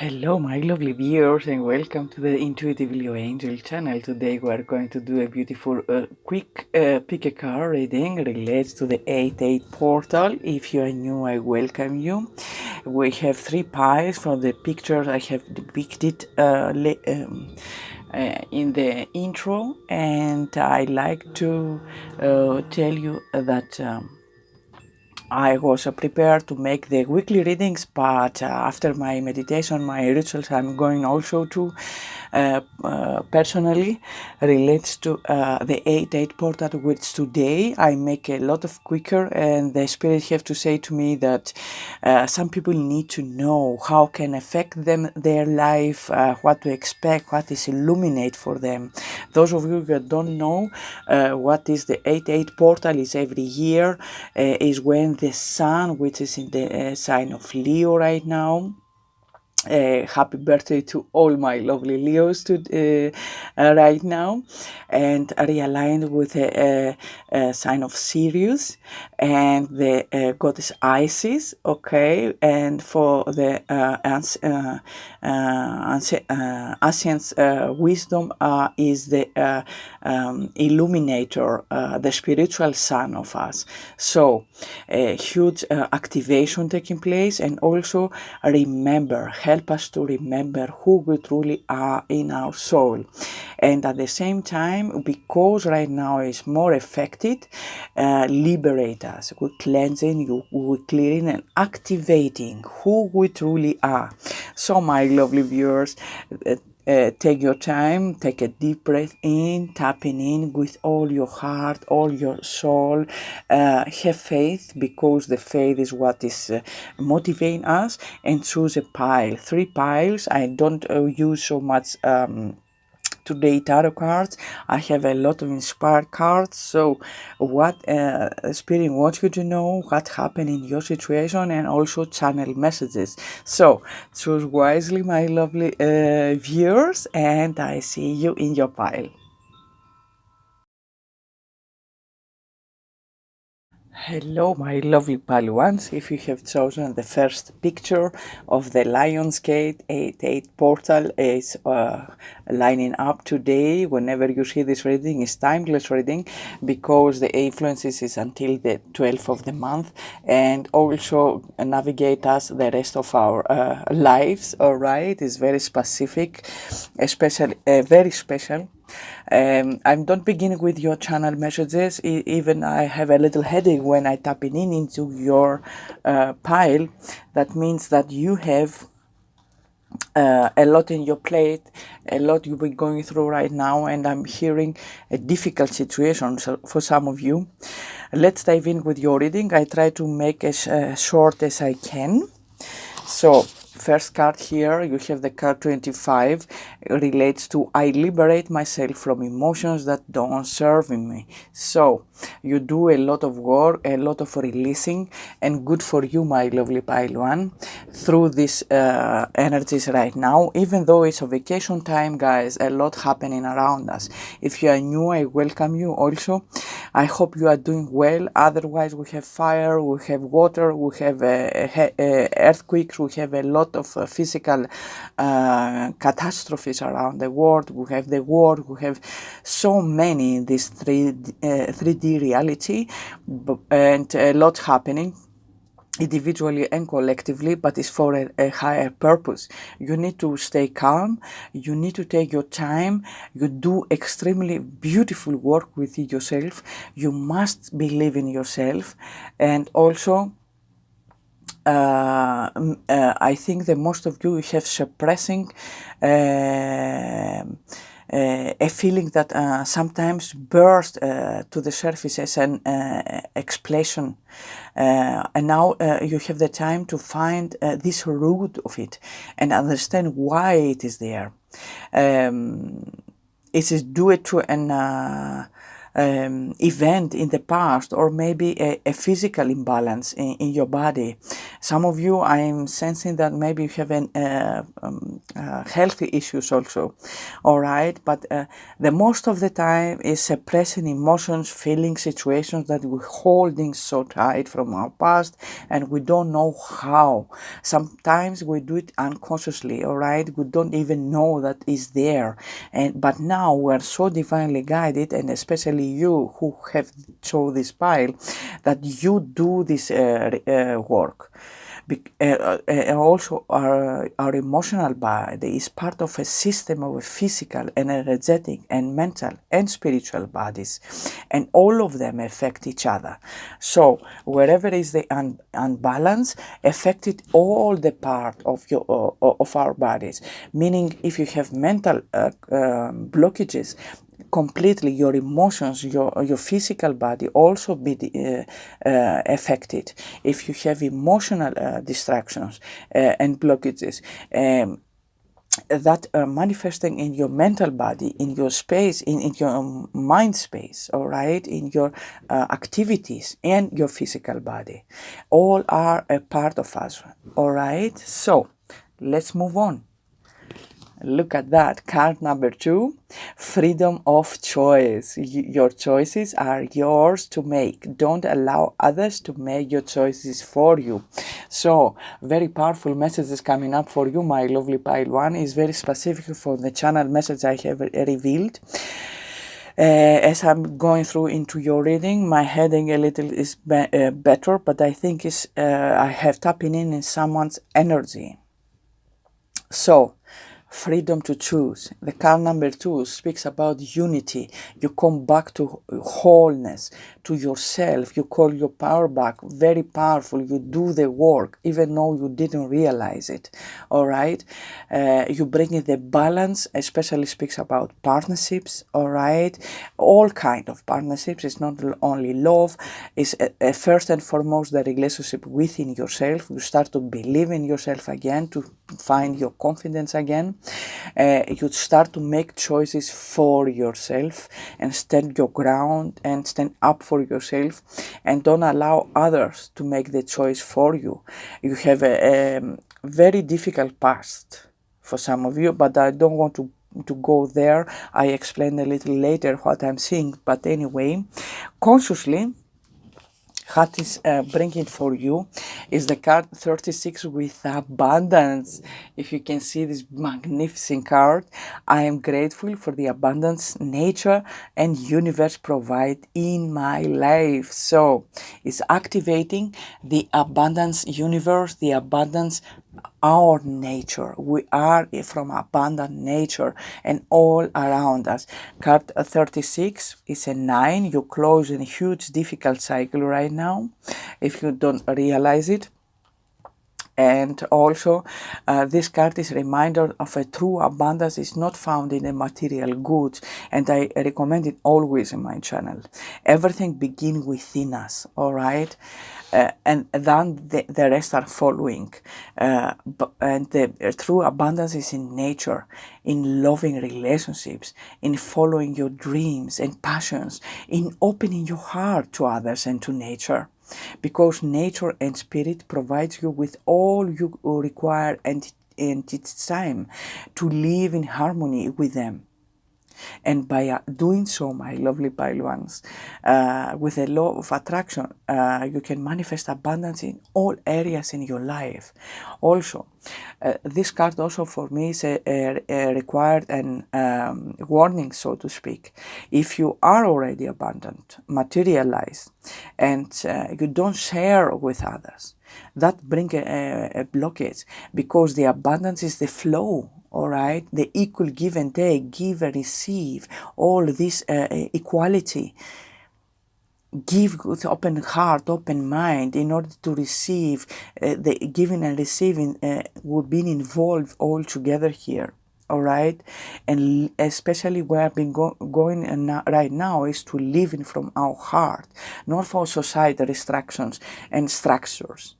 Hello, my lovely viewers, and welcome to the Intuitive Leoangel channel. Today we are going to do a beautiful, quick pick a card reading relates to the 8-8 portal. If you are new, I welcome you. We have 3 piles from the pictures I have depicted in the intro, and I like to tell you that. I was prepared to make the weekly readings, but after my meditation, my rituals, I'm going also to personally relates to the 8-8 portal, which today I make a lot of quicker, and the spirit have to say to me that some people need to know how can affect them their life, what to expect, what is illuminate for them. Those of you that don't know what is the 8-8 portal, is every year is when the sun, which is in the sign of Leo right now. Happy birthday to all my lovely Leos right now, and realigned with the sign of Sirius and the goddess Isis. Okay, and for the ancient wisdom is the illuminator, the spiritual son of us. So a huge activation taking place, and also remember, help us to remember who we truly are in our soul. And at the same time, because right now is more affected, liberate us with cleansing, with clearing and activating who we truly are. So my lovely viewers, take your time, take a deep breath in, tapping in with all your heart, all your soul. Have faith, because the faith is what is motivating us, and choose a pile. 3 piles. I don't use so much today tarot cards. I have a lot of inspired cards. So what spirit wants you to know, what happened in your situation, and also channel messages. So choose wisely, my lovely viewers, and I see you in your pile. Hello, my lovely Paluans. If you have chosen the first picture of the Liongate 8-8 portal is lining up today, whenever you see this reading, is timeless reading, because the influences is until the 12th of the month, and also navigate us the rest of our lives. All right, it's very specific, especially very special. I'm not beginning with your channel messages. Even I have a little headache when I tap in into your pile. That means that you have a lot in your plate, a lot you'll be going through right now, and I'm hearing a difficult situation for some of you. Let's dive in with your reading. I try to make as short as I can. So first card here, you have the card 25, relates to I liberate myself from emotions that don't serve me. So you do a lot of work, a lot of releasing, and good for you, my lovely pile one, through these energies right now. Even though it's a vacation time, guys, a lot happening around us. If you are new, I welcome you also. I hope you are doing well. Otherwise, we have fire, we have water, we have earthquakes, we have a lot of physical catastrophes around the world. We have the war, we have so many in this 3D reality, and a lot happening individually and collectively, but it's for a higher purpose. You need to stay calm, you need to take your time, you do extremely beautiful work with yourself, you must believe in yourself, and also I think that most of you have suppressing a feeling that sometimes bursts to the surface as an explosion, and now you have the time to find this root of it and understand why it is there. It is due to an event in the past, or maybe a physical imbalance in your body. Some of you, I am sensing that maybe you have healthy issues also, all right? But the most of the time is suppressing emotions, feelings, situations that we're holding so tight from our past, and we don't know how. Sometimes we do it unconsciously, all right? We don't even know that is there. But now we're so divinely guided, and especially you who have chosen this pile, that you do this work. Also, our emotional body is part of a system of physical, energetic, and mental and spiritual bodies, and all of them affect each other. So wherever is the unbalance, affected all the part of of our bodies. Meaning, if you have mental blockages, completely your emotions, your physical body also be affected. If you have emotional distractions and blockages, that are manifesting in your mental body, in your space, in your mind space, all right, in your activities and your physical body, all are a part of us, all right? So let's move on. Look at that. Card number 2, freedom of choice. Your choices are yours to make. Don't allow others to make your choices for you. So, very powerful messages coming up for you, my lovely pile one. Is very specific for the channel message I have revealed. As I'm going through into your reading, my heading a little is better, but I think I have tapping in someone's energy. So, freedom to choose. The card number 2 speaks about unity. You come back to wholeness, to yourself. You call your power back. Very powerful. You do the work, even though you didn't realize it. All right. You bring in the balance, especially speaks about partnerships. All right. All kind of partnerships. It's not only love. It's first and foremost the relationship within yourself. You start to believe in yourself again, to find your confidence again. You start to make choices for yourself and stand your ground and stand up for yourself, and don't allow others to make the choice for you. You have a very difficult past for some of you, but I don't want to go there. I explain a little later what I'm seeing, but anyway, consciously, what is bringing for you is the card 36 with abundance. If you can see this magnificent card, I am grateful for the abundance nature and universe provide in my life. So it's activating the abundance universe, the abundance our nature. We are from abundant nature and all around us. Card 36 is a 9. You close a huge difficult cycle right now if you don't realize it. And also, this card is a reminder of a true abundance is not found in the material goods, and I recommend it always in my channel. Everything begins within us, all right? And then the rest are following. And the true abundance is in nature, in loving relationships, in following your dreams and passions, in opening your heart to others and to nature. Because nature and spirit provides you with all you require, and it's time to live in harmony with them. And by doing so, my lovely pile ones, with the law of attraction, you can manifest abundance in all areas in your life. Also, this card also for me is a required and warning, so to speak. If you are already abundant, materialized, and you don't share with others, that brings a blockage, because the abundance is the flow. All right, the equal give and take, give and receive, all this equality. Give with open heart, open mind, in order to receive. The giving and receiving we've been involved all together here. All right, and especially where I've been going right now is to live in from our heart, not for society restrictions and structures.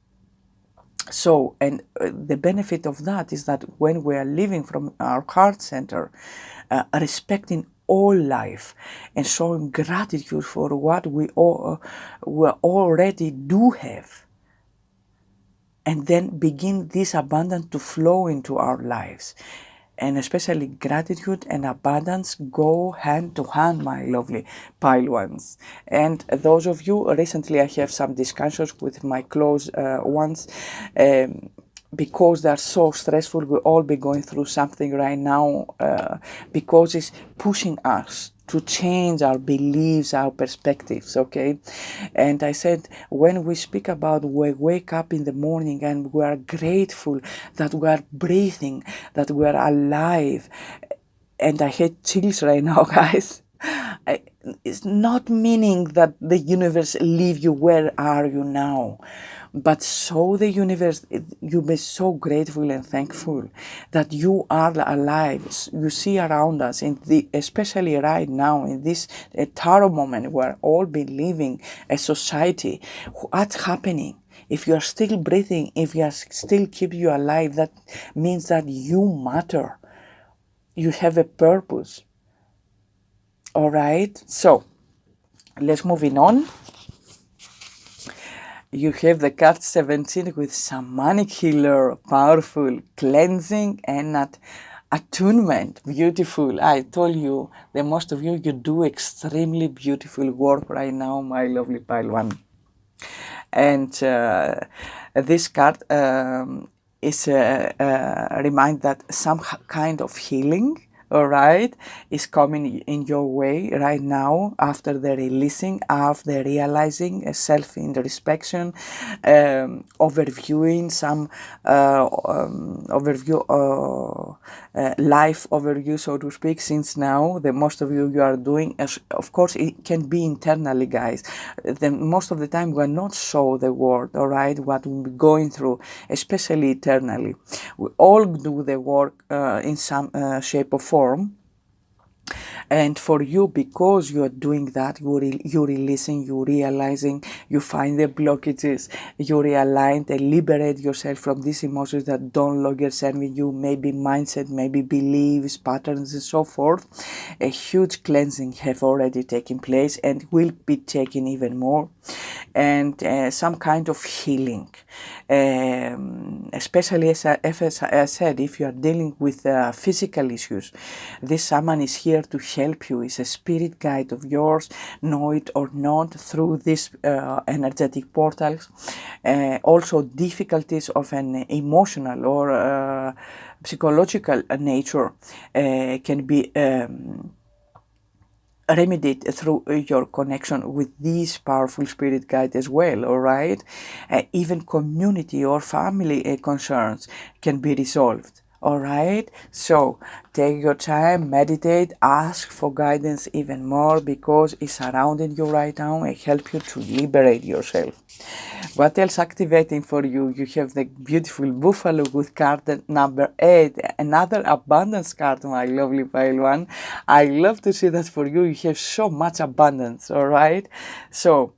So, and the benefit of that is that when we are living from our heart center, respecting all life and showing gratitude for what we already do have. And then begin this abundance to flow into our lives. And especially gratitude and abundance go hand to hand, my lovely pile ones. And those of you, recently I have some discussions with my close ones, because they're so stressful. We'll all be going through something right now, because it's pushing us to change our beliefs, our perspectives, okay? And I said, when we speak about we wake up in the morning and we are grateful that we are breathing, that we are alive, and I had chills right now, guys. It's not meaning that the universe leave you, where are you now? But so the universe, you be so grateful and thankful that you are alive. You see around us, especially right now in this tarot moment, we're all been living a society. What's happening? If you are still breathing, if you are still keep you alive, that means that you matter. You have a purpose. All right, so let's moving on. You have the card 17 with shamanic healer, powerful, cleansing, and attunement. Beautiful. I told you, the most of you do extremely beautiful work right now, my lovely pile one. And this card is a remind that some kind of healing, all right, is coming in your way right now, after the releasing, after the realizing, self-introspection, overviewing some life overview, so to speak, since now the most of you are doing, of course it can be internally, guys. Most of the time we're not show the world, all right, what we're going through, especially internally. We all do the work in some shape or form. And for you, because you are doing that, you're releasing, you're realizing, you find the blockages, you realign and liberate yourself from these emotions that don't longer serve you, maybe mindset, maybe beliefs, patterns, and so forth. A huge cleansing have already taken place and will be taken even more. And some kind of healing, especially as I said, if you are dealing with physical issues, this shaman is here to help you. Is a spirit guide of yours, know it or not, through these energetic portals. Also difficulties of an emotional or psychological nature can be remedied through your connection with these powerful spirit guide as well, all right? Even community or family concerns can be resolved, all right? So take your time, meditate, ask for guidance even more, because it's surrounding you right now and help you to liberate yourself. What else activating for you? You have the beautiful buffalo with card number 8, another abundance card, my lovely pile one. I love to see that for you. You have so much abundance, all right? So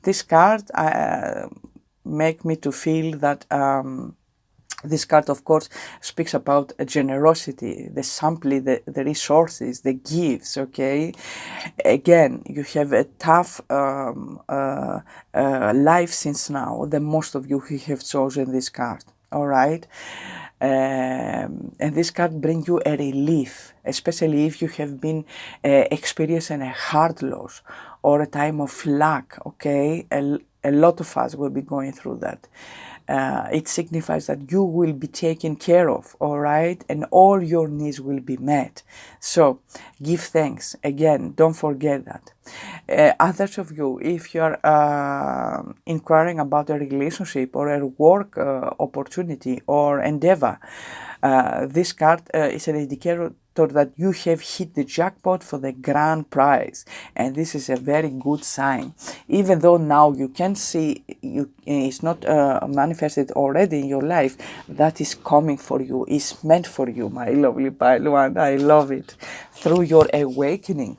this card make me to feel that this card, of course, speaks about generosity, the simply the resources, the gifts, okay? Again, you have a tough life since now, the most of you who have chosen this card, all right? And this card brings you a relief, especially if you have been experiencing a hard loss or a time of lack, okay? A lot of us will be going through that. It signifies that you will be taken care of, all right? And all your needs will be met. So give thanks. Again, don't forget that. Others of you, if you're inquiring about a relationship or a work opportunity or endeavor, this card is an indicator that you have hit the jackpot for the grand prize, and this is a very good sign. Even though now you can see it's not manifested already in your life, that is coming for you, is meant for you, my lovely pile one. I love it. Through your awakening,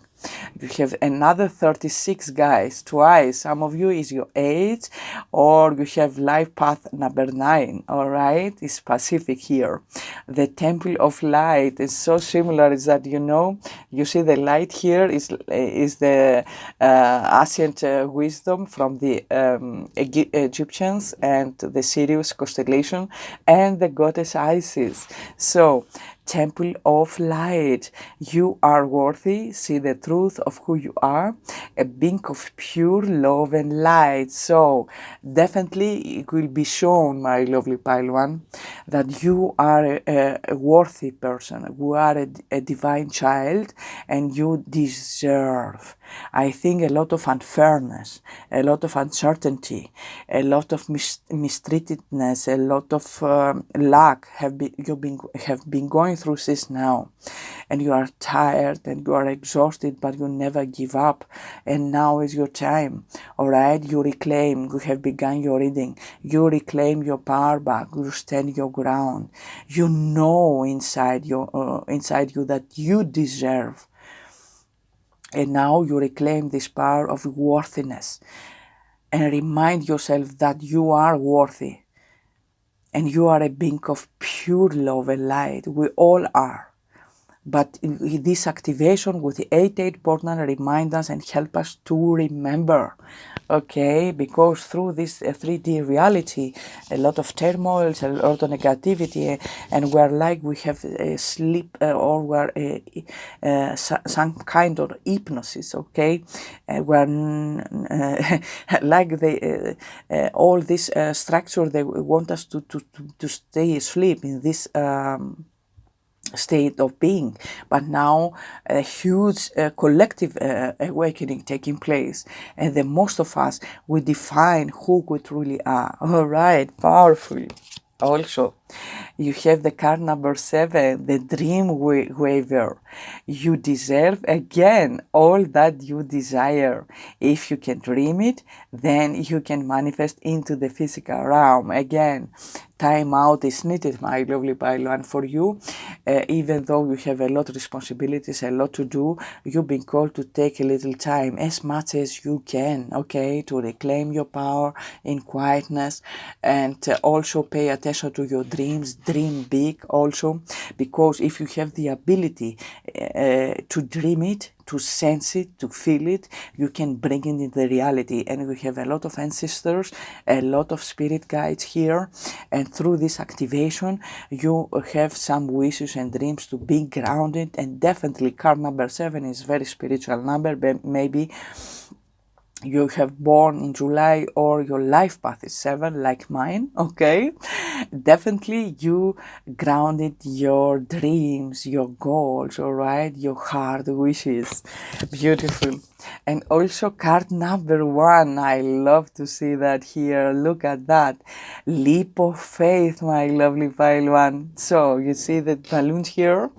You have another 36 guys, twice. Some of you is your age, or you have life path number 9, all right? It's Pacific here. The temple of light is so similar, is that, you know, you see the light here is the ancient wisdom from the Egyptians, and the Sirius constellation, and the goddess Isis. So, temple of light, you are worthy. See the truth of who you are, a being of pure love and light. So definitely it will be shown, my lovely pile one, that you are a worthy person. You are a divine child, and you deserve, I think, a lot of unfairness, a lot of uncertainty, a lot of mistreatedness, a lot of lack have been going through this now, and you are tired and you are exhausted, but you never give up, and now is your time. All right, you reclaim. You have begun your reading. You reclaim your power back. You stand your ground. You know inside you that you deserve. And now you reclaim this power of worthiness, and remind yourself that you are worthy, and you are a being of pure love and light. We all are. But this activation with the 8-8 portal reminds us and help us to remember, okay? Because through this 3D reality, a lot of turmoil, a lot of negativity, and we're like we have sleep or we're some kind of hypnosis, okay? We're like all this structure, they want us to stay asleep in this state of being. But now a huge collective awakening taking place, and the most of us, we define who we truly are. All right, powerful. Also, you have the card number 7, the dream waver. You deserve, again, all that you desire. If you can dream it, then you can manifest into the physical realm. Again, time out is needed, my lovely Bailuan, for you. Even though you have a lot of responsibilities, a lot to do, you've been called to take a little time, as much as you can, okay, to reclaim your power in quietness, and also pay attention to your dreams. Dream big also, because if you have the ability to dream it, to sense it, to feel it, you can bring it into the reality. And we have a lot of ancestors, a lot of spirit guides here, and through this activation you have some wishes and dreams to be grounded. And definitely card number 7 is very spiritual number, but maybe you have born in July, or your life path is 7 like mine, okay? Definitely you grounded your dreams, your goals, all right, your heart wishes. Beautiful. And also card number 1, I love to see that here. Look at that, leap of faith, my lovely pile one. So you see the balloons here.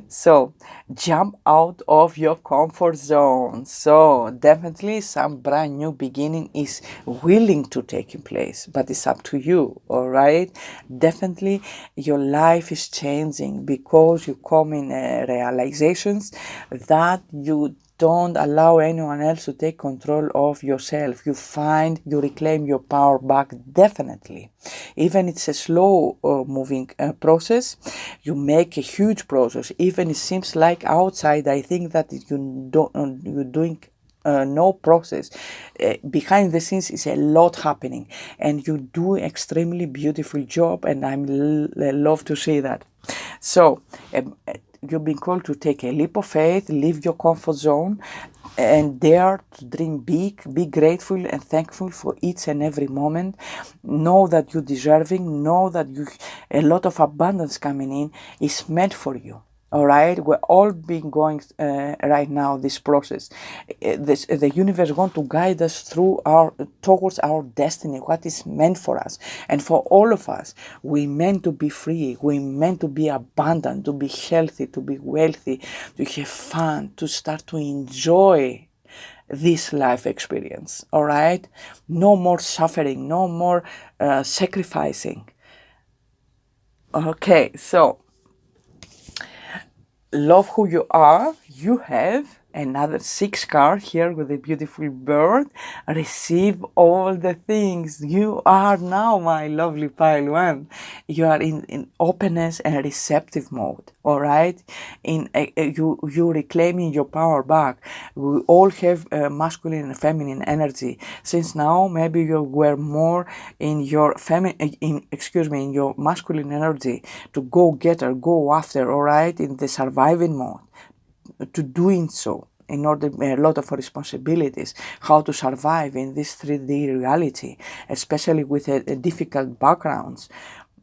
So jump out of your comfort zone. So definitely some brand new beginning is willing to take place, but it's up to you. All right, definitely your life is changing, because you come in realizations that you don't allow anyone else to take control of yourself. You reclaim your power back, definitely. Even it's a slow moving process, you make a huge process. Even it seems like outside, I think that you're doing no process. Behind the scenes is a lot happening, and you do extremely beautiful job, and I love to see that. So you've been called to take a leap of faith, leave your comfort zone, and dare to dream big. Be grateful and thankful for each and every moment. Know that you're deserving. Know that a lot of abundance coming in is meant for you. All right, we're all being going right now this process. The universe is going to guide us towards our destiny, what is meant for us. And for all of us, we meant to be free. We meant to be abundant, to be healthy, to be wealthy, to have fun, to start to enjoy this life experience. All right, no more suffering, no more sacrificing. Okay, so love who you are. You have another 6 card here with a beautiful bird. Receive all the things. You are now, my lovely pile one. You are in openness and receptive mode. All right, you reclaiming your power back. We all have masculine and feminine energy. Since now, maybe you were more in your in your masculine energy, to go get or go after. All right, in the surviving mode, to doing so. In order, a lot of responsibilities, how to survive in this 3D reality, especially with difficult backgrounds.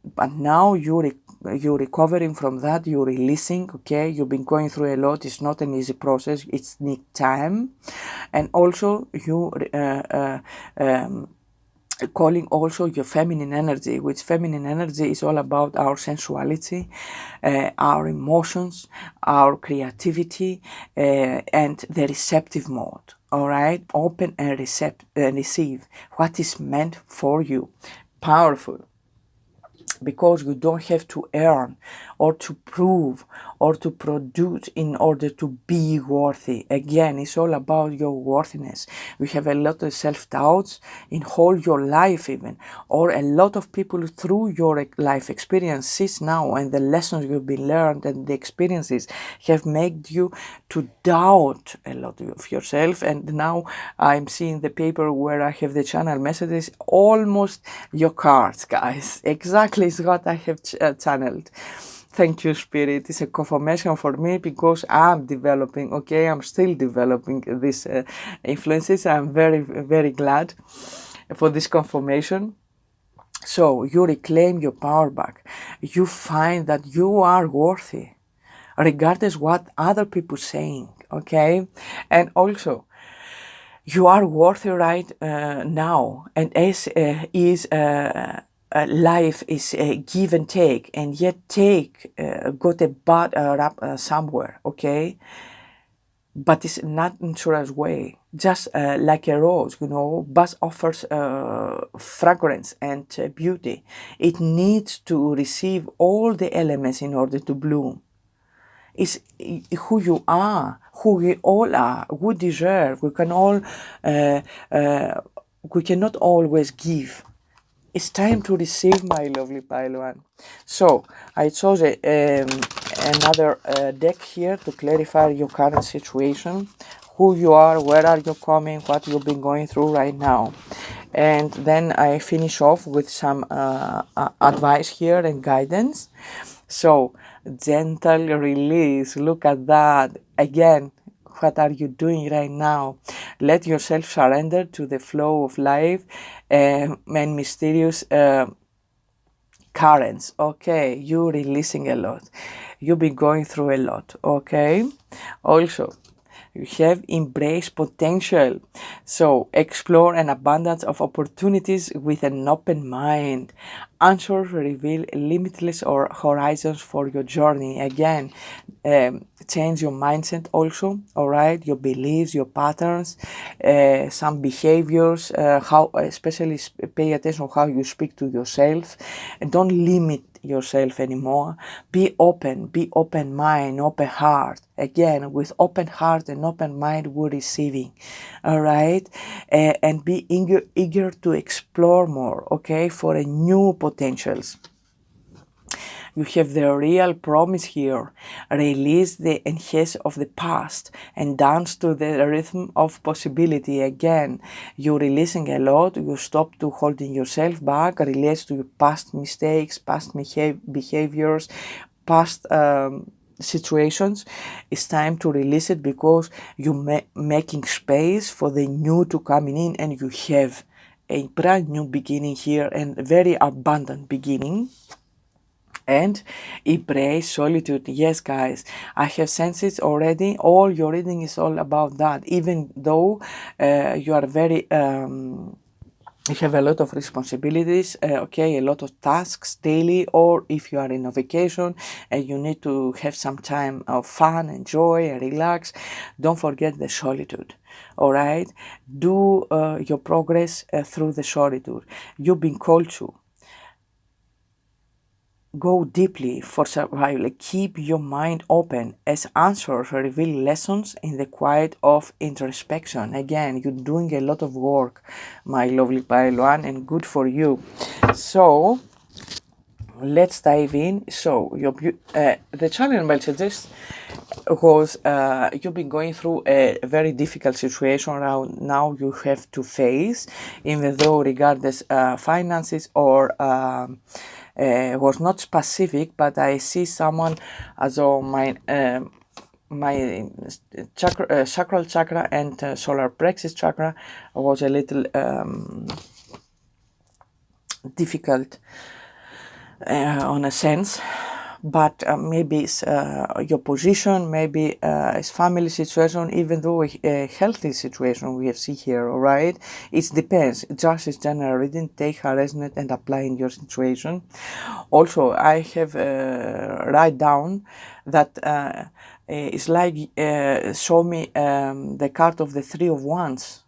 But now you're recovering from that, you're releasing, okay? You've been going through a lot. It's not an easy process. It's need time. And also you calling also your feminine energy, which feminine energy is all about our sensuality, our emotions, our creativity, and the receptive mode. All right, open and receive what is meant for you. Powerful. Because you don't have to earn or to prove or to produce in order to be worthy. Again, it's all about your worthiness. We have a lot of self-doubts in whole your life even, or a lot of people through your life experiences now and the lessons you've been learned and the experiences have made you to doubt a lot of yourself. And now I'm seeing the paper where I have the channel messages, almost your cards, guys. Exactly is what I have channeled. Thank you, Spirit. It's a confirmation for me because I'm developing, okay? I'm still developing these influences. I'm very, very glad for this confirmation. So you reclaim your power back. You find that you are worthy, regardless what other people saying, okay? And also, you are worthy right now, and as life is give and take, and yet take got a bad rap somewhere, okay? But it's not insurance way, just like a rose, you know, but offers fragrance and beauty. It needs to receive all the elements in order to bloom. It's who you are, who we all are, we deserve. We can all, we cannot always give. It's time to receive, my lovely Pailuan. So I chose another deck here to clarify your current situation, who you are, where are you coming, what you've been going through right now. And then I finish off with some advice here and guidance. So, gentle release, look at that. Again, what are you doing right now? Let yourself surrender to the flow of life and mysterious currents. Okay, you're releasing a lot. You've been going through a lot. Okay, also, you have embraced potential. So explore an abundance of opportunities with an open mind. Answers reveal limitless or horizons for your journey. Again, change your mindset also, all right? Your beliefs, your patterns, some behaviors, how, especially pay attention how you speak to yourself. And don't limit yourself anymore. Be open mind, open heart. Again, with open heart and open mind, we're receiving, all right? And be eager to explore more, okay, for a new potentials. You have the real promise here. Release the enhance of the past and dance to the rhythm of possibility. Again, you're releasing a lot. You stop to holding yourself back. Release to your past mistakes, past behaviors, past situations. It's time to release it because you're making space for the new to coming in, and you have a brand new beginning here and very abundant beginning. And embrace solitude. Yes, guys, I have sensed it already. All your reading is all about that. Even though you are very you have a lot of responsibilities, okay, a lot of tasks daily, or if you are in a vacation and you need to have some time of fun and joy and relax, don't forget the solitude. All right, do your progress through the solitude. You've been called to. go deeply for survival. Keep your mind open as answers reveal lessons in the quiet of introspection. Again, you're doing a lot of work, my lovely pile one, and good for you. So let's dive in. So the channel messages was you've been going through a very difficult situation around now you have to face, even though regardless finances or was not specific, but I see someone as though my sacral chakra and solar plexus chakra was a little difficult on a sense, but maybe it's your position, maybe it's family situation, even though a healthy situation we have see here, all right? It depends. Just as general reading, take harassment and apply in your situation. Also, I have write down that it's like show me the card of the Three of Wands.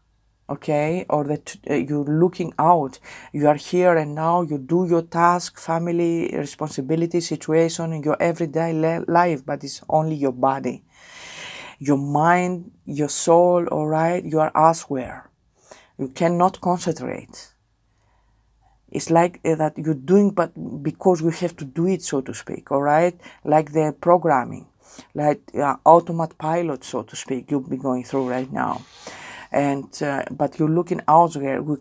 Okay, or that you're looking out, you are here and now, you do your task, family responsibility situation in your everyday life, but it's only your body, your mind, your soul, all right, you are elsewhere, you cannot concentrate. It's like that you're doing, but because you have to do it, so to speak, all right, like the programming, like automatic pilot, so to speak, you'll be going through right now. And but you're looking out there, you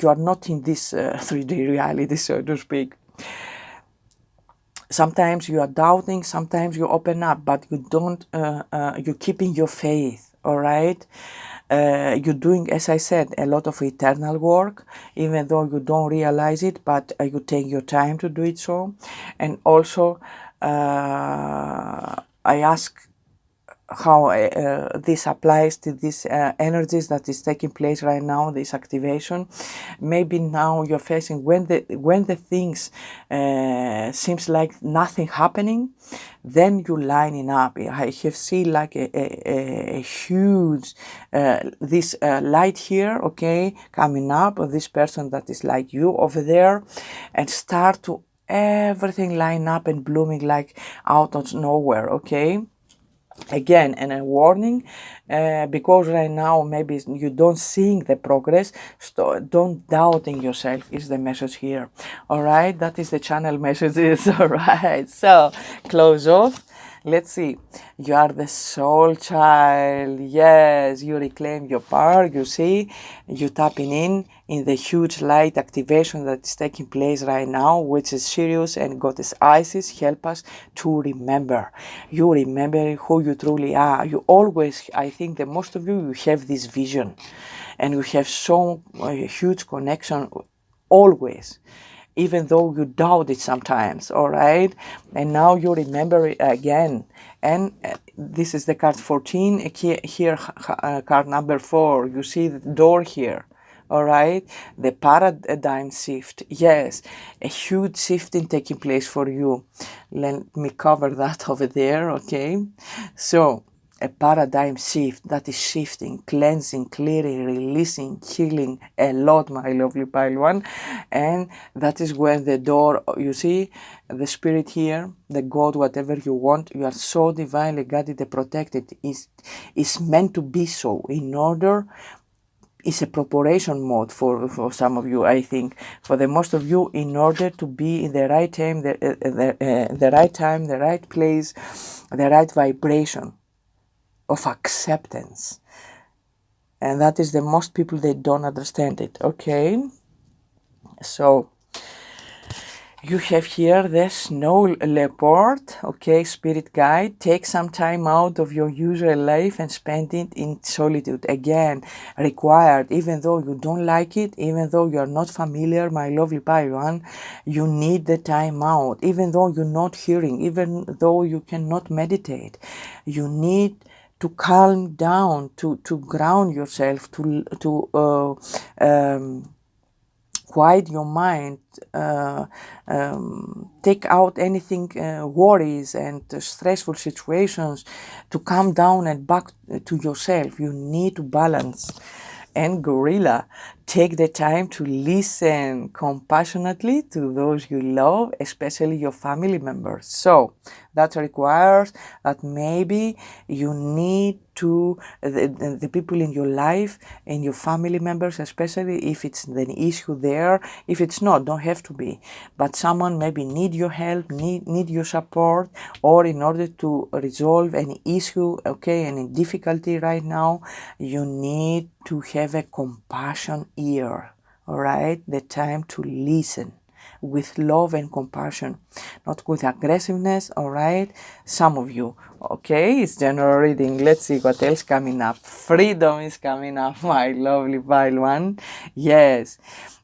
are not in this 3D reality, so to speak. Sometimes you are doubting, sometimes you open up, but you don't you're keeping your faith, all right? You're doing, as I said, a lot of eternal work, even though you don't realize it, but you take your time to do it so. And also I ask how this applies to these energies that is taking place right now, this activation. Maybe now you're facing when the things seems like nothing happening, then you lining up. I have seen like a huge this light here, okay, coming up of this person that is like you over there, and start to everything line up and blooming like out of nowhere, okay. Again, and a warning, because right now maybe you don't seeing the progress, so don't doubting yourself is the message here, all right. That is the channel messages, all right. So close off. Let's see. You are the soul child. Yes, you reclaim your power. You see, you tapping in the huge light activation that is taking place right now, which is Sirius and Goddess Isis help us to remember. You remember who you truly are. You always, I think that most of you have this vision, and you have so huge connection always, even though you doubt it sometimes, all right? And now you remember it again. And this is the card 14, here card number 4, you see the door here, all right? The paradigm shift, yes, a huge shifting taking place for you. Let me cover that over there, okay? So, a paradigm shift that is shifting, cleansing, clearing, releasing, healing a lot, my lovely pile one. And that is when the door, you see, the spirit here, the God, whatever you want, you are so divinely guided and protected. Is meant to be so in order. It's a preparation mode for some of you, I think. For the most of you, in order to be in the right time, the right time, the right place, the right vibration of acceptance. And that is the most people, they don't understand it, okay? So you have here the snow leopard, okay, spirit guide. Take some time out of your usual life and spend it in solitude. Again, required, even though you don't like it, even though you are not familiar, my lovely Pyron, you need the time out. Even though you're not hearing, even though you cannot meditate, you need to calm down, to ground yourself, to quiet your mind, take out anything, worries and stressful situations, to calm down and back to yourself. You need to balance. And gorilla, Take the time to listen compassionately to those you love, especially your family members. So that requires that maybe you need to, the people in your life and your family members, especially if it's an issue there. If it's not, don't have to be. But someone maybe need your help, need your support, or in order to resolve any issue, okay, any difficulty right now, you need to have a compassion ear, all right? The time to listen with love and compassion, not with aggressiveness, all right? Some of you, okay? It's general reading. Let's see what else coming up. Freedom is coming up, my lovely pile one. Yes,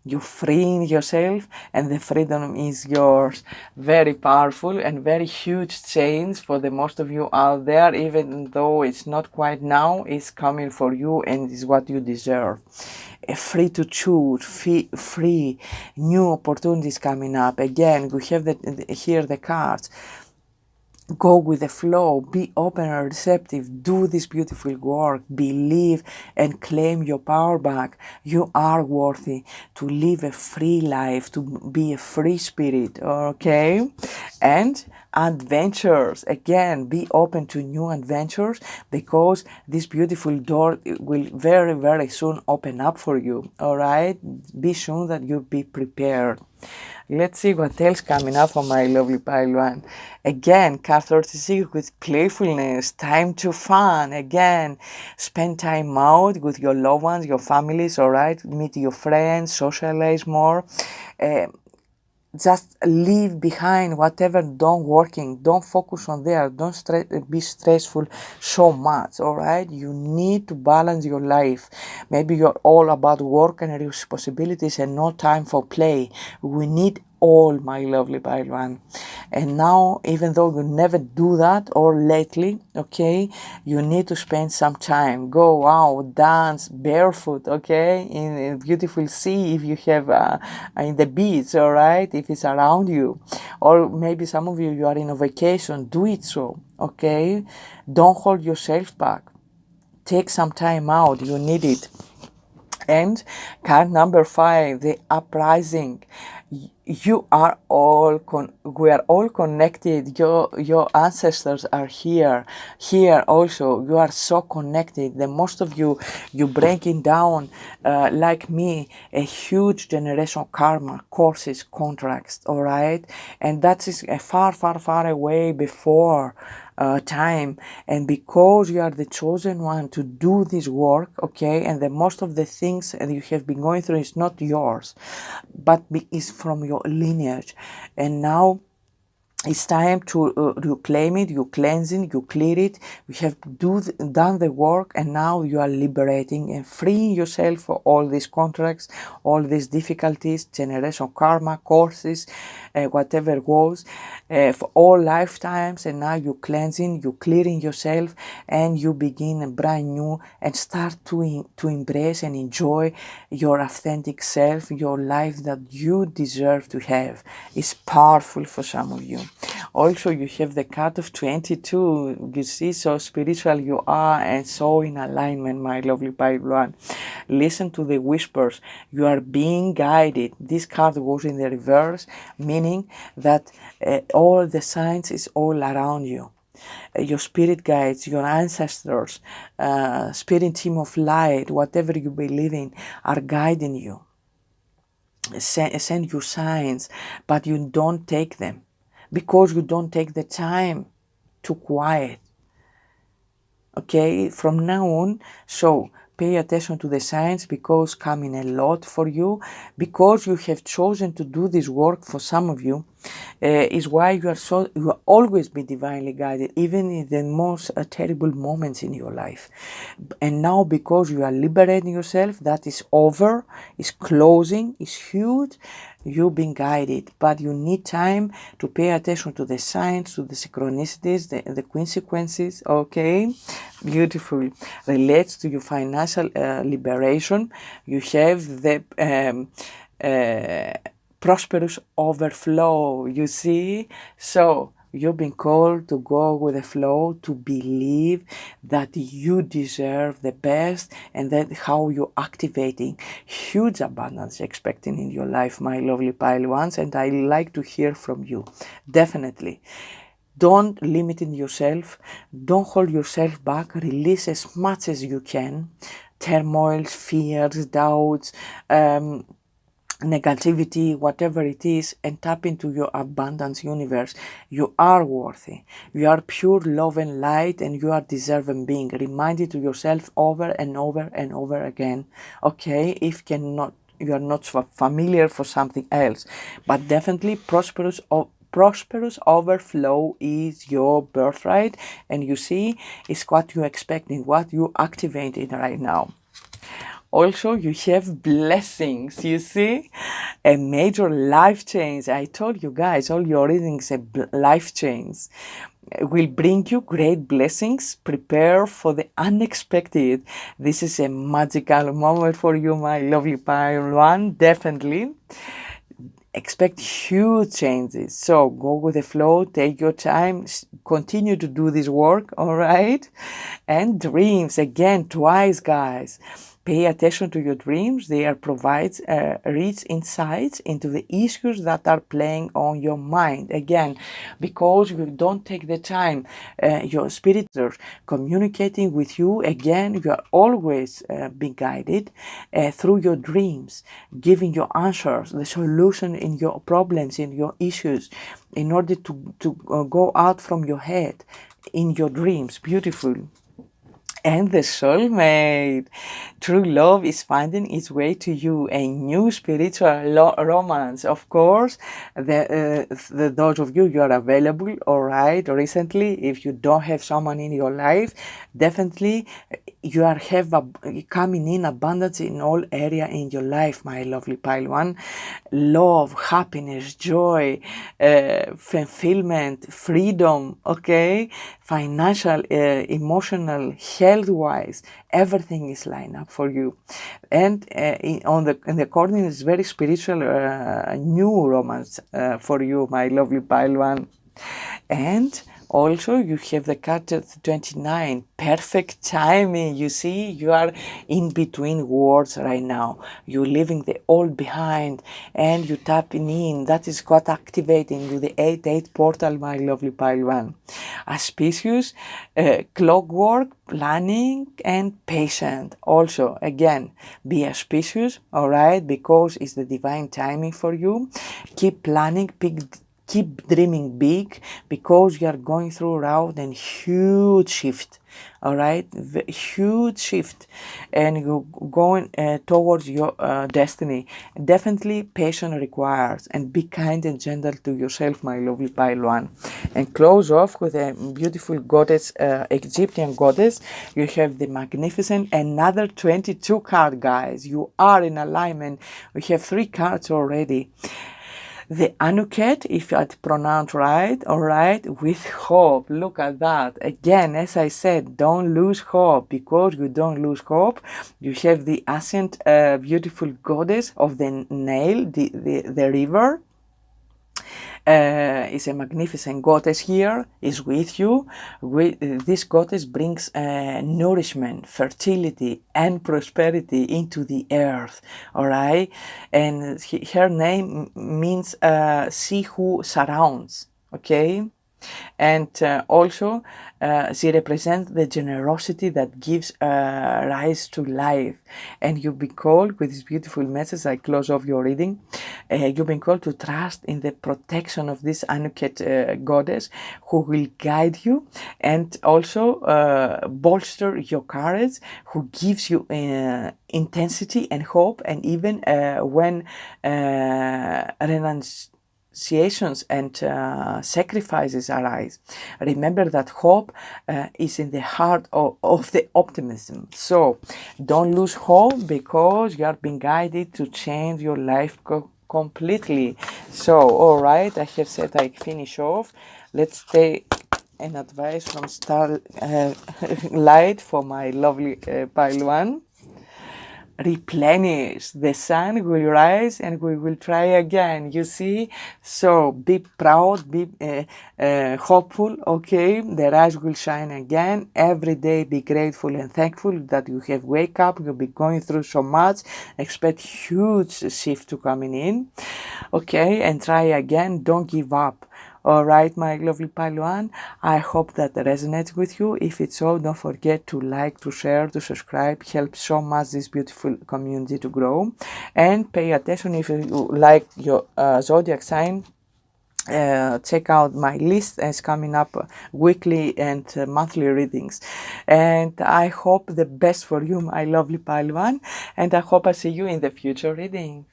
you freeing yourself and the freedom is yours. Very powerful and very huge change for the most of you out there, even though it's not quite now, it's coming for you and is what you deserve. Free to choose, free, new opportunities coming up. Again, we have here the cards. Go with the flow, be open and receptive, do this beautiful work, believe and claim your power back. You are worthy to live a free life, to be a free spirit, okay? And adventures, again, be open to new adventures, because this beautiful door will very, very soon open up for you, all right? Be sure that you be prepared. Let's see what else coming up for my lovely pile one. Again, card 36 with playfulness, time to fun. Again, spend time out with your loved ones, your families, all right? Meet your friends, socialize more. Just leave behind whatever don't working. Don't focus on there. Don't be stressful so much, all right? You need to balance your life. Maybe you're all about work and responsibilities and no time for play. We need all, my lovely pile one. And now, even though you never do that, or lately, okay, you need to spend some time. Go out, dance barefoot, okay, in a beautiful sea if you have in the beach, all right, if it's around you. Or maybe some of you are in a vacation, do it so, okay? Don't hold yourself back. Take some time out, you need it. And card number 5, the uprising. You are all we are all connected. Your ancestors are here also. You are so connected. The most of you breaking down like me a huge generational karma, courses, contracts, all right? And that is a far away before time, and because you are the chosen one to do this work, okay, and the most of the things that you have been going through is not yours, but is from your lineage, and now it's time to reclaim it, you cleansing, you clear it, you have done the work, and now you are liberating and freeing yourself for all these contracts, all these difficulties, generational karma, courses, whatever goes, for all lifetimes, and now you cleansing, you clearing yourself, and you begin a brand new and start to embrace and enjoy your authentic self, your life that you deserve to have. It's powerful for some of you. Also, you have the card of 22. You see, so spiritual you are and so in alignment, my lovely pile one. Listen to the whispers. You are being guided. This card goes in the reverse, meaning that all the signs is all around you. Your spirit guides, your ancestors, spirit team of light, whatever you believe in, are guiding you. Send you signs, but you don't take them, because you don't take the time to quiet. Okay, from now on, so pay attention to the signs, because coming a lot for you, because you have chosen to do this work. For some of you, is why you will always be divinely guided, even in the most terrible moments in your life. And now, because you are liberating yourself, that is over, is closing, is huge. You've been guided, but you need time to pay attention to the signs, to the synchronicities, the consequences, okay? Beautiful. Relates to your financial liberation. You have the prosperous overflow, you see? So You've been called to go with the flow, to believe that you deserve the best, and that how you're activating huge abundance expecting in your life, my lovely pile ones. And I like to hear from you, definitely. Don't limit in yourself. Don't hold yourself back. Release as much as you can. Turmoils, fears, doubts, negativity, whatever it is, and tap into your abundance universe. You are worthy. You are pure love and light, and you are deserving being. Remind it to yourself over and over and over again. Okay, if you are not so familiar for something else, but definitely prosperous overflow is your birthright, and you see, it's what you're expecting, what you activated right now. Also, you have blessings, you see, a major life change. I told you guys, all your readings are life change. Will bring you great blessings. Prepare for the unexpected. This is a magical moment for you, my lovely pile one, definitely. Expect huge changes. So go with the flow, take your time, continue to do this work, all right? And dreams, again, twice, guys. Pay attention to your dreams. They are provides rich insights into the issues that are playing on your mind. Again, because you don't take the time, your spirits are communicating with you. Again, you are always being guided through your dreams, giving your answers, the solution in your problems, in your issues, in order to go out from your head in your dreams. Beautiful. And the soulmate. True love is finding its way to you. A new spiritual romance. Of course, those of you are available, all right, recently. If you don't have someone in your life, definitely you are coming in abundance in all area in your life, my lovely pile one. Love, happiness, joy, fulfillment, freedom, okay, financial, emotional, health-wise, everything is lined up for you. And in the corner is very spiritual, new romance for you, my lovely pile one. And also you have the card 29, perfect timing. You see, you are in between worlds right now. You're leaving the old behind and you tapping in. That is what activating you, the 8-8 portal, my lovely pile one. Auspicious, clockwork, planning and patient. Also, again, be auspicious, all right, because it's the divine timing for you. Keep planning, keep dreaming big, because you are going through route and huge shift, all right, huge shift, and you're going towards your destiny. Definitely patience requires, and be kind and gentle to yourself, my lovely pile one. And close off with a beautiful goddess, Egyptian goddess. You have the magnificent, another 22 card, guys. You are in alignment. We have 3 cards already. The Untitled, if I pronounce right, all right, with hope. Look at that. Again, as I said, don't lose hope, because you don't lose hope. You have the ancient, beautiful goddess of the Nile, the river. Is a magnificent goddess here, is with you. This goddess brings nourishment, fertility, and prosperity into the earth, all right? And her name means she who surrounds, okay? And also she represents the generosity that gives rise to life. And you've been called with this beautiful message. I close off your reading. You've been called to trust in the protection of this Untitled goddess, who will guide you and also bolster your courage, who gives you intensity and hope, and even when renunciations and sacrifices arise. Remember that hope is in the heart of the optimism. So don't lose hope, because you are being guided to change your life completely. So, all right, I have said I finish off. Let's take an advice from Star Light for my lovely pile one. replenish. The sun will rise and we will try again. You see? So be proud, be hopeful, okay? The rise will shine again. Every day be grateful and thankful that you have wake up. You'll be going through so much. Expect huge shift to coming in, okay? And try again. Don't give up. All right, my lovely Pailuan, I hope that resonates with you. If it's so, don't forget to like, to share, to subscribe. Helps so much this beautiful community to grow. And pay attention if you like your zodiac sign. Check out my list as coming up weekly and monthly readings. And I hope the best for you, my lovely Pailuan. And I hope I see you in the future readings.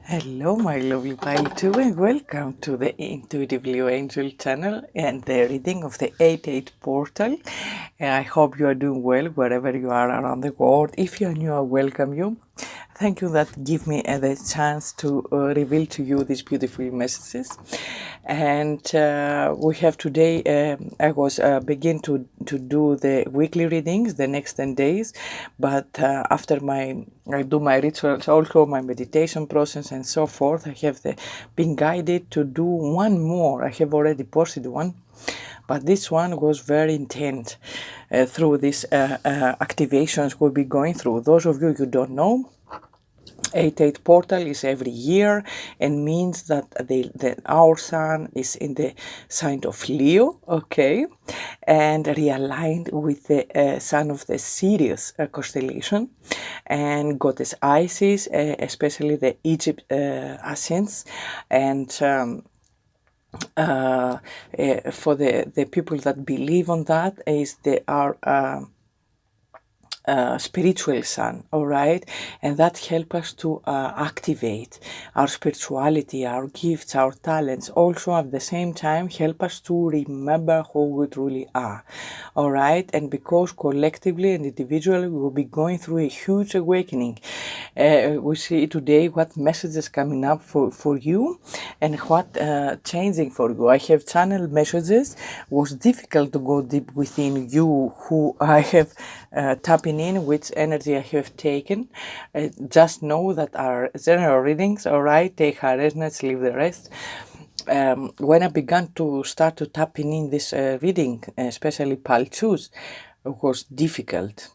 Hello, my lovely pile 2, and welcome to the Intuitive Leoangel channel and the reading of the 8-8 portal. I hope you are doing well wherever you are around the world. If you are new, I welcome you. Thank you that give me the chance to reveal to you these beautiful messages. And we have today, I was begin to do the weekly readings the next 10 days, but after I do my rituals, also my meditation process and so forth, I have been guided to do one more. I have already posted one, but this one was very intense through these activations we'll be going through. Those of you who don't know, 8-8 portal is every year and means that our sun is in the sign of Leo, okay, and realigned with the sun of the Sirius constellation, and goddess Isis, especially the Egypt ascents, and for the people that believe on that is they are spiritual sun, all right, and that helps us to activate our spirituality, our gifts, our talents, also at the same time help us to remember who we truly are, all right. And because collectively and individually we will be going through a huge awakening, we see today what messages coming up for you and what changing for you. I have channeled messages. It was difficult to go deep within you who I have tapping in which energy I have taken. Just know that our general readings, all right, take her resonance, leave the rest. When I began to start to tapping in this reading, especially Pal Choose, it was difficult.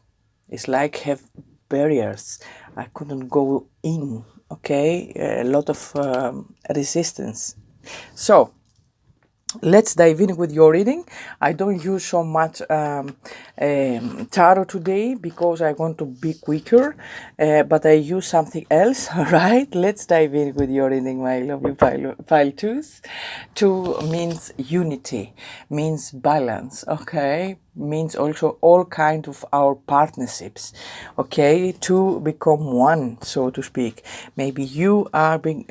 It's like have barriers. I couldn't go in, okay? A lot of resistance. So let's dive in with your reading. I don't use so much tarot today because I want to be quicker, but I use something else, all right? Let's dive in with your reading, my lovely pile twos. Two means unity, means balance, okay? Means also all kind of our partnerships, okay, to become one, so to speak. Maybe you are being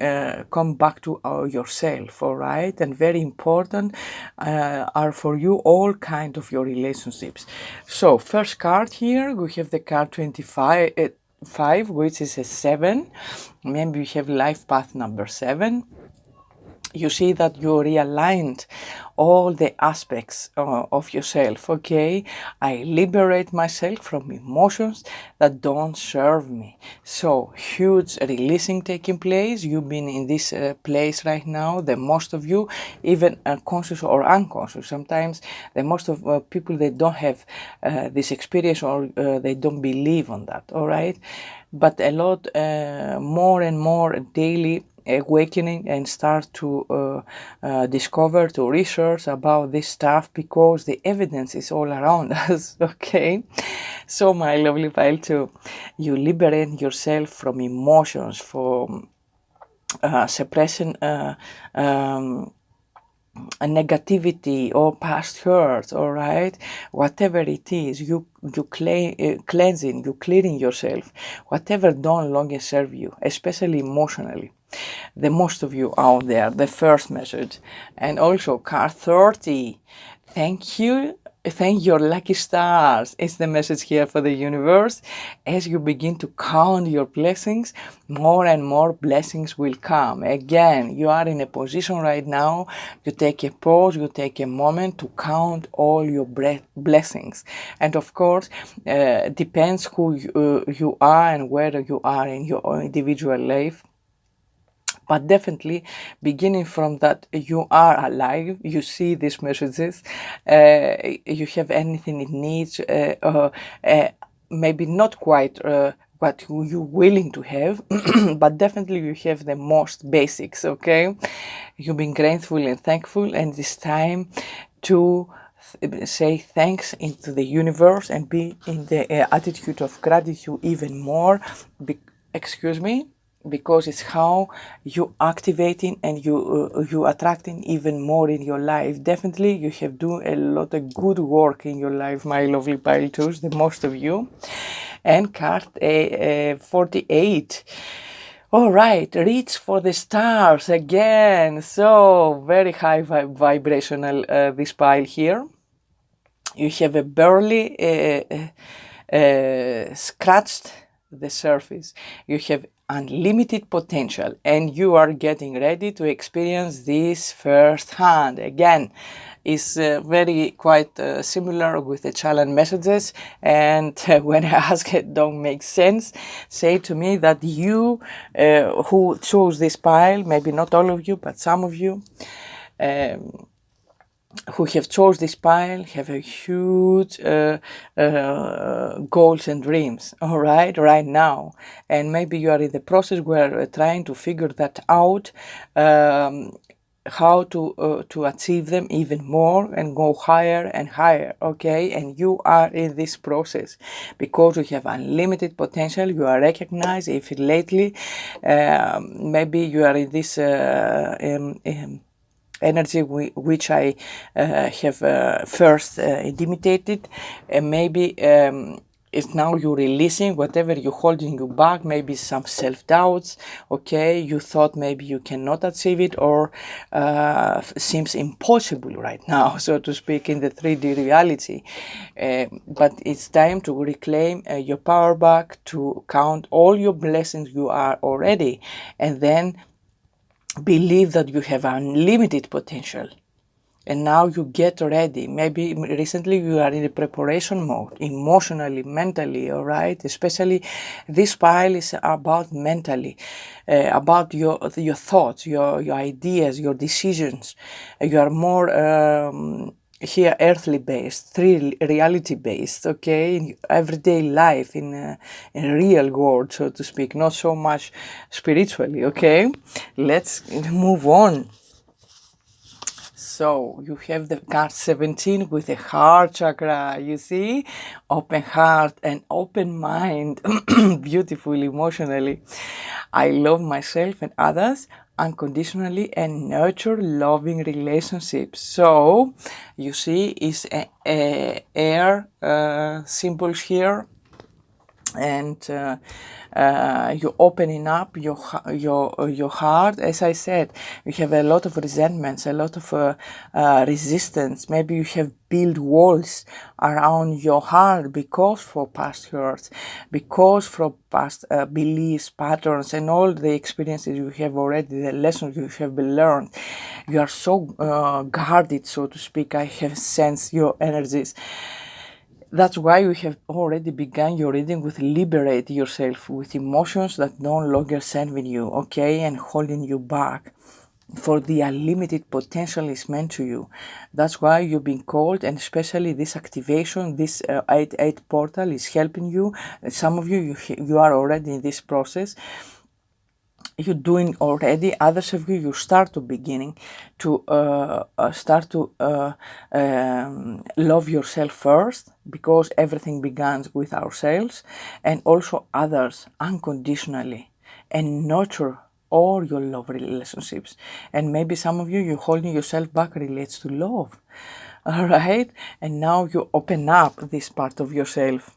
come back to yourself, all right, and very important are for you all kind of your relationships. So first card here we have the card 25, which is a 7. Maybe you have life path number 7. You see that you realigned all the aspects of yourself, okay? I liberate myself from emotions that don't serve me. So, huge releasing taking place. You've been in this place right now, the most of you, even conscious or unconscious. Sometimes the most of people, they don't have this experience or they don't believe on that, all right? But a lot more and more daily awakening and start to discover, to research about this stuff because the evidence is all around us, okay? So my lovely pile 2, you liberate yourself from emotions, from suppression, a negativity or past hurts, all right, whatever it is, you cleansing, you clearing yourself, whatever don't longer serve you, especially emotionally. The most of you out there, the first message. And also card 30, thank you Thank your lucky stars is the message here for the universe. As you begin to count your blessings, more and more blessings will come. Again, you are in a position right now, you take a pause, you take a moment to count all your blessings. And of course, depends who you are and where you are in your own individual life. But definitely, beginning from that, you are alive, you see these messages, you have anything it needs, maybe not quite what you're willing to have, but definitely you have the most basics, okay? You've been grateful and thankful, and it's time to say thanks into the universe and be in the attitude of gratitude even more. Excuse me, because it's how you activating and you attracting even more in your life. Definitely you have done a lot of good work in your life, my lovely pile twos, the most of you. And card 48. All right, reach for the stars again. So very high vibrational this pile here. You have a barely scratched the surface. You have unlimited potential, and you are getting ready to experience this firsthand. Again, is very quite similar with the challenge messages, and when I ask it don't make sense, say to me that you who chose this pile, maybe not all of you, but some of you, who have chose this pile have a huge goals and dreams, all right now, and maybe you are in the process where trying to figure that out, how to achieve them even more and go higher and higher, okay? And you are in this process because you have unlimited potential. You are recognized. If lately maybe you are in this energy which I have first imitated, and maybe it's now you're releasing whatever you're holding you back, maybe some self-doubts, okay? You thought maybe you cannot achieve it, or seems impossible right now, so to speak, in the 3D reality. But it's time to reclaim your power back, to count all your blessings you are already, and then believe that you have unlimited potential. And now you get ready. Maybe recently you are in a preparation mode, emotionally, mentally, all right? Especially this pile is about mentally, about your thoughts, your ideas, your decisions. You are more here earthly based, reality based, okay, in everyday life, in real world, so to speak, not so much spiritually, okay? Let's move on. So you have the card 17 with the heart chakra, you see, open heart and open mind, beautiful emotionally. I love myself and others unconditionally and nurture loving relationships. So you see, is a air symbols here, and you're opening up your heart. As I said, you have a lot of resentments, a lot of resistance. Maybe you have built walls around your heart because for past hurts, because from past beliefs, patterns, and all the experiences you have already, the lessons you have been learned. You are so guarded, so to speak. I have sensed your energies. That's why we have already begun your reading with liberate yourself with emotions that no longer serving you, okay, and holding you back. For the unlimited potential is meant to you. That's why you've been called, and especially this activation, this 8-8 portal is helping you. Some of you are already in this process. You're doing already. Others of you start to beginning to start to love yourself first, because everything begins with ourselves, and also others unconditionally, and nurture all your love relationships. And maybe some of you, you're holding yourself back relates to love, all right? And now you open up this part of yourself.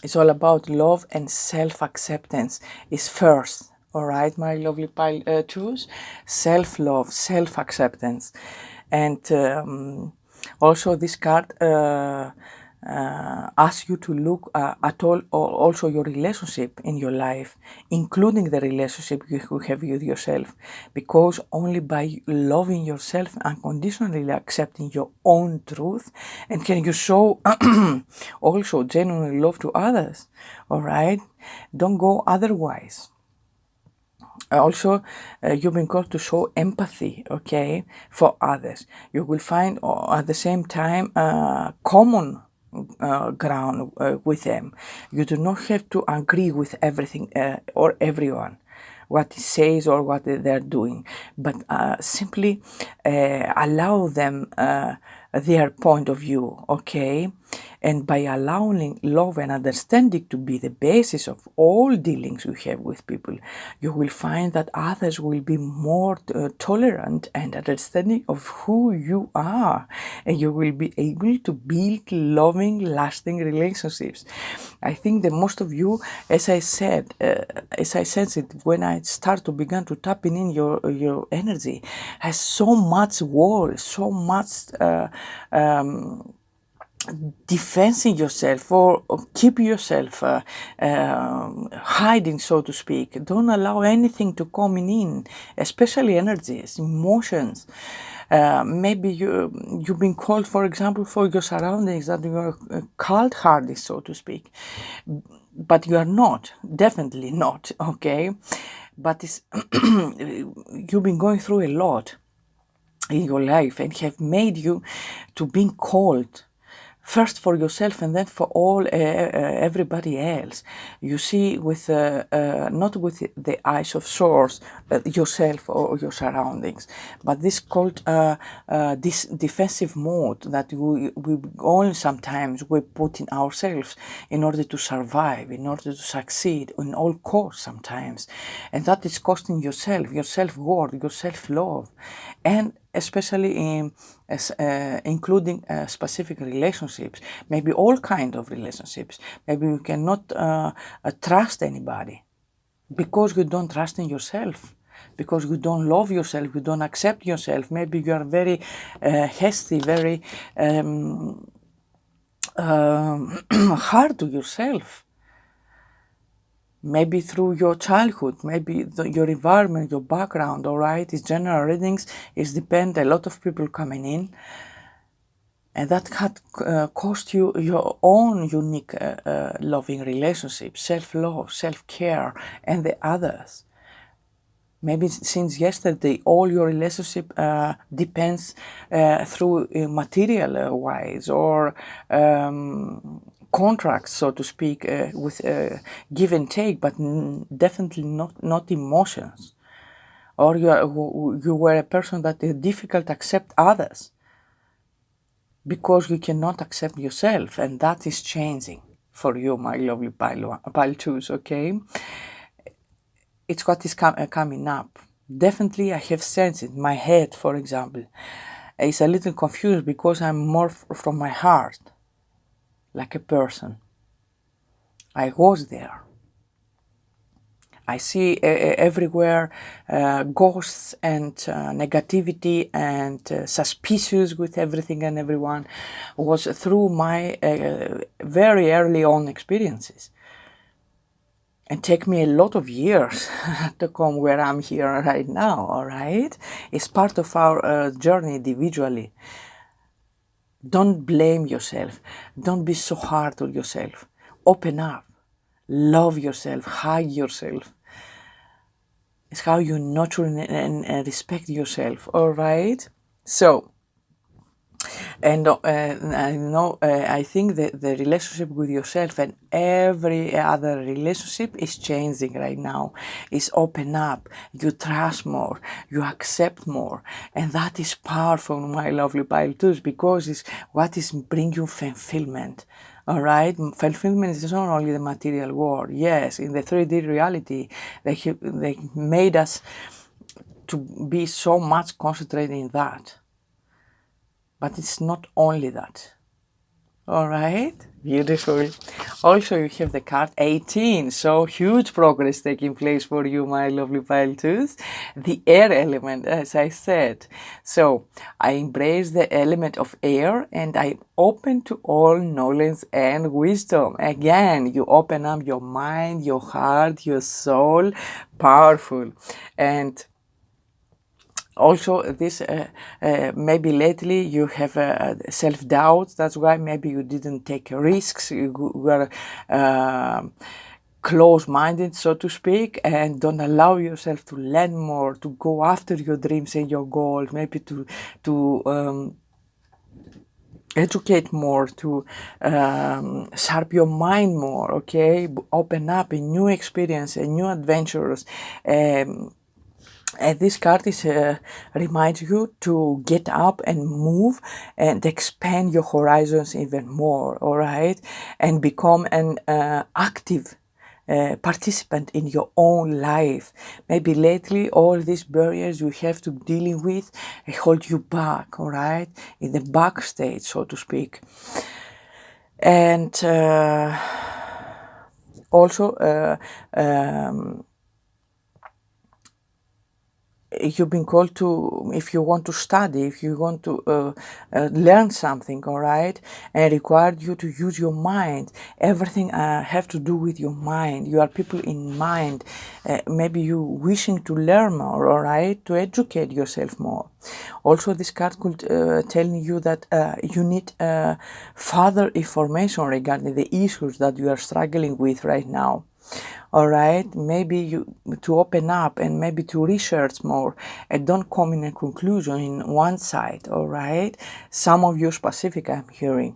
It's all about love, and self-acceptance is first. All right, my lovely pile twos, self-love, self-acceptance. And Also, this card asks you to look at also your relationship in your life, including the relationship you have with yourself, because only by loving yourself unconditionally, accepting your own truth, and can you show also genuine love to others. All right, don't go otherwise. Also, you've been called to show empathy, okay, for others. You will find at the same time common ground with them. You do not have to agree with everything or everyone, what he says or what they're doing, but simply allow them their point of view, okay? And by allowing love and understanding to be the basis of all dealings we have with people, you will find that others will be more tolerant and understanding of who you are, and you will be able to build loving, lasting relationships. I think that most of you, as I said it when I start to begin to tapping in your energy, has so much wall, so much defending yourself or keep yourself hiding, so to speak. Don't allow anything to come in, especially energies, emotions. Maybe you've been called, for example, for your surroundings, that you are cold-hearted, so to speak, but you are not, definitely not, okay? But it's you've been going through a lot in your life and have made you to being called first for yourself and then for all everybody else. You see, with not with the eyes of source, yourself or your surroundings, but this called this defensive mode that we all sometimes we put in ourselves in order to survive, in order to succeed, in all costs sometimes, and that is costing yourself, your self-worth, your self-love, and especially including specific relationships, maybe all kind of relationships. Maybe you cannot trust anybody because you don't trust in yourself, because you don't love yourself, you don't accept yourself. Maybe you are very hasty, very hard to yourself. Maybe through your childhood, maybe your environment, your background, all right? It's general readings, it depends, a lot of people coming in, and that had cost you your own unique loving relationship, self-love, self-care, and the others. Maybe since yesterday, all your relationship depends through material wise or contracts, so to speak, with give and take, but definitely not emotions. Or you were a person that is difficult to accept others because you cannot accept yourself, and that is changing for you, my lovely pile 2s, okay? It's what is coming up. Definitely I have sensed it. My head, for example, is a little confused because I'm more from my heart, like a person. I was there. I see everywhere ghosts and negativity and suspicious with everything and everyone. Was through my very early on experiences. And take me a lot of years to come where I'm here right now, all right? It's part of our journey individually. Don't blame yourself. Don't be so hard on yourself. Open up. Love yourself. Hug yourself. It's how you nurture and respect yourself, all right? So, and I think that the relationship with yourself and every other relationship is changing right now. It's open up. You trust more. You accept more. And that is powerful, my lovely pile 2s, because it's what is bringing you fulfillment. All right, fulfillment is not only the material world. Yes, in the 3D reality, they made us to be so much concentrated in that. But it's not only that, All right, beautiful. Also, you have the card 18, so huge progress taking place for you, my lovely pile twos. The air element, as I said. So, I embrace the element of air and I'm open to all knowledge and wisdom. Again, you open up your mind, your heart, your soul. Powerful. And also this maybe lately you have self-doubt, that's why maybe you didn't take risks, you were close-minded, so to speak, and don't allow yourself to learn more, to go after your dreams and your goals, maybe to educate more, to sharp your mind more, okay, open up a new experience, a new adventures. And this card is reminds you to get up and move and expand your horizons even more, all right? And become an active participant in your own life. Maybe lately all these barriers you have to dealing with hold you back, all right? In the backstage, so to speak. And also you've been called to, if you want to study, if you want to learn something, all right, and required you to use your mind. Everything have to do with your mind. You are people in mind. Maybe you wishing to learn more, all right, to educate yourself more. Also, this card could tell you that you need further information regarding the issues that you are struggling with right now. All right, maybe you to open up and maybe to research more and don't come in a conclusion in one side. All right, some of you specific I'm hearing.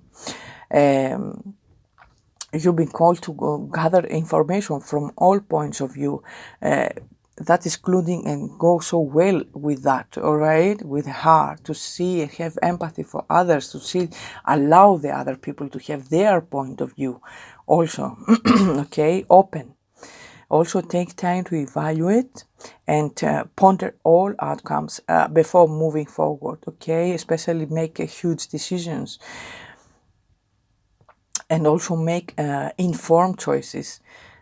You've been called to gather information from all points of view. That is including and go so well with that, all right, with the heart, to see and have empathy for others, to see, allow the other people to have their point of view also, okay, open. Also take time to evaluate and ponder all outcomes before moving forward, okay, especially make huge decisions. And also make informed choices,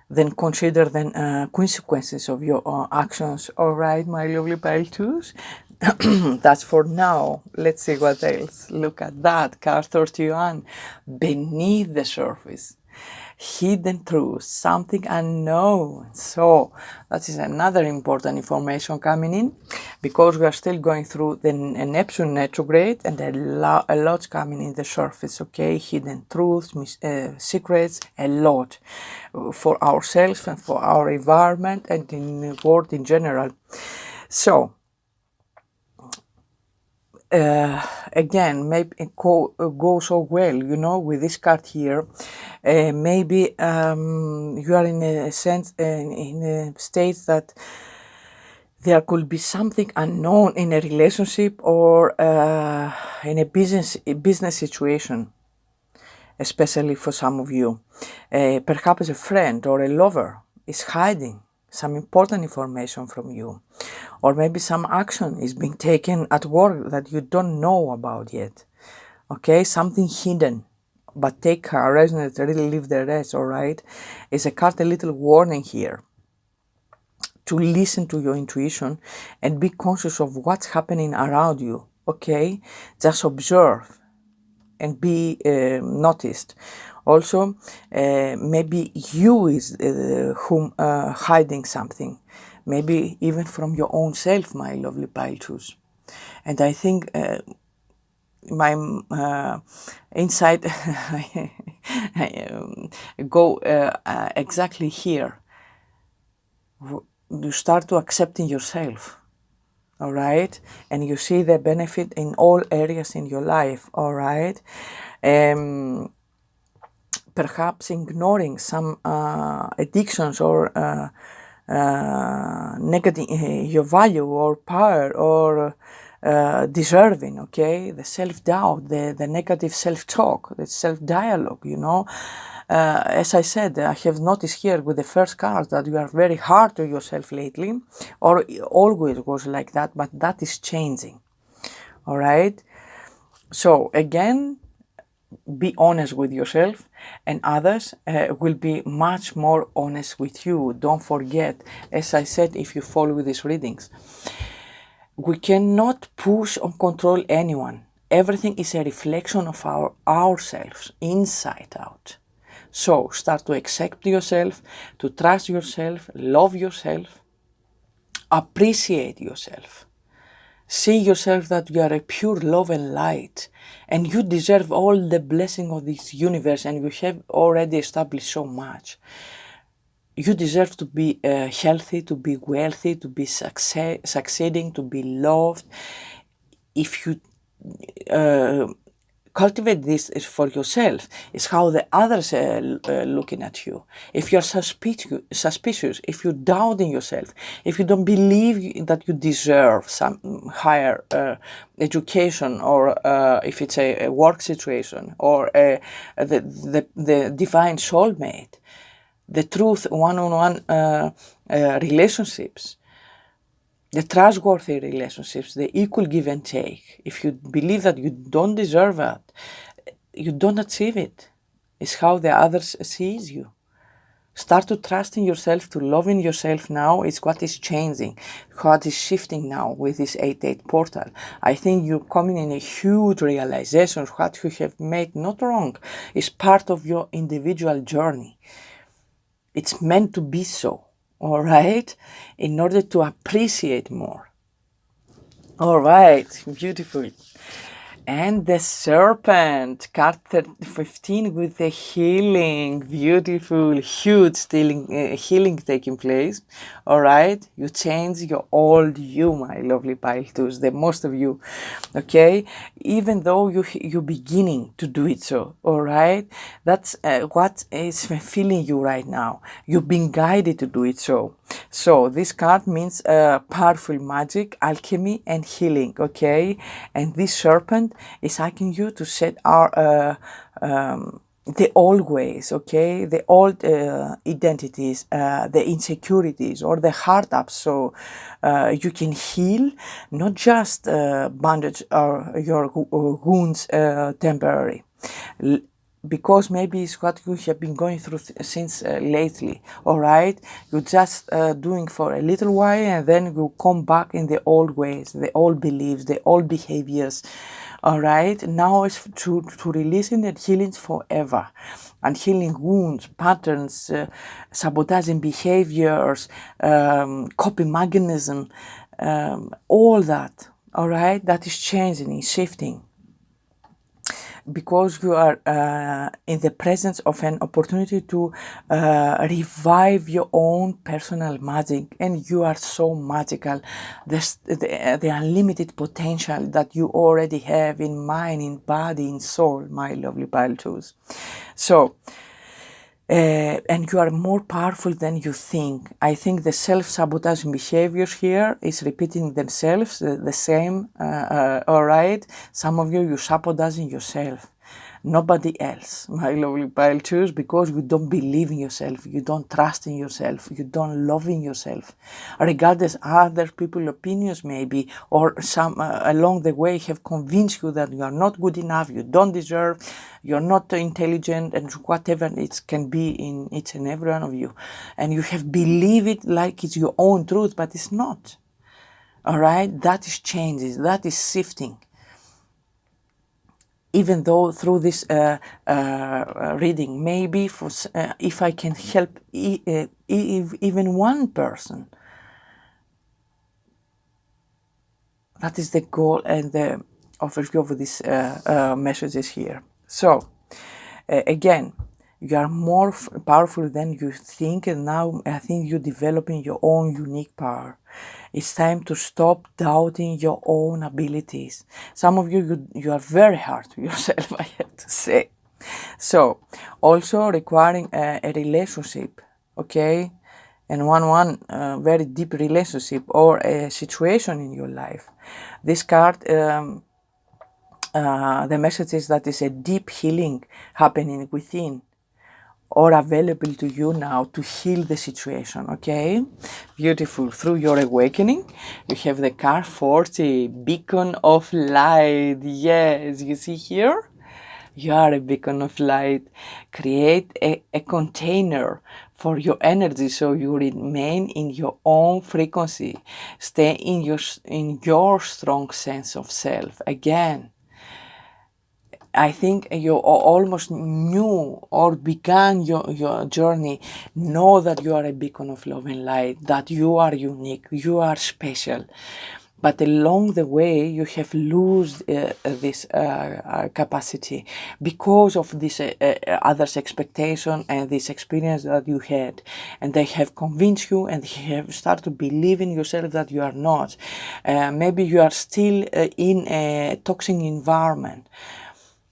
then consider then consequences of your actions. All right, my lovely pile twos. That's for now. Let's see what else. Look at that, card 31, beneath the surface. Hidden truth, something unknown. So that is another important information coming in, because we are still going through the Neptune retrograde and a lot coming in the surface, okay? Hidden truths, secrets, a lot for ourselves and for our environment and in the world in general. So again, maybe go so well, you know, with this card here. Maybe you are in a sense, in a state that there could be something unknown in a relationship or in a business situation, especially for some of you. Perhaps a friend or a lover is hiding some important information from you, or maybe some action is being taken at work that you don't know about yet, okay, something hidden. But take courage and really leave the rest, all right? It's a card, a little warning here, to listen to your intuition and be conscious of what's happening around you, okay? Just observe and be noticed. Also, maybe you is whom hiding something, maybe even from your own self, my lovely pile twos. And I think my insight go exactly here. You start to accepting yourself, all right, and you see the benefit in all areas in your life, all right. Perhaps ignoring some addictions or negative your value or power or deserving, okay, the self-doubt, the negative self-talk, the self-dialogue, you know. As I said, I have noticed here with the first card that you are very hard to yourself lately, or always was like that, but that is changing, all right. So again, be honest with yourself, and others will be much more honest with you. Don't forget, as I said, if you follow these readings, we cannot push or control anyone. Everything is a reflection of ourselves, inside out. So start to accept yourself, to trust yourself, love yourself, appreciate yourself. See yourself that you are a pure love and light, and you deserve all the blessing of this universe, and you have already established so much. You deserve to be healthy, to be wealthy, to be succeeding, to be loved. If you cultivate this for yourself, is how the others are looking at you. If you're suspicious, if you doubt in yourself, if you don't believe that you deserve some higher education, or if it's a work situation, or the divine soulmate, the truth one-on-one relationships, the trustworthy relationships, the equal give and take. If you believe that you don't deserve that, you don't achieve it. It's how the others sees you. Start to trust in yourself, to love in yourself now. It's what is changing, what is shifting now with this 8-8 portal. I think you're coming in a huge realization. What you have made not wrong is part of your individual journey. It's meant to be so. All right, in order to appreciate more. All right, beautiful. And the serpent, card 15 with the healing, beautiful, huge healing taking place. All right, you change your old you, my lovely Pisces, the most of you, okay? Even though you're beginning to do it so, all right? That's what is feeling you right now. You've been guided to do it so. So this card means powerful magic, alchemy, and healing, okay? And this serpent is asking you to set our the old ways, okay? The old identities, the insecurities, or the heart up, so you can heal, not just bandage or your wounds temporary. Because maybe it's what you have been going through since lately, all right? You're just doing for a little while, and then you come back in the old ways, the old beliefs, the old behaviors, all right? Now it's to releasing and healing forever, and healing wounds, patterns, sabotaging behaviors, coping mechanism, all that, all right? That is changing, is shifting. Because you are in the presence of an opportunity to revive your own personal magic, and you are so magical. The unlimited potential that you already have in mind, in body, in soul, my lovely Pisces. So, and you are more powerful than you think. I think the self-sabotaging behaviors here is repeating themselves, the same, all right? Some of you're sabotaging yourself, nobody else, my lovely Pisces, because you don't believe in yourself, you don't trust in yourself, you don't love in yourself, regardless other people's opinions maybe, or some along the way have convinced you that you are not good enough, you don't deserve, you're not intelligent, and whatever it can be in each and every one of you, and you have believed it like it's your own truth, but it's not. All right, that is changes, that is shifting. Even though through this reading, maybe for if I can help even one person, that is the goal and the overview of these messages here. So again, you are more powerful than you think, and now I think you're developing your own unique power. It's time to stop doubting your own abilities. Some of you are very hard to yourself, I have to say. So, also requiring a relationship, okay? And one very deep relationship or a situation in your life. This card, the message is that is a deep healing happening within, or available to you now to heal the situation, okay? Beautiful. Through your awakening, you have the card 40, beacon of light. Yes, you see here? You are a beacon of light. Create a container for your energy so you remain in your own frequency. Stay in your strong sense of self. Again, I think you almost knew or began your journey. Know that you are a beacon of love and light, that you are unique, you are special. But along the way, you have lost this capacity because of this others' expectation and this experience that you had. And they have convinced you and you have started to believe in yourself that you are not. Maybe you are still in a toxic environment.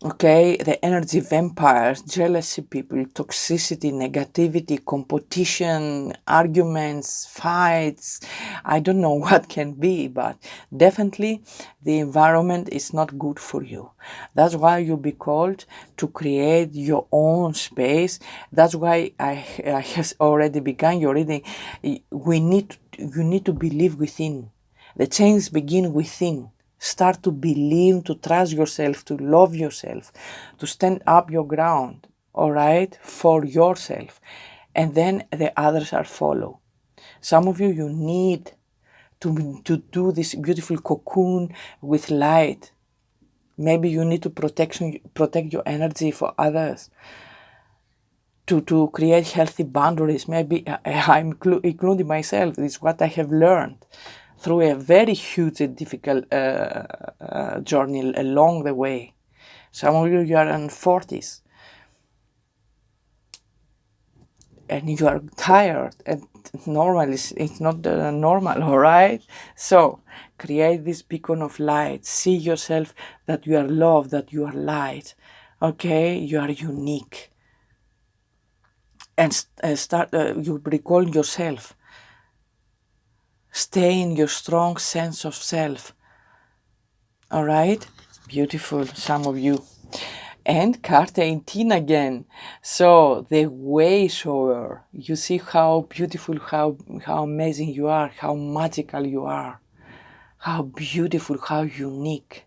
Okay, the energy vampires, jealousy people, toxicity, negativity, competition, arguments, fights. I don't know what can be, but definitely the environment is not good for you. That's why you'll be called to create your own space. That's why I have already begun your reading. You need to believe within. The change begin within. Start to believe, to trust yourself, to love yourself, to stand up your ground, all right, for yourself. And then the others are follow. Some of you need to do this beautiful cocoon with light. Maybe you need to protect your energy for others. To create healthy boundaries. Maybe I'm including myself. This is what I have learned through a very huge and difficult journey along the way. Some of you are in 40s and you are tired, and normal it's not normal, all right? So create this beacon of light. See yourself that you are loved, that you are light, okay? You are unique. And start, you recall yourself. Stay in your strong sense of self. All right? Beautiful, some of you. And card 18 again. So the way shower. You see how beautiful, how amazing you are, how magical you are, how beautiful, how unique.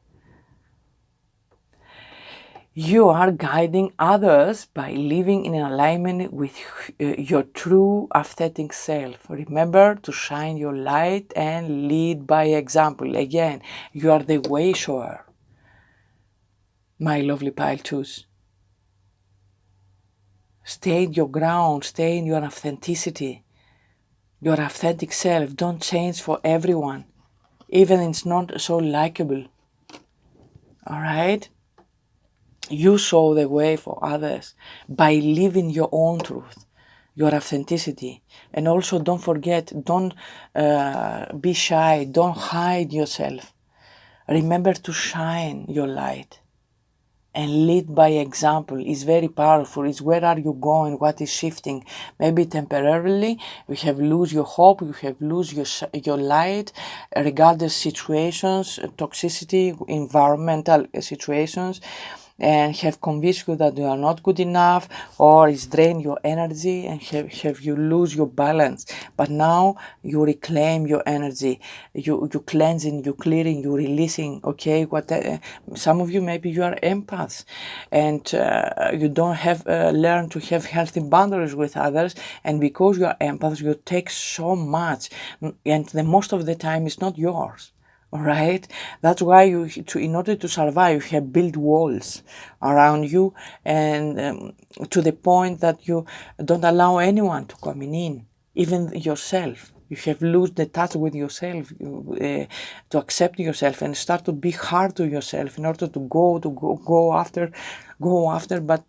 You are guiding others by living in alignment with your true authentic self. Remember to shine your light and lead by example. Again, you are the way shower, my lovely pile twos. Stay in your ground, stay in your authenticity, your authentic self. Don't change for everyone, even if it's not so likable. All right? You show the way for others by living your own truth, your authenticity. And also don't forget, don't be shy, don't hide yourself. Remember to shine your light and lead by example. Is very powerful. It's where are you going, what is shifting. Maybe temporarily you have lose your hope, you have lose your light, regardless situations, toxicity, environmental situations, and have convinced you that you are not good enough, or it's drain your energy and have you lose your balance. But now you reclaim your energy, you cleansing, you clearing, you releasing. Okay, some of you, maybe you are empaths and you don't have learned to have healthy boundaries with others, and because you are empaths you take so much, and the most of the time it's not yours. All right, that's why in order to survive, you have built walls around you, and to the point that you don't allow anyone to come in, even yourself. You have lost the touch with yourself, to accept yourself and start to be hard to yourself in order to go after, but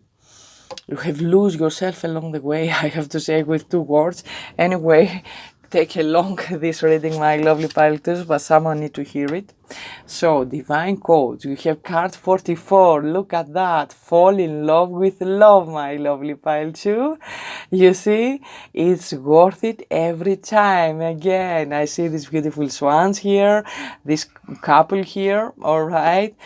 you have lose yourself along the way. I have to say with 2 words. Anyway, take along this reading, my lovely pilots, but someone need to hear it. So, divine codes. You have card 44. Look at that. Fall in love with love, my lovely pile 2. You see, it's worth it every time. Again, I see these beautiful swans here, this couple here. All right.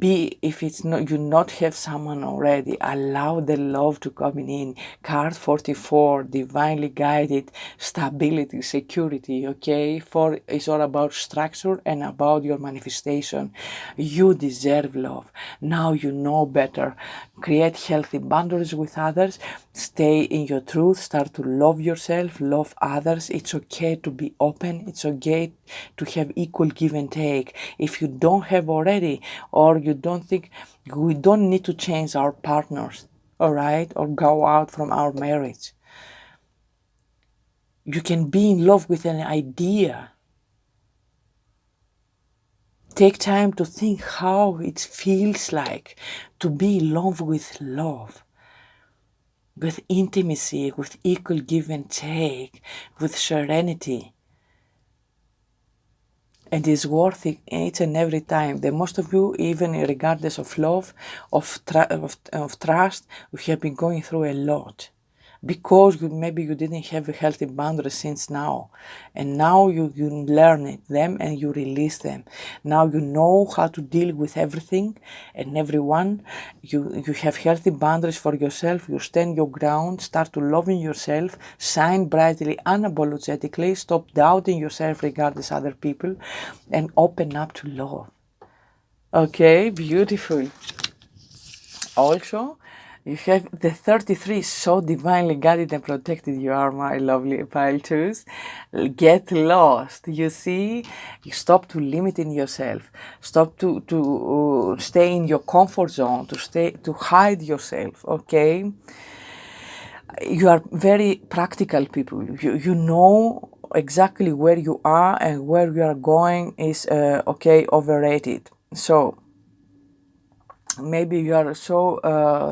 if it's not, you not have someone already, allow the love to come in. Card 44, divinely guided, stability, security. Okay, 4 is all about structure and about your manifestation. You deserve love. Now you know better. Create healthy boundaries with others. Stay in your truth. Start to love yourself, love others. It's okay to be open. It's okay to have equal give and take. If you don't have already, or you don't think, we don't need to change our partners, all right, or go out from our marriage. You can be in love with an idea. Take time to think how it feels like to be in love, with intimacy, with equal give and take, with serenity. And it's worth it each and every time. The most of you, even regardless of love, of trust, you have been going through a lot. Because maybe you didn't have a healthy boundary since now. And now you learn them and you release them. Now you know how to deal with everything and everyone. You have healthy boundaries for yourself. You stand your ground. Start to loving yourself. Shine brightly, unapologetically. Stop doubting yourself regardless other people. And open up to love. Okay, beautiful. Also, you have the 33, so divinely guided and protected you are, my lovely pile twos. Get lost. You see, you stop to limiting yourself. Stop to stay in your comfort zone, to hide yourself, okay? You are very practical people. You know exactly where you are, and where you are going is, okay, overrated. So, maybe you are so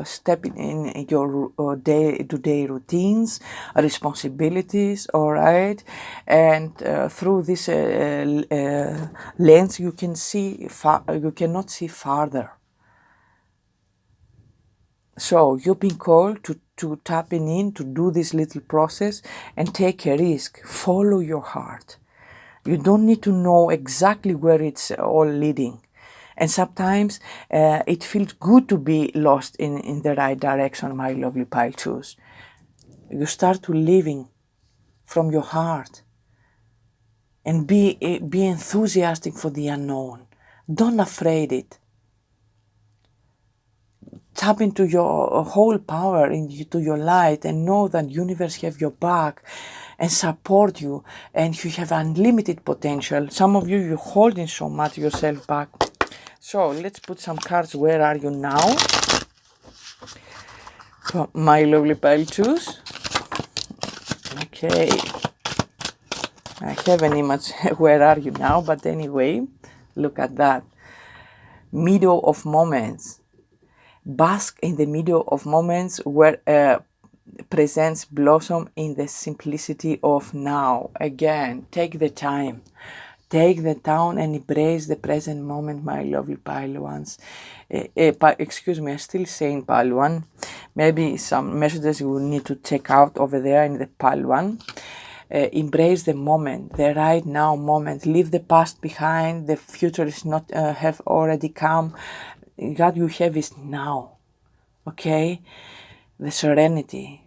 stepping in your day-to-day routines, responsibilities, all right, and through this lens you cannot see farther. So you've been called to tapping in, to do this little process and take a risk. Follow your heart. You don't need to know exactly where it's all leading. And sometimes it feels good to be lost in the right direction, my lovely pile twos. You start to living from your heart and be enthusiastic for the unknown. Don't afraid it. Tap into your whole power, into your light, and know that universe have your back and support you, and you have unlimited potential. Some of you, you're holding so much yourself back. So let's put some cards. Where are you now? My lovely pile twos. Okay. I have an image. Where are you now? But anyway, look at that. Middle of moments. Bask in the middle of moments where presents blossom in the simplicity of now. Again, take the time. Take the time and embrace the present moment, my lovely pile ones. Excuse me, I'm still saying pile one. Maybe some messages you will need to check out over there in the pile one. Embrace the moment, the right now moment. Leave the past behind. The future is not have already come. What you have is now. Okay? The serenity.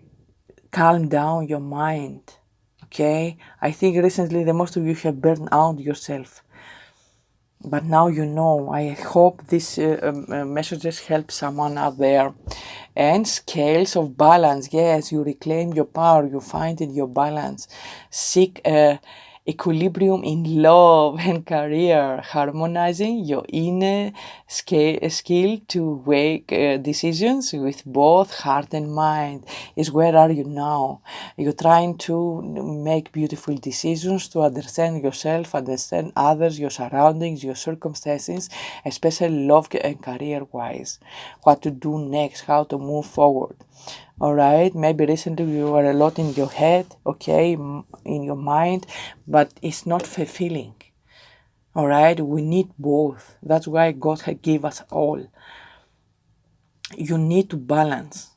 Calm down your mind. Okay? I think recently the most of you have burned out yourself. But now you know. I hope these messages help someone out there. And scales of balance. Yes, you reclaim your power. You find in your balance. Seek equilibrium in love and career. Harmonizing your inner skill to make decisions with both heart and mind. Is where are you now? You're trying to make beautiful decisions, to understand yourself, understand others, your surroundings, your circumstances, especially love and career wise. What to do next, how to move forward. Alright, maybe recently you were a lot in your head, okay, in your mind, but it's not fulfilling. Alright, we need both. That's why God gave us all. You need to balance.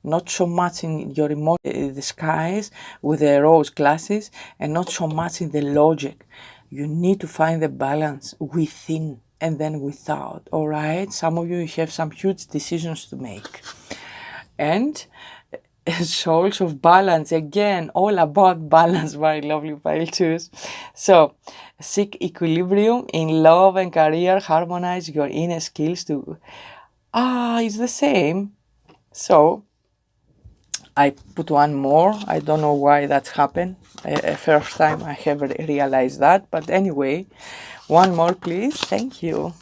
Not so much in your the skies with the rose glasses, and not so much in the logic. You need to find the balance within. and then without. All right, some of you have some huge decisions to make. And souls of balance, again, all about balance, my lovely pile twos. So seek equilibrium in love and career, harmonize your inner skills to it's the same. So I put one more. I don't know why that's happened. First time I have realized that, but anyway, one more please. Thank you.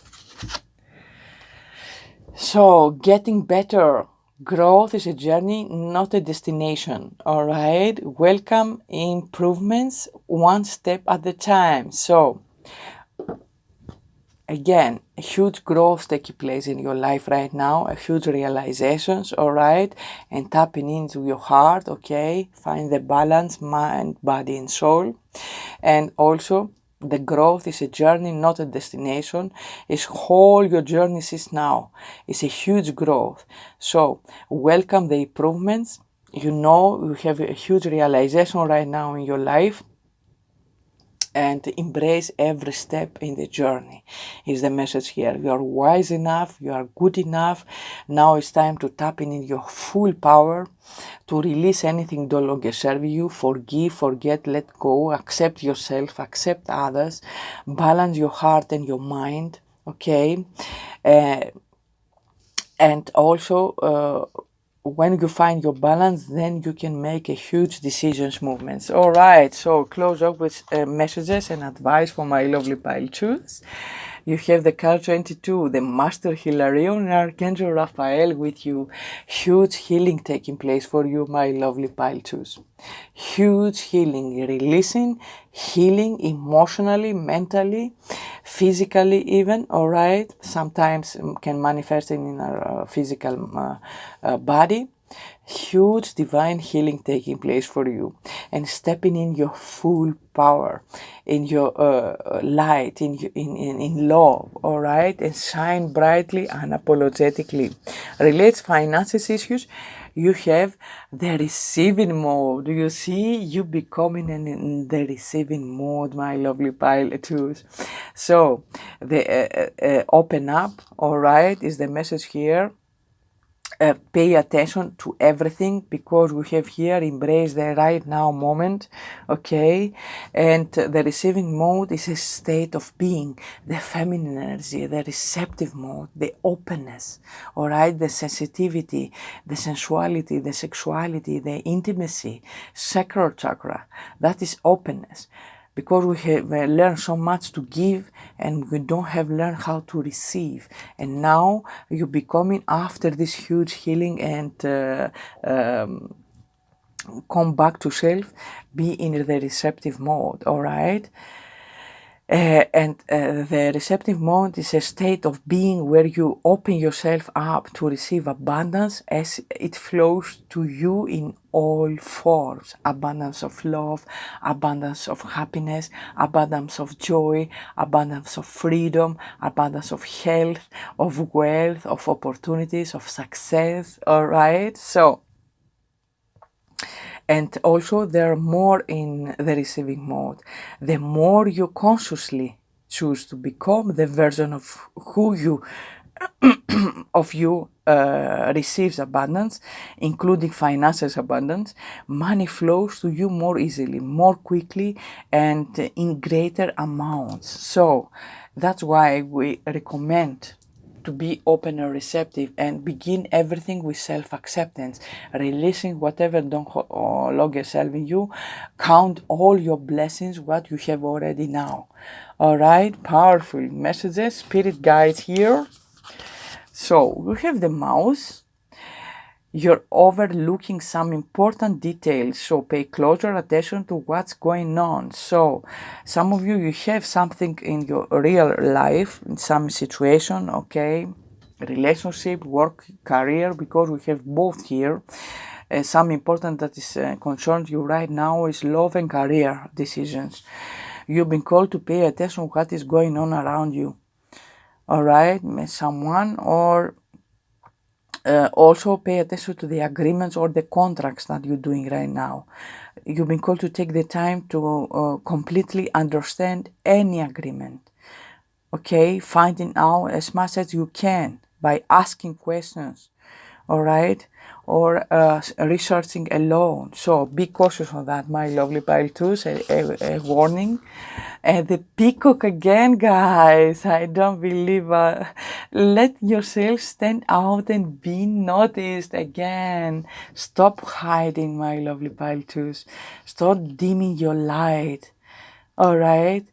So getting better. Growth is a journey, not a destination. All right. Welcome improvements one step at a time. So again, a huge growth taking place in your life right now, a huge realizations, all right, and tapping into your heart, okay, find the balance, mind, body, and soul. And also, the growth is a journey, not a destination. It's all your journeys is now. It's a huge growth. So, welcome the improvements. You know, you have a huge realization right now in your life. And embrace every step in the journey is the message here. You are wise enough, you are good enough. Now it's time to tap in your full power, to release anything no longer serve you, forgive, forget, let go, accept yourself, accept others, balance your heart and your mind, okay? And also, when you find your balance, then you can make a huge decisions movements. All right, so close up with messages and advice for my lovely pile twos. You have the card 22, the Master Hilarion and Archangel Raphael with you. Huge healing taking place for you, my lovely pile twos. Huge healing, releasing, healing emotionally, mentally, physically even, all right? Sometimes can manifest in our physical body. Huge divine healing taking place for you, and stepping in your full power, in your light, in love, all right, and shine brightly, unapologetically. Relates finances issues. You have the receiving mode. Do you see? You becoming in the receiving mode, my lovely pile twos. So the open up, all right, is the message here. Pay attention to everything, because we have here embrace the right now moment, okay? And the receiving mode is a state of being, the feminine energy, the receptive mode, the openness, all right? The sensitivity, the sensuality, the sexuality, the intimacy, sacral chakra, that is openness. Because we have learned so much to give and we don't have learned how to receive. And now you're becoming, after this huge healing and come back to self, be in the receptive mode, all right? The receptive mode is a state of being where you open yourself up to receive abundance as it flows to you in all forms. Abundance of love, abundance of happiness, abundance of joy, abundance of freedom, abundance of health, of wealth, of opportunities, of success, all right? So, and also there are more in the receiving mode. The more you consciously choose to become the version of who you receives abundance, including financial abundance, money flows to you more easily, more quickly, and in greater amounts. So that's why we recommend to be open and receptive and begin everything with self-acceptance, releasing whatever don't longer serving you. Count all your blessings, what you have already now. All right, powerful messages, spirit guides here. So we have the mouse. You're overlooking some important details, so pay closer attention to what's going on. So some of you have something in your real life, in some situation, okay, relationship, work, career, because we have both here. Some important that is concerned you right now is love and career decisions. You've been called to pay attention to what is going on around you, all right, someone, or also pay attention to the agreements or the contracts that you're doing right now. You've been called to take the time to completely understand any agreement. Okay, finding out as much as you can by asking questions, all right, or researching alone. So be cautious on that, my lovely pile twos. A warning. And the peacock again, guys. I don't believe. Let yourself stand out and be noticed again. Stop hiding, my lovely pile twos. Stop dimming your light. All right.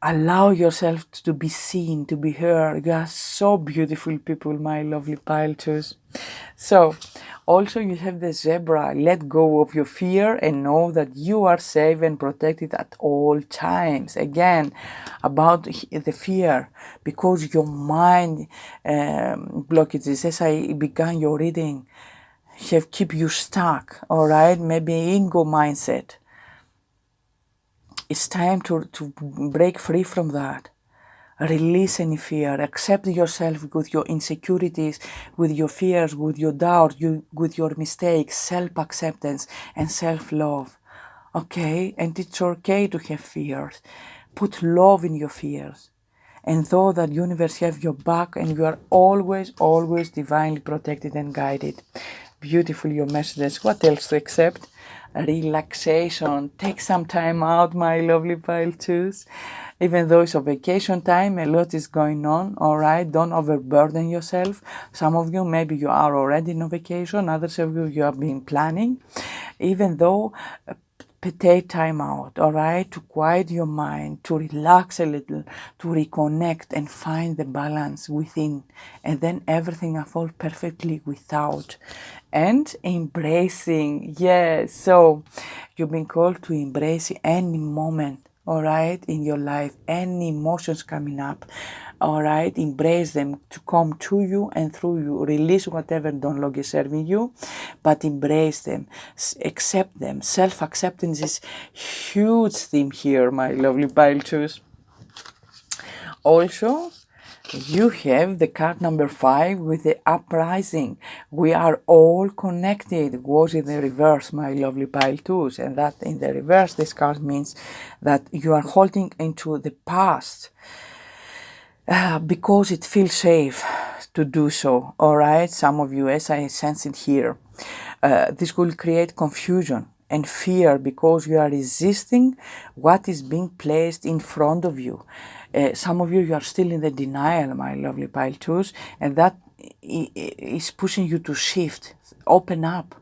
Allow yourself to be seen, to be heard. You are so beautiful people, my lovely pile twos. So, also you have the zebra. Let go of your fear and know that you are safe and protected at all times. Again, about the fear, because your mind blockages, as I began your reading, have keep you stuck, all right? Maybe ego mindset. It's time to break free from that. Release any fear. Accept yourself with your insecurities, with your fears, with your doubt, with your mistakes, self-acceptance and self-love. Okay? And it's okay to have fears. Put love in your fears. And though that universe have your back and you are always, always divinely protected and guided. Beautiful your messages. What else to accept? Relaxation. Take some time out, my lovely pile twos. Even though it's a vacation time, a lot is going on, all right? Don't overburden yourself. Some of you, maybe you are already on vacation. Others of you have been planning. Even though, take time out, all right? To quiet your mind, to relax a little, to reconnect and find the balance within. And then everything unfolds perfectly without. And embracing, yes. So you've been called to embrace any moment, all right, in your life, any emotions coming up, all right, embrace them to come to you and through you. Release whatever don't longer serving you, but embrace them, accept them. Self-acceptance is huge theme here, my lovely pile twos. Also, you have the card number 5 with the uprising. We are all connected. Was in the reverse, my lovely pile twos. And that in the reverse, this card means that you are holding into the past because it feels safe to do so. All right, some of you, as I sense it here, this will create confusion and fear because you are resisting what is being placed in front of you. Some of you are still in the denial, my lovely pile twos, and that is pushing you to shift, open up,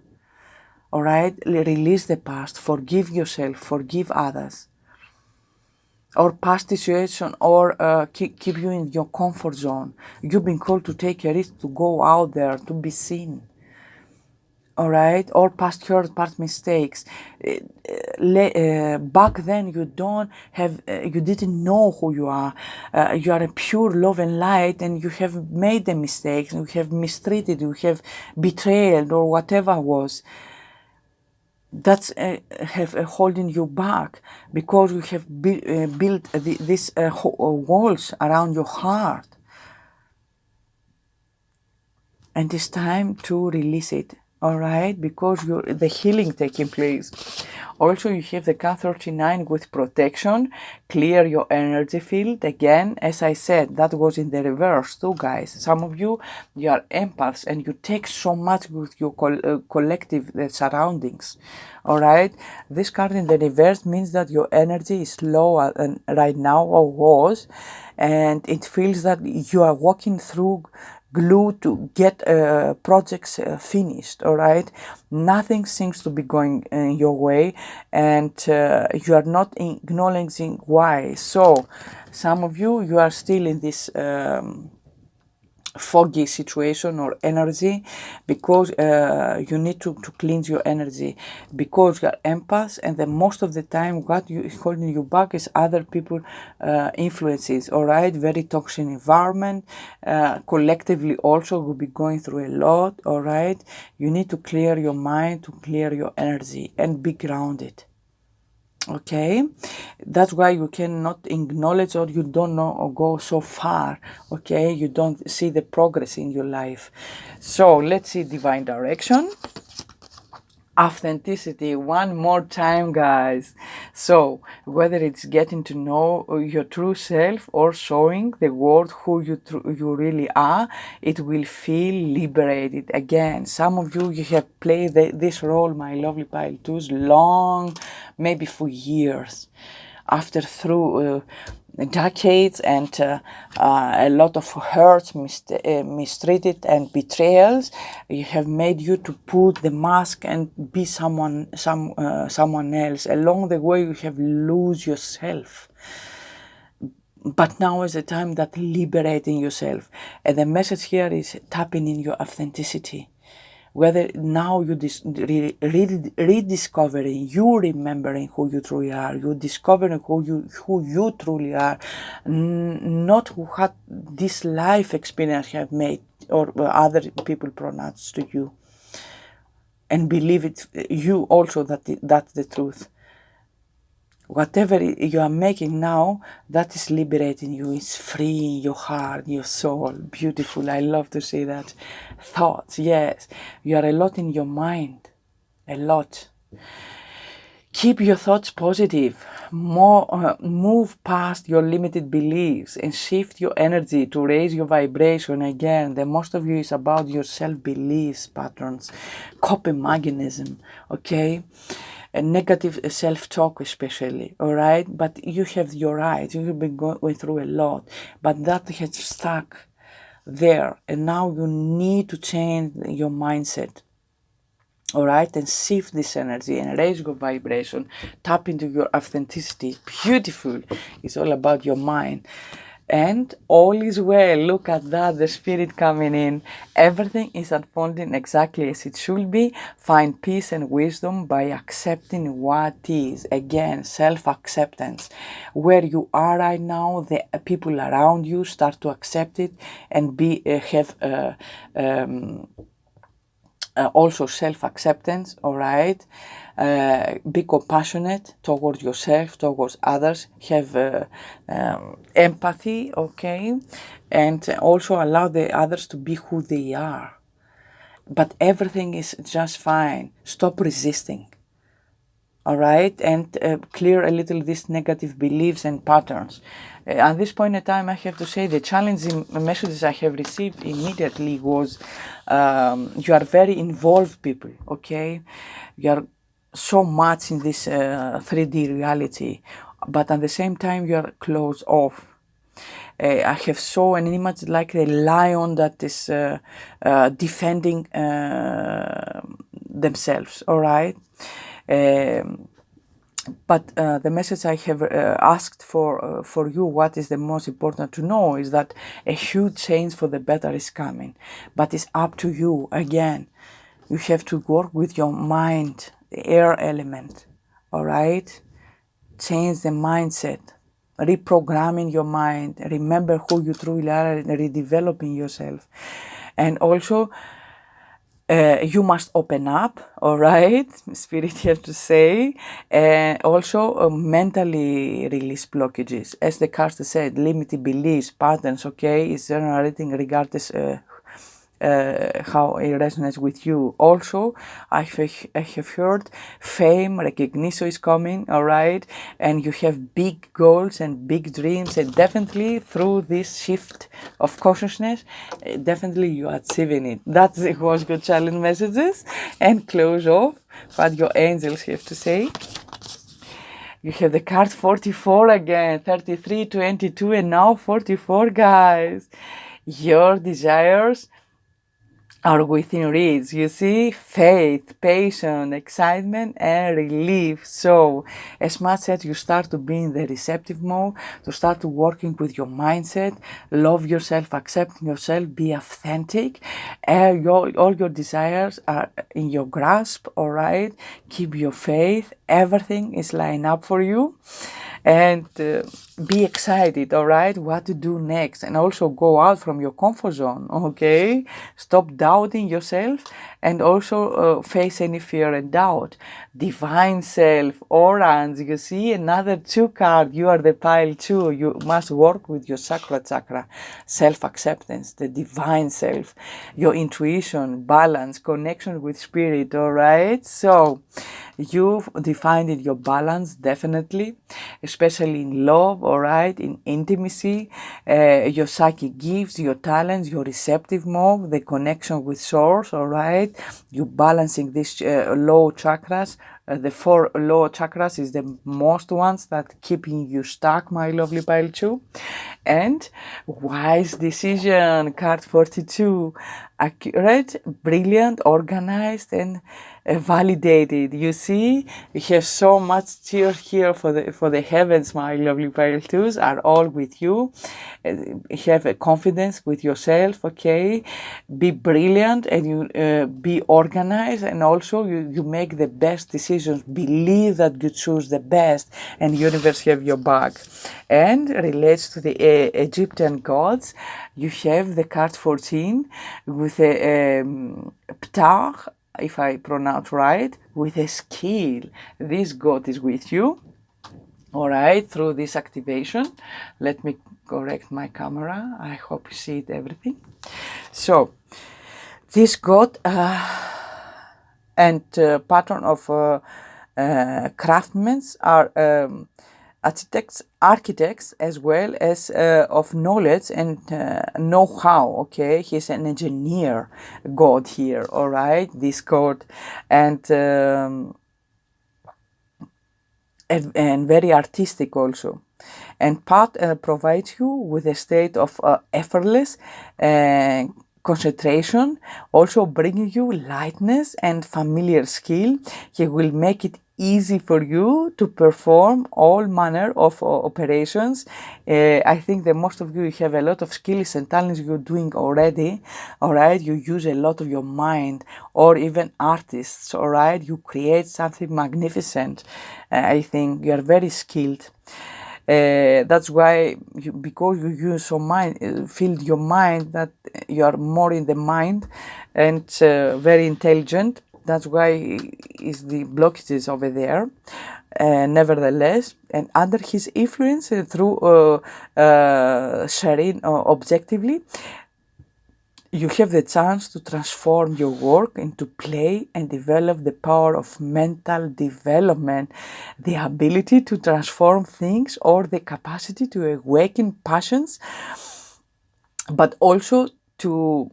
all right? Release the past, forgive yourself, forgive others, or past situation, or keep you in your comfort zone. You've been called to take a risk, to go out there, to be seen. All right, or past hurt, past mistakes. Back then, you didn't know who you are. You are a pure love and light, and you have made the mistakes, you have mistreated, you have betrayed, or whatever was. That's holding you back because you have built these walls around your heart, and it's time to release it. All right, because the healing taking place. Also, you have the card 39 with protection. Clear your energy field. Again, as I said, that was in the reverse too, guys. Some of you are empaths and you take so much with your collective surroundings. All right, this card in the reverse means that your energy is low right now, or was, and it feels that you are walking through glue to get projects finished. All right, nothing seems to be going your way, and you are not acknowledging why. So some of you are still in this foggy situation or energy because you need to cleanse your energy because you are empaths, and the most of the time what is holding you back is other people influences. All right, very toxic environment, collectively also will be going through a lot. All right, you need to clear your mind, to clear your energy and be grounded. Okay, that's why you cannot acknowledge, or you don't know or go so far. Okay, you don't see the progress in your life. So let's see divine direction. Authenticity one more time, guys. So whether it's getting to know your true self or showing the world who you really are, it will feel liberated. Again, some of you have played this role, my lovely pile twos, long, maybe for years, after through decades and a lot of hurts, mistreated and betrayals. You have made you to put the mask and be someone else. Along the way you have lose yourself, but now is the time that liberating yourself. And the message here is tapping in your authenticity. Whether now you rediscovering, you remembering who you truly are, you discovering who you truly are, not what this life experience have made or other people pronounce to you, and believe it you also that's the truth. Whatever you are making now, that is liberating you. It's freeing your heart, your soul. Beautiful. I love to see that. Thoughts, yes. You are a lot in your mind. A lot. Keep your thoughts positive. Move past your limited beliefs and shift your energy to raise your vibration. Again, the most of you is about your self-beliefs patterns, coping mechanism, okay? A negative self-talk especially, all right? But you have your right. You have been going through a lot, but that has stuck there. And now you need to change your mindset, all right? And shift this energy and raise your vibration. Tap into your authenticity. Beautiful. It's all about your mind. And all is well. Look at that, the spirit coming in. Everything is unfolding exactly as it should be. Find peace and wisdom by accepting what is. Again, self-acceptance. Where you are right now, the people around you start to accept it and also self-acceptance, all right? Be compassionate towards yourself, towards others, have empathy, okay? And also allow the others to be who they are. But everything is just fine. Stop resisting, all right? And clear a little these negative beliefs and patterns. At this point in time, I have to say the challenging messages I have received immediately was you are very involved people, okay? You are so much in this 3D reality, but at the same time you are closed off. I have saw an image like a lion that is defending themselves, all right? But the message I have asked for you, what is the most important to know, is that a huge change for the better is coming. But it's up to you. Again, you have to work with your mind, the air element, all right? Change the mindset, reprogramming your mind, remember who you truly are, and redeveloping yourself. And also, you must open up, all right? Spirit here to say. And also mentally release blockages. As the card said, limited beliefs, patterns, okay? It's generating regardless how it resonates with you. Also, I have heard fame, recognition is coming, all right? And you have big goals and big dreams, and definitely through this shift of consciousness, definitely you are achieving it. That was good challenge messages. And close off what your angels have to say. You have the card 44 again, 33, 22, and now 44, guys. Your desires are within reach. You see, faith, patience, excitement, and relief. So, as much as you start to be in the receptive mode, to start to working with your mindset, love yourself, accept yourself, be authentic, all your desires are in your grasp, all right? Keep your faith. Everything is lined up for you. and be excited, all right, what to do next, and also go out from your comfort zone, okay? Stop doubting yourself, and also face any fear and doubt. Divine Self, Orange, you see another 2 card. You are the pile 2. You must work with your sacral chakra, self-acceptance, the divine self, your intuition, balance, connection with spirit, all right? So you've defined your balance, definitely, especially in love, all right, in intimacy, your psychic gifts, your talents, your receptive mode, the connection with source, all right, you balancing these low chakras. The 4 lower chakras is the most ones that keeping you stuck, my lovely pile 2. And wise decision, card 42, accurate, brilliant, organized, and validated. You see, we have so much cheer here for the heavens, my lovely pile 2s are all with you. Have a confidence with yourself, okay? Be brilliant, and you be organized, and also you make the best decisions. Believe that you choose the best, and universe have your back. And relates to the Egyptian gods, you have the card 14 with a Ptah, if I pronounce right, with a skill. This god is with you, all right, through this activation. Let me correct my camera. I hope you see it, everything. So this god and pattern of craftsmen are architects as well as of knowledge and know-how, okay? He's an engineer god here, all right, this god, and very artistic also. And part provides you with a state of effortless concentration, also bringing you lightness and familiar skill. He will make it easy for you to perform all manner of operations. I think that most of you have a lot of skills and talents you're doing already, all right? You use a lot of your mind, or even artists, all right? You create something magnificent. I think you are very skilled. That's why, because you use your mind, filled your mind, that you are more in the mind and very intelligent. That's why is the blockages over there. Nevertheless, and under his influence through sharing objectively, you have the chance to transform your work into play and develop the power of mental development, the ability to transform things, or the capacity to awaken passions, but also to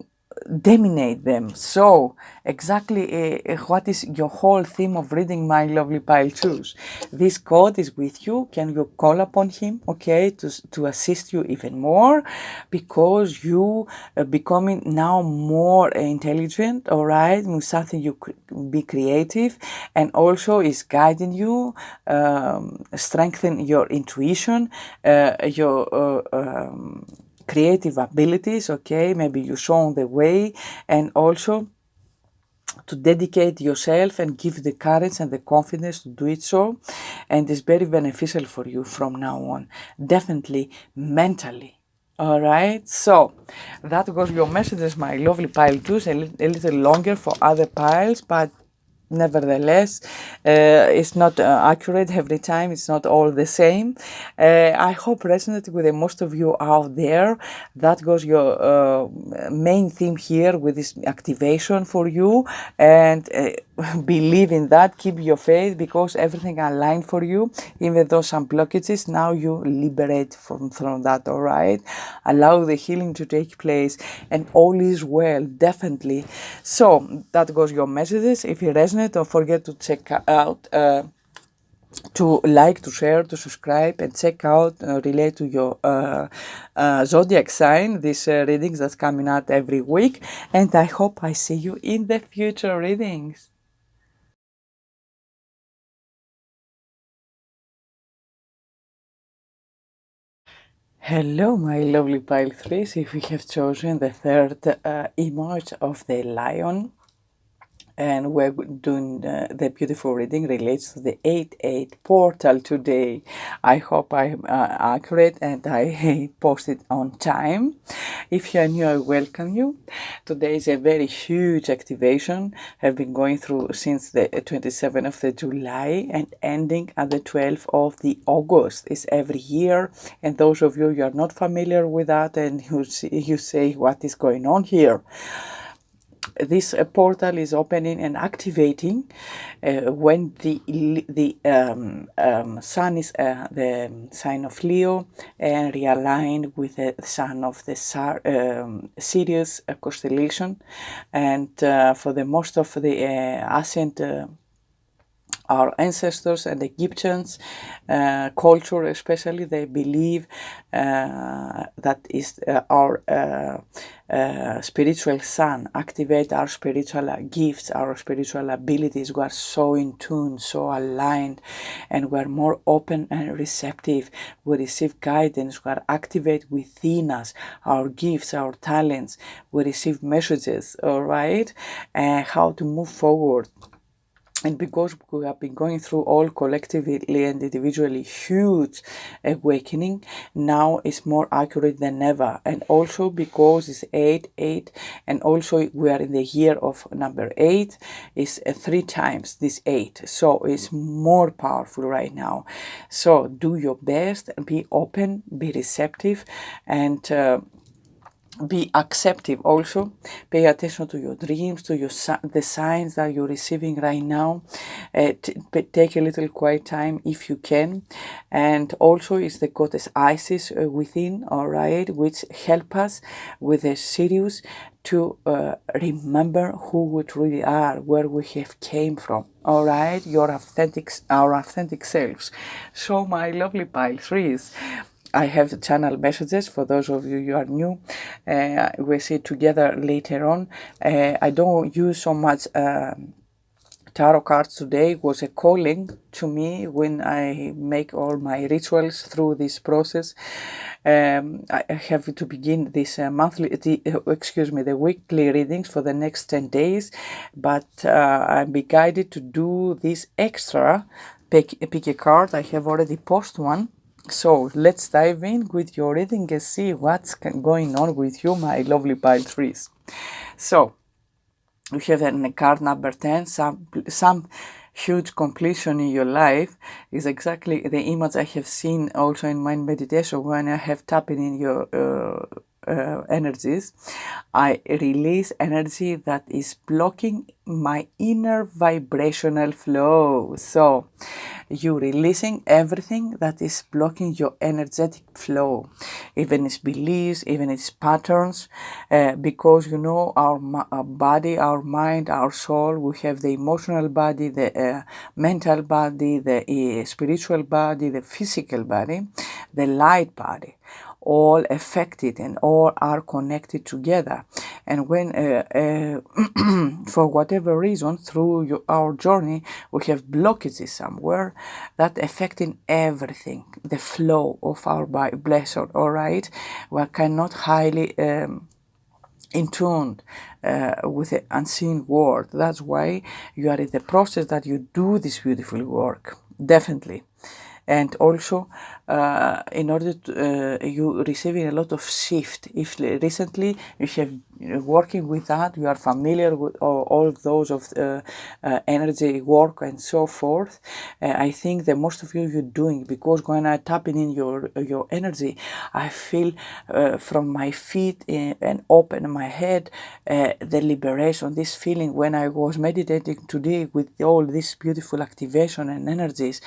dominate them. So exactly what is your whole theme of reading, my lovely pile twos? This God is with you. Can you call upon him, okay, to assist you even more, because you becoming now more intelligent, all right, with something you could be creative, and also is guiding you, strengthen your intuition, your creative abilities, okay, maybe you show the way, and also to dedicate yourself and give the courage and the confidence to do it so, and it's very beneficial for you from now on, definitely mentally. All right, so that was your messages, my lovely pile twos. A little longer for other piles, but nevertheless, it's not accurate every time. It's not all the same. I hope resonated with the most of you out there. That was your main theme here with this activation for you, and believe in that. Keep your faith, because everything aligned for you, even though some blockages, now you liberate from that. All right, allow the healing to take place, and all is well, definitely. So that was your messages. If you resonate, don't forget to check out, to like, to share, to subscribe, and check out, relate to your zodiac sign, these readings that's coming out every week. And I hope I see you in the future readings. Hello, my lovely pile threes. If we have chosen the third image of the lion, and we're doing the beautiful reading relates to the 8-8 portal today. I hope I'm accurate and I post it on time. If you're new, I welcome you. Today is a very huge activation. I've been going through since the 27th of the July and ending at the 12th of the August. It's every year, and those of you are not familiar with that and you say what is going on here. This portal is opening and activating when the sun is the sign of Leo and realigned with the sun of the Sirius constellation, and for the most of the ancient our ancestors and Egyptians culture especially, they believe that is our spiritual sun, activate our spiritual gifts, our spiritual abilities. We are so in tune, so aligned, and we are more open and receptive. We receive guidance, we are activate within us our gifts, our talents. We receive messages, all right, and how to move forward. And because we have been going through all collectively and individually huge awakening, now it's more accurate than ever. And also because it's 8-8, and also we are in the year of number 8, is 3 times this 8. So it's more powerful right now. So do your best, be open, be receptive, and be acceptive. Also pay attention to your dreams, to your the signs that you're receiving right now. Take a little quiet time if you can. And also is the goddess Isis within, all right, which help us with the Sirius to remember who we really are, where we have came from, all right, our authentic selves. So my lovely pile threes, I have channel messages for those of you who are new. We'll see it together later on. I don't use so much tarot cards today. It was a calling to me when I make all my rituals through this process. I have to begin this the weekly readings for the next 10 days, but I'll be guided to do this extra. Pick a card. I have already posted one. So let's dive in with your reading and see what's going on with you, my lovely pile threes. So we have in card number 10, some huge completion in your life is exactly the image I have seen also in my meditation when I have tapping in your energies. I release energy that is blocking my inner vibrational flow. So you releasing everything that is blocking your energetic flow, even its beliefs, even its patterns, because you know our body, our mind, our soul, we have the emotional body, the mental body, the spiritual body, the physical body, the light body, all affected and all are connected together. And when for whatever reason through our journey we have blockages somewhere that affecting everything, the flow of our blessed, all right, we cannot highly in tune with the unseen world. That's why you are in the process that you do this beautiful work, definitely. And also in order to you receiving a lot of shift. If recently you have working with that, you are familiar with all those of energy work and so forth. I think that most of you're doing, because when I tapping in your energy, I feel from my feet and open my head the liberation, this feeling when I was meditating today with all this beautiful activation and energies,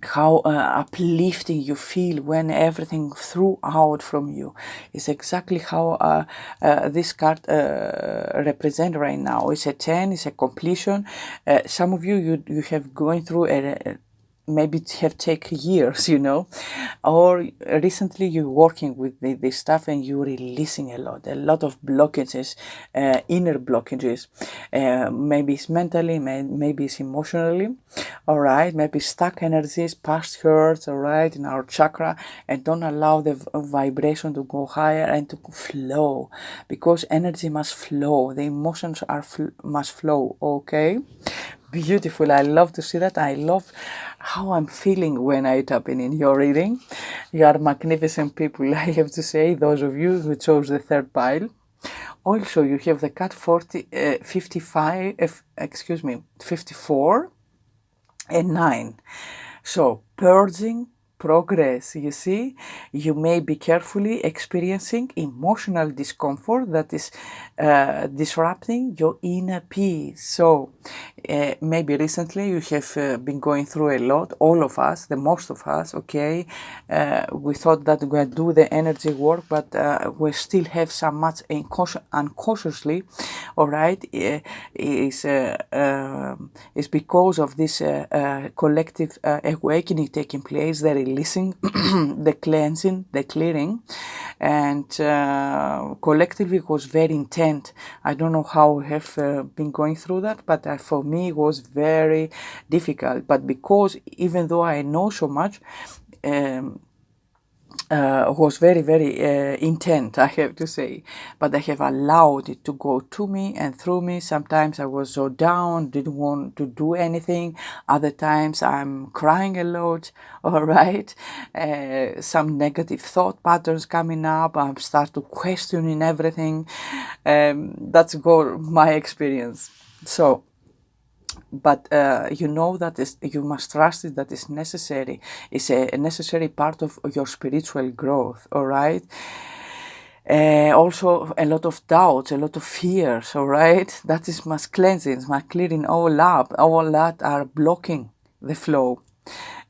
how uplifting you feel when everything threw out from you. Is exactly how this card represent right now. It's a 10, it's a completion. Some of you have going through maybe it have taken years, or recently you're working with this stuff and you're releasing a lot of blockages, inner blockages. Maybe it's mentally, maybe it's emotionally, all right, maybe stuck energies, past hurts, all right, in our chakra, and don't allow the vibration to go higher and to flow, because energy must flow, the emotions must flow, okay? Beautiful. I love to see that. I love how I'm feeling when I tap in your reading. You are magnificent people, I have to say, those of you who chose the third pile. Also, you have the cut 54 and 9. So, purging, progress, you see, you may be carefully experiencing emotional discomfort that is disrupting your inner peace. So maybe recently you have been going through a lot, all of us, the most of us, okay, we thought that we would do the energy work, but we still have some much unconsciously, all right, is because of this collective awakening taking place, the releasing, the cleansing, the clearing, and collectively it was very intense. I don't know how I have been going through that, but for me it was very difficult. But because even though I know so much, was very, very intense, I have to say. But I have allowed it to go to me and through me. Sometimes I was so down, didn't want to do anything. Other times I'm crying a lot, all right? Some negative thought patterns coming up. I start to questioning everything. That's my experience. So, but you know that you must trust it, that is necessary. It's a necessary part of your spiritual growth, all right? Also a lot of doubts, a lot of fears, all right? That is must cleansing, must clearing all up. All that are blocking the flow.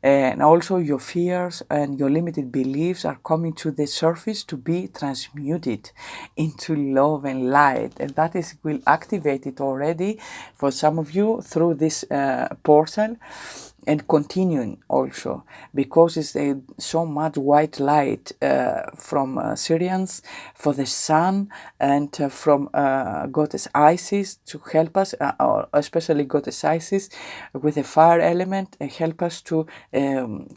And also your fears and your limited beliefs are coming to the surface to be transmuted into love and light. And that will activate it already for some of you through this portal, and continuing also, because it's so much white light from Syrians for the sun, and from goddess Isis to help us, or especially goddess Isis with the fire element, and help us to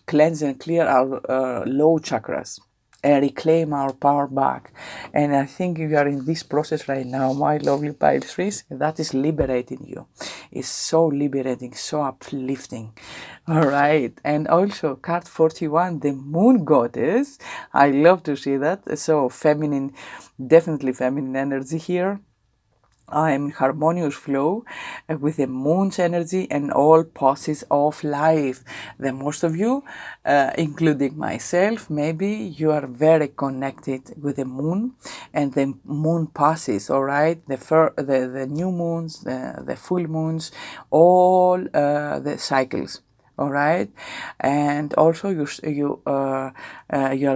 cleanse and clear our low chakras and reclaim our power back. And I think you are in this process right now, my lovely pile threes. That is liberating you. It's so liberating, so uplifting. All right. And also card 41, the moon goddess. I love to see that. So feminine, definitely feminine energy here. I am in harmonious flow with the moon's energy and all pulses of life. The most of you, including myself, maybe you are very connected with the moon and the moon passes, all right? The new moons, the full moons, all the cycles. All right, and also you are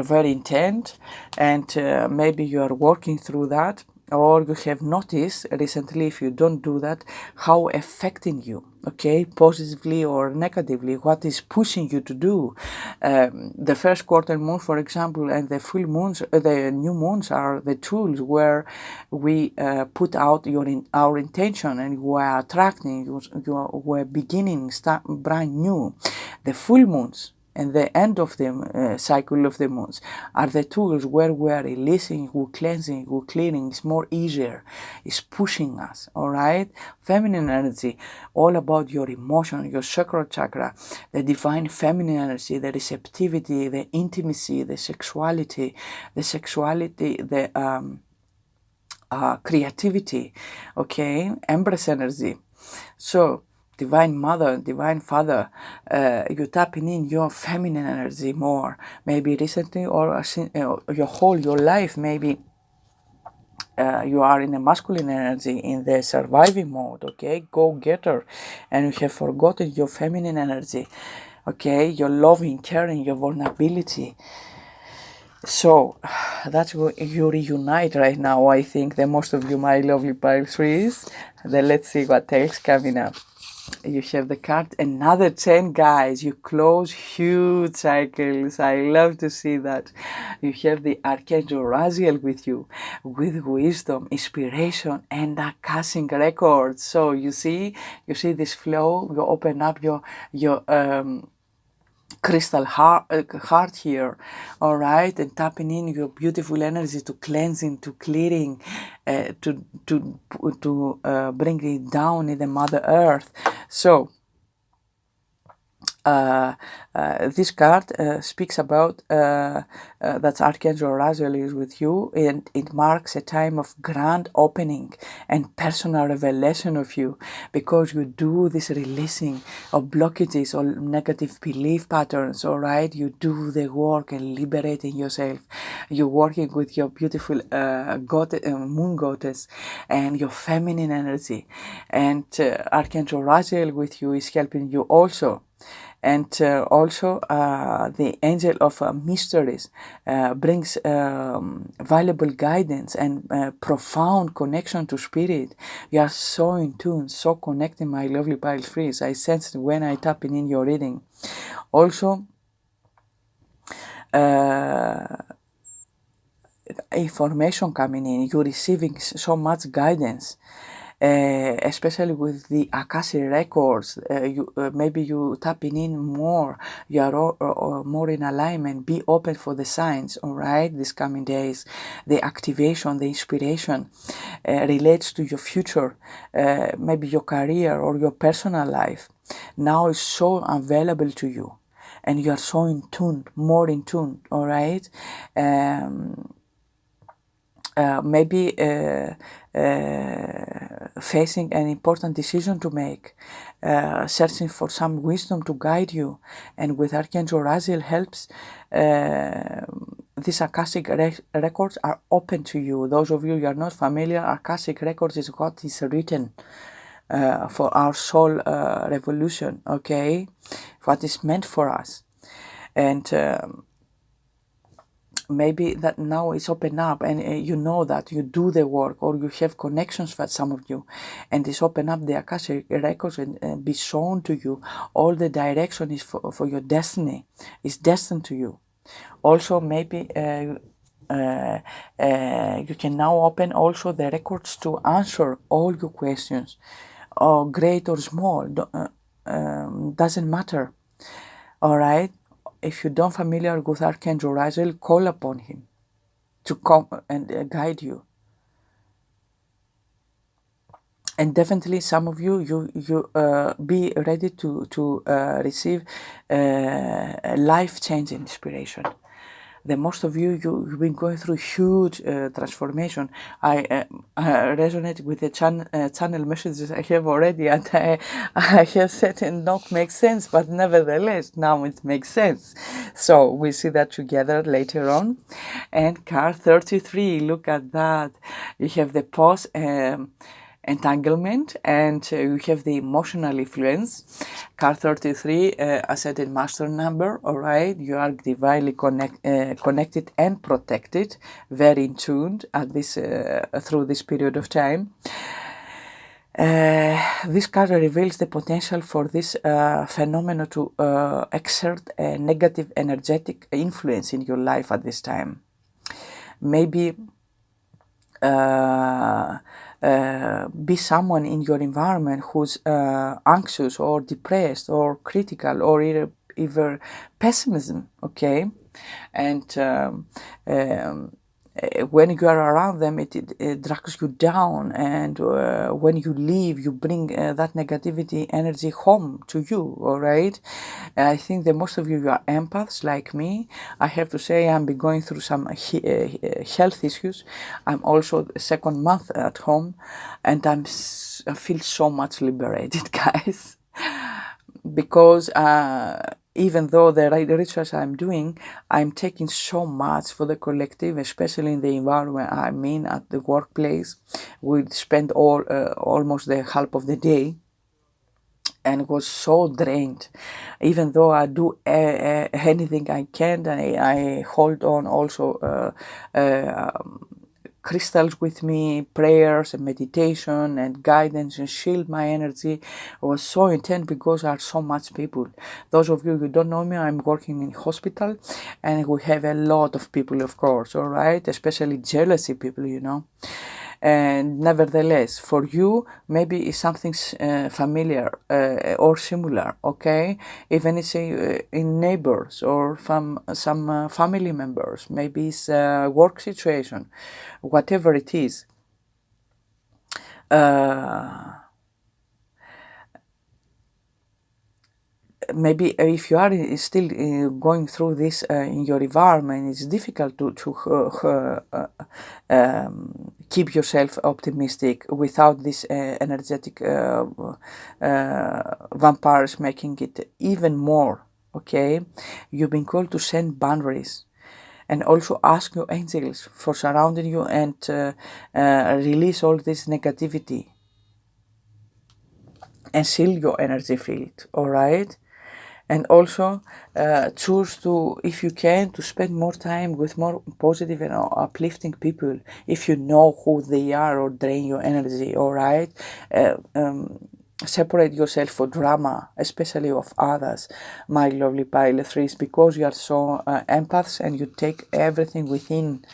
very intent, and maybe you are working through that, or you have noticed recently, if you don't do that, how affecting you, okay, positively or negatively, what is pushing you to do. The first quarter moon, for example, and the full moons, the new moons are the tools where we put out our intention, and we are attracting, we're beginning, start brand new. The full moons and the end of the cycle of the moons are the tools where we are releasing, we're cleansing, we're cleaning. It's more easier. It's pushing us, all right? Feminine energy, all about your emotion, your sacral chakra, the divine feminine energy, the receptivity, the intimacy, the sexuality, the creativity, okay? Empress energy. So, divine mother, divine father, you're tapping in your feminine energy more. Maybe recently, or your life, maybe you are in a masculine energy, in the surviving mode, okay, go-getter, and you have forgotten your feminine energy, okay, your loving, caring, your vulnerability. So that's what you reunite right now, I think, the most of you, my lovely pile threes. Then let's see what else coming up. You have the card, another 10, guys. You close huge cycles. I love to see that. You have the Archangel Raziel with you, with wisdom, inspiration, and Akashic records. So you see this flow. You open up your crystal heart here, all right, and tapping in your beautiful energy to cleansing, to clearing, to bring it down in the Mother Earth. So this card speaks about that Archangel Raziel is with you, and it marks a time of grand opening and personal revelation of you, because you do this releasing of blockages or negative belief patterns, all right? You do the work and liberating yourself. You're working with your beautiful moon goddess and your feminine energy, and Archangel Raziel with you is helping you also. And also the angel of mysteries brings valuable guidance and profound connection to spirit. You are so in tune, so connected, my lovely Pile Freeze. I sense it when I tap in your reading. Also, information coming in, you're receiving so much guidance. Especially with the Akashic records, maybe you tapping in more, you are more in alignment. Be open for the signs, all right, these coming days. The activation, the inspiration relates to your future, maybe your career or your personal life. Now is so available to you, and you are so in tune, more in tune, all right? Maybe facing an important decision to make, searching for some wisdom to guide you, and with Archangel Raziel helps, these Akashic records are open to you. Those of you who are not familiar, Akashic records is what is written for our soul revolution, okay? What is meant for us. And maybe that now is open up, and you know that you do the work, or you have connections with some of you, and it's open up the Akashic records and be shown to you. All the direction is for your destiny, is destined to you. Also, maybe you can now open also the records to answer all your questions, or great or small, doesn't matter, all right? If you don't familiar with Archangel Raziel, call upon him to come and guide you. And definitely some of you be ready to receive life-changing inspiration. The most of you've been going through huge transformation. I resonate with the channel messages I have already, and I have said it not make sense, but nevertheless now it makes sense. So we see that together later on. And card 33, look at that. You have the pause entanglement, and you have the emotional influence. Card 33, ascended master number, all right? You are divinely connected and protected, very in tune at this through this period of time. This card reveals the potential for this phenomenon to exert a negative energetic influence in your life at this time. Maybe be someone in your environment who's anxious or depressed or critical or either pessimism, okay? And when you are around them, it drags you down, and when you leave, you bring that negativity energy home to you, all right? I think that most of you are empaths like me. I have to say I'm been going through some health issues. I'm also the second month at home, and I feel so much liberated, guys, because even though the rituals I'm doing, I'm taking so much for the collective, especially in the environment I'm in at the workplace. We spend almost the half of the day, and was so drained. Even though I do anything I can, and I hold on also crystals with me, prayers and meditation and guidance and shield my energy. It was so intense because there are so much people. Those of you who don't know me, I'm working in hospital and we have a lot of people, of course, all right, especially jealousy people, you know. And nevertheless, for you, maybe it's something familiar or similar, okay? Even it's in neighbors or from some family members, maybe it's a work situation, whatever it is. Maybe if you are still going through this in your environment, it's difficult to keep yourself optimistic without this energetic vampires making it even more, okay? You've been called to send boundaries and also ask your angels for surrounding you and release all this negativity and seal your energy field, all right? And also choose to, if you can, to spend more time with more positive and uplifting people if you know who they are or drain your energy, all right? Separate yourself for drama, especially of others, my lovely pile 3s, because you are so empaths and you take everything within.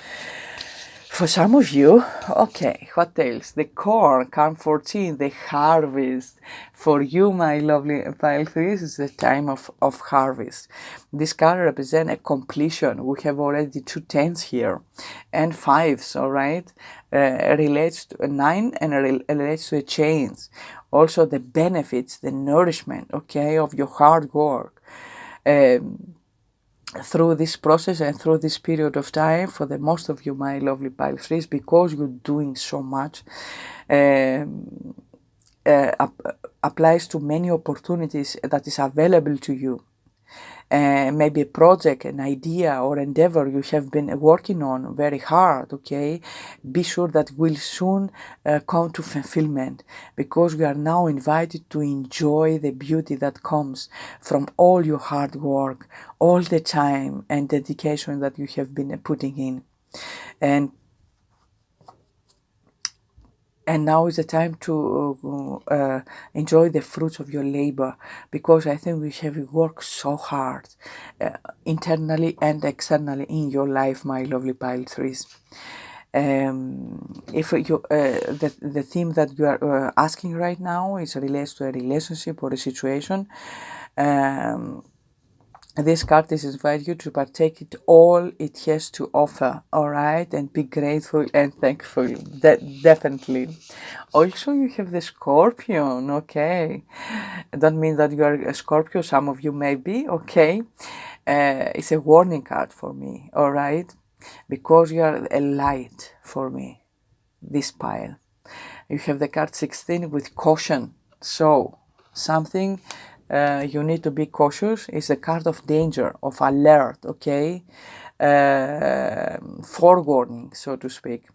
For some of you, okay, what else? The corn, card 14, the harvest. For you, my lovely pile 3s, is the time of harvest. This card represents a completion. We have already 2 10s here and 5s, all right? Relates to a 9 and relates to a change. Also the benefits, the nourishment, okay, of your hard work. Through this process and through this period of time, for the most of you, my lovely pile 3s, because you're doing so much, applies to many opportunities that is available to you. Maybe a project, an idea or endeavor you have been working on very hard, okay? Be sure that will soon come to fulfillment, because we are now invited to enjoy the beauty that comes from all your hard work, all the time and dedication that you have been putting in. And now is the time to enjoy the fruits of your labor, because I think we have worked so hard internally and externally in your life, my lovely pile 3s. If you the theme that you are asking right now is relates to a relationship or a situation, this card is invite you to partake it all it has to offer, all right, and be grateful and thankful. Definitely. Also, you have the Scorpion, okay. I don't mean that you are a Scorpio. Some of you may be, okay. It's a warning card for me, all right, because you are a light for me. This pile. You have the card 16 with caution. So something. You need to be cautious. It's a card of danger, of alert, okay? Forewarning, so to speak.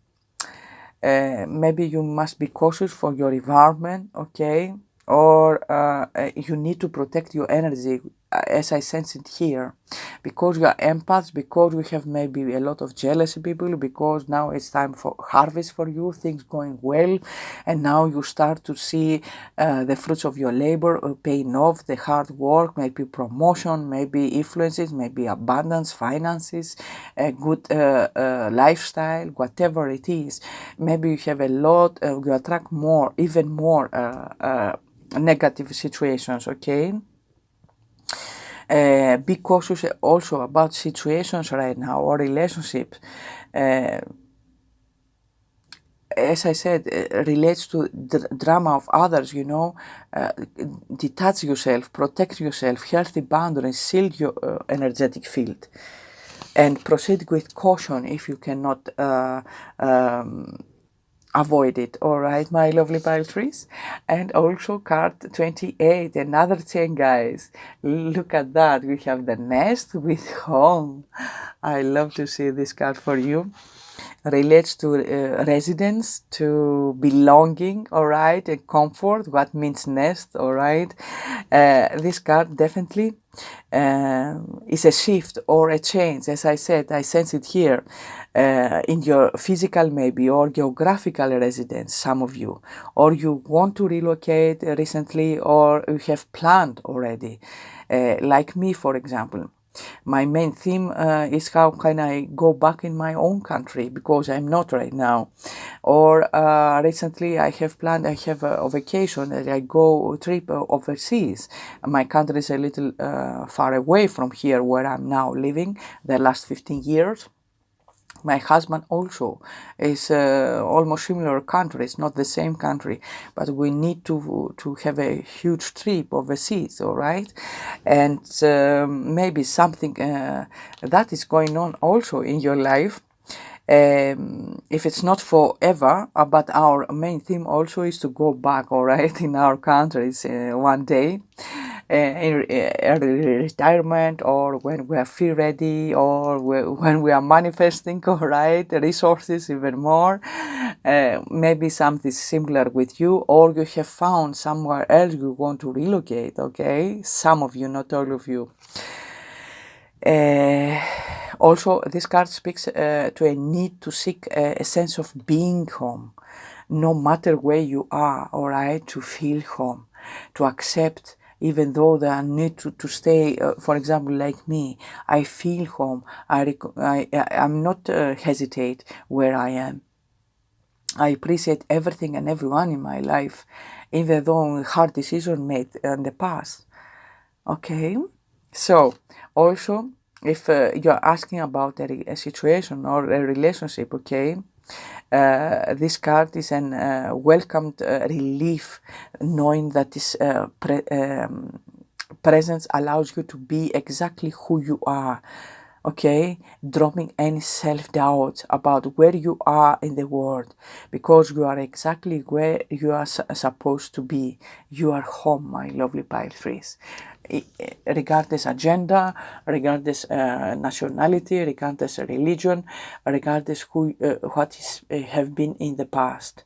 Maybe you must be cautious for your environment, okay? Or you need to protect your energy, as I sense it here, because you are empaths, because we have maybe a lot of jealousy people, because now it's time for harvest for you, things going well, and now you start to see the fruits of your labor paying off, the hard work, maybe promotion, maybe influences, maybe abundance, finances, a good lifestyle, whatever it is. Maybe you have a lot, you attract more, even more negative situations, okay? Be cautious also about situations right now or relationships. As I said, relates to the drama of others, you know. Detach yourself, protect yourself, healthy boundaries, seal your energetic field, and proceed with caution if you cannot avoid it, all right, my lovely pile 3s. And also card 28, another 10, guys. Look at that, we have the nest with home. I love to see this card for you. relates to residence, to belonging, all right, and comfort, what means nest, all right. This card definitely is a shift or a change. As I said, I sense it here in your physical maybe or geographical residence, some of you, or you want to relocate recently, or you have planned already, like me, for example. My main theme is how can I go back in my own country, because I'm not right now. Or recently I have planned, I have a vacation that I go trip overseas. My country is a little far away from here where I'm now living the last 15 years. My husband also is almost similar countries, not the same country, but we need to have a huge trip overseas, all right? And maybe something that is going on also in your life. If it's not forever, but our main theme also is to go back, all right, in our countries one day. In early retirement, or when we are feel ready, or when we are manifesting, all right, resources even more. Maybe something similar with you, or you have found somewhere else you want to relocate, okay? Some of you, not all of you. Also, this card speaks to a need to seek a sense of being home, no matter where you are, all right, to feel home, to accept, even though there are need to stay, for example, like me, I feel home, I'm not hesitate where I am. I appreciate everything and everyone in my life, even though hard decisions made in the past. Okay, so also if you're asking about a situation or a relationship, okay, this card is an welcomed relief, knowing that this presence allows you to be exactly who you are. Okay, dropping any self-doubt about where you are in the world, because you are exactly where you are supposed to be. You are home, my lovely Pisces. Regardless agenda, regardless nationality, regardless religion, regardless who what is have been in the past.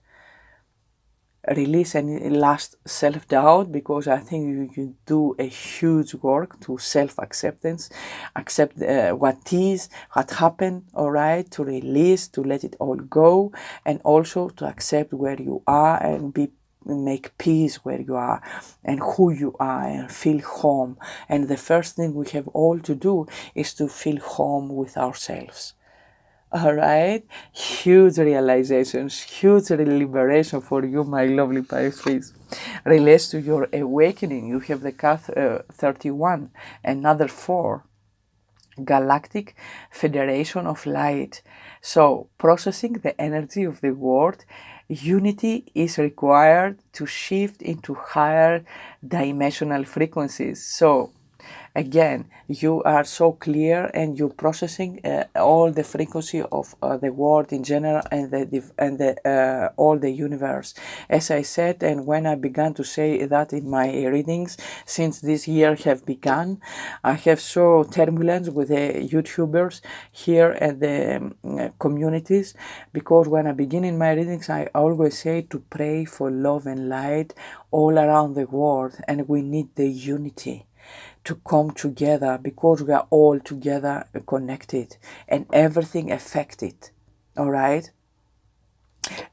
Release any last self-doubt, because I think you do a huge work to self-acceptance, accept what is, what happened, all right, to release, to let it all go, and also to accept where you are and make peace where you are and who you are and feel home. And the first thing we have all to do is to feel home with ourselves. All right, huge realizations, huge liberation for you, my lovely Pisces. Relates to your awakening. You have the card 31, another 4. Galactic Federation of Light. So, processing the energy of the world, unity is required to shift into higher dimensional frequencies. So, again, you are so clear and you're processing all the frequency of the world in general and the all the universe. As I said, and when I began to say that in my readings, since this year have begun, I have so turbulence with the YouTubers here and the communities, because when I begin in my readings, I always say to pray for love and light all around the world, and we need the unity to come together, because we are all together connected and everything affected, all right?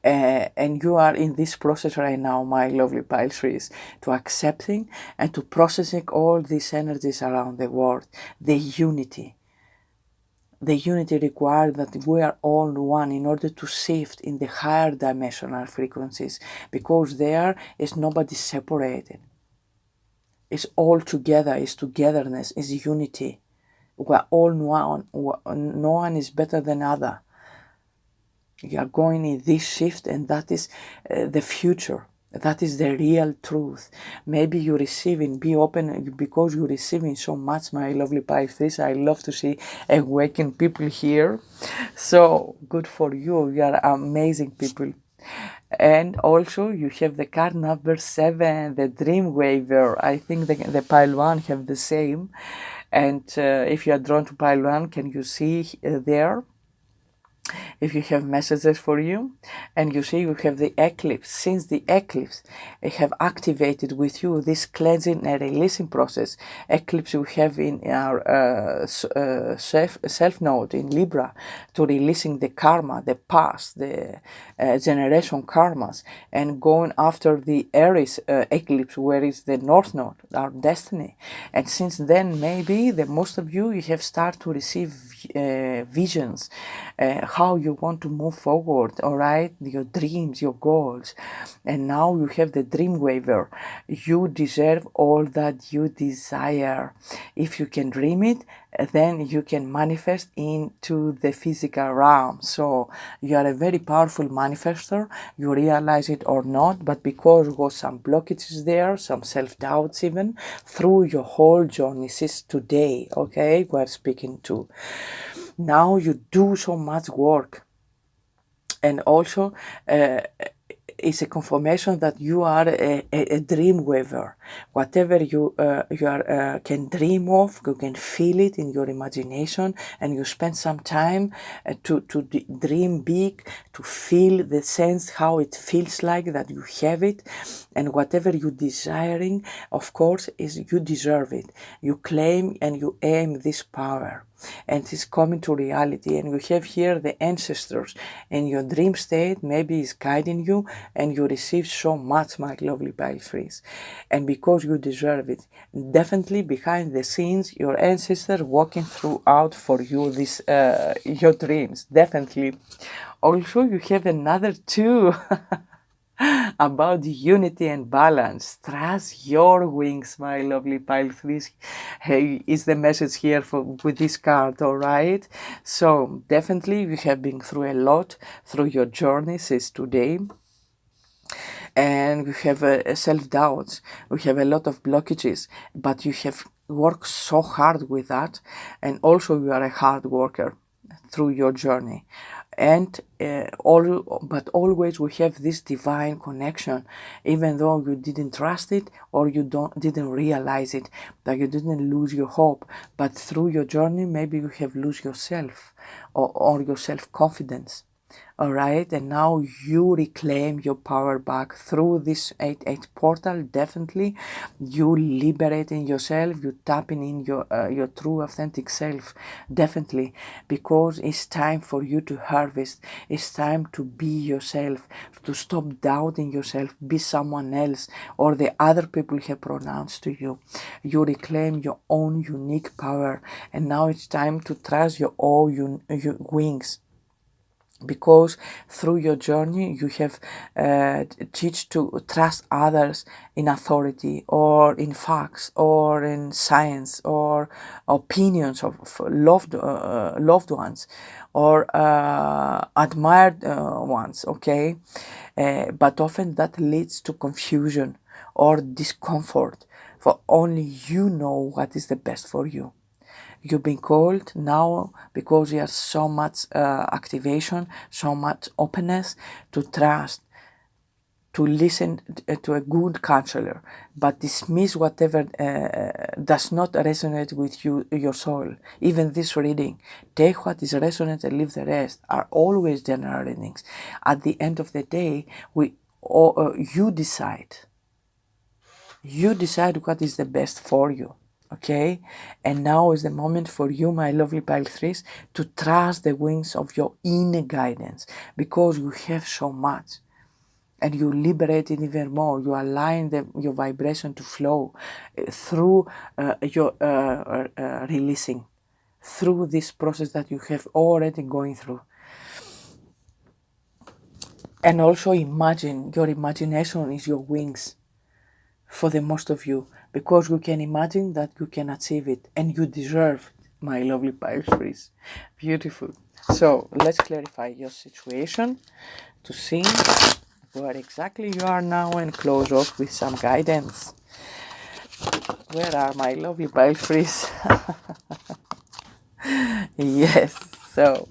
And you are in this process right now, my lovely Pisces, to accepting and to processing all these energies around the world, the unity. The unity requires that we are all one in order to shift in the higher dimensional frequencies, because there is nobody separated. It's all together, it's togetherness, it's unity. We're all one, no one is better than other. You are going in this shift, and that is the future. That is the real truth. Maybe you're receiving, be open, because you're receiving so much, my lovely Pisces. I love to see awakened people here. So good for you. You are amazing people. And also you have the card number 7, the dream waver. I think the pile 1 have the same. And if you are drawn to pile 1, can you see there? if you have messages for you, and you see you have the eclipse. Since the eclipse I have activated with you this cleansing and releasing process. Eclipse we have in our self node in Libra, to releasing the karma, the past, the generation karmas, and going after the Aries eclipse, where is the north node, our destiny. And since then, maybe the most of you have started to receive visions, how you want to move forward, all right, your dreams, your goals. And now you have the dream waver. You deserve all that you desire. If you can dream it, then you can manifest into the physical realm. So you are a very powerful manifester. You realize it or not, but because there was some blockages there, some self-doubts even, through your whole journey since today, okay, we're speaking to. Now you do so much work, and also it's a confirmation that you are a dream weaver. Whatever you can dream of, you can feel it in your imagination, and you spend some time to dream big, to feel the sense how it feels like that you have it. And whatever you're desiring, of course, is you deserve it. You claim and you aim this power, and it's coming to reality. And you have here the ancestors in your dream state, maybe is guiding you, and you receive so much, my lovely Pisces. And because you deserve it, definitely behind the scenes, your ancestors working throughout for you this your dreams, definitely. Also, you have another two about unity and balance. Trust your wings, my lovely Pisces. Hey, is the message here with this card, all right? So definitely you have been through a lot through your journey since today, and you have self-doubts. We have a lot of blockages, but you have worked so hard with that, and also you are a hard worker through your journey. And but always we have this divine connection, even though you didn't trust it, or you didn't realize it, that you didn't lose your hope, but through your journey maybe you have lose yourself, or your self-confidence. All right, and now you reclaim your power back through this 8-8 portal. Definitely you liberating yourself, you tapping in your true authentic self, definitely, because it's time for you to harvest. It's time to be yourself, to stop doubting yourself, be someone else, or the other people have pronounced to you. You reclaim your own unique power, and now it's time to trust your own your wings, because through your journey you have teach to trust others in authority, or in facts, or in science, or opinions of loved ones, or admired ones, okay? But often that leads to confusion or discomfort, for only you know what is the best for you. You've been called now, because you have so much activation, so much openness, to trust, to listen to a good counselor, but dismiss whatever does not resonate with you, your soul. Even this reading, take what is resonant and leave the rest, are always general readings. At the end of the day, you decide. You decide what is the best for you. Okay, and now is the moment for you, my lovely Pisces, to trust the wings of your inner guidance, because you have so much, and you liberate it even more. You align your vibration to flow through your releasing, through this process that you have already going through. And also imagine, your imagination is your wings for the most of you, because you can imagine that you can achieve it, and you deserve it, my lovely Pisces. Beautiful. So let's clarify your situation to see where exactly you are now, and close off with some guidance. Where are my lovely Pisces? Yes, so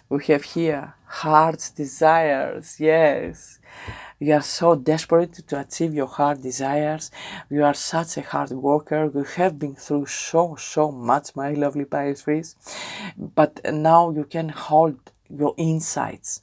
we have here heart's desires. Yes, You are so desperate to achieve your heart desires. You are such a hard worker. You have been through so much, my lovely Pisces. But now you can hold your insights.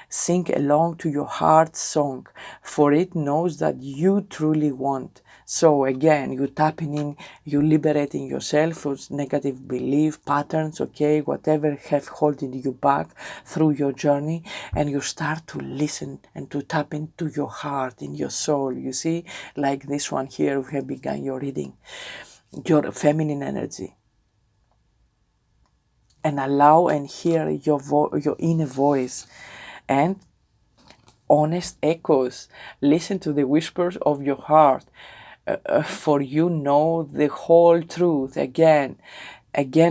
Sing along to your heart song, for it knows that you truly want. So again, you tapping in, you liberating yourself from negative belief patterns, okay, whatever have holding you back through your journey, and you start to listen and to tap into your heart, in your soul. You see, like this one here, we have begun your reading, your feminine energy, and allow and hear your inner voice and honest echoes. Listen to the whispers of your heart, for you know the whole truth. Again,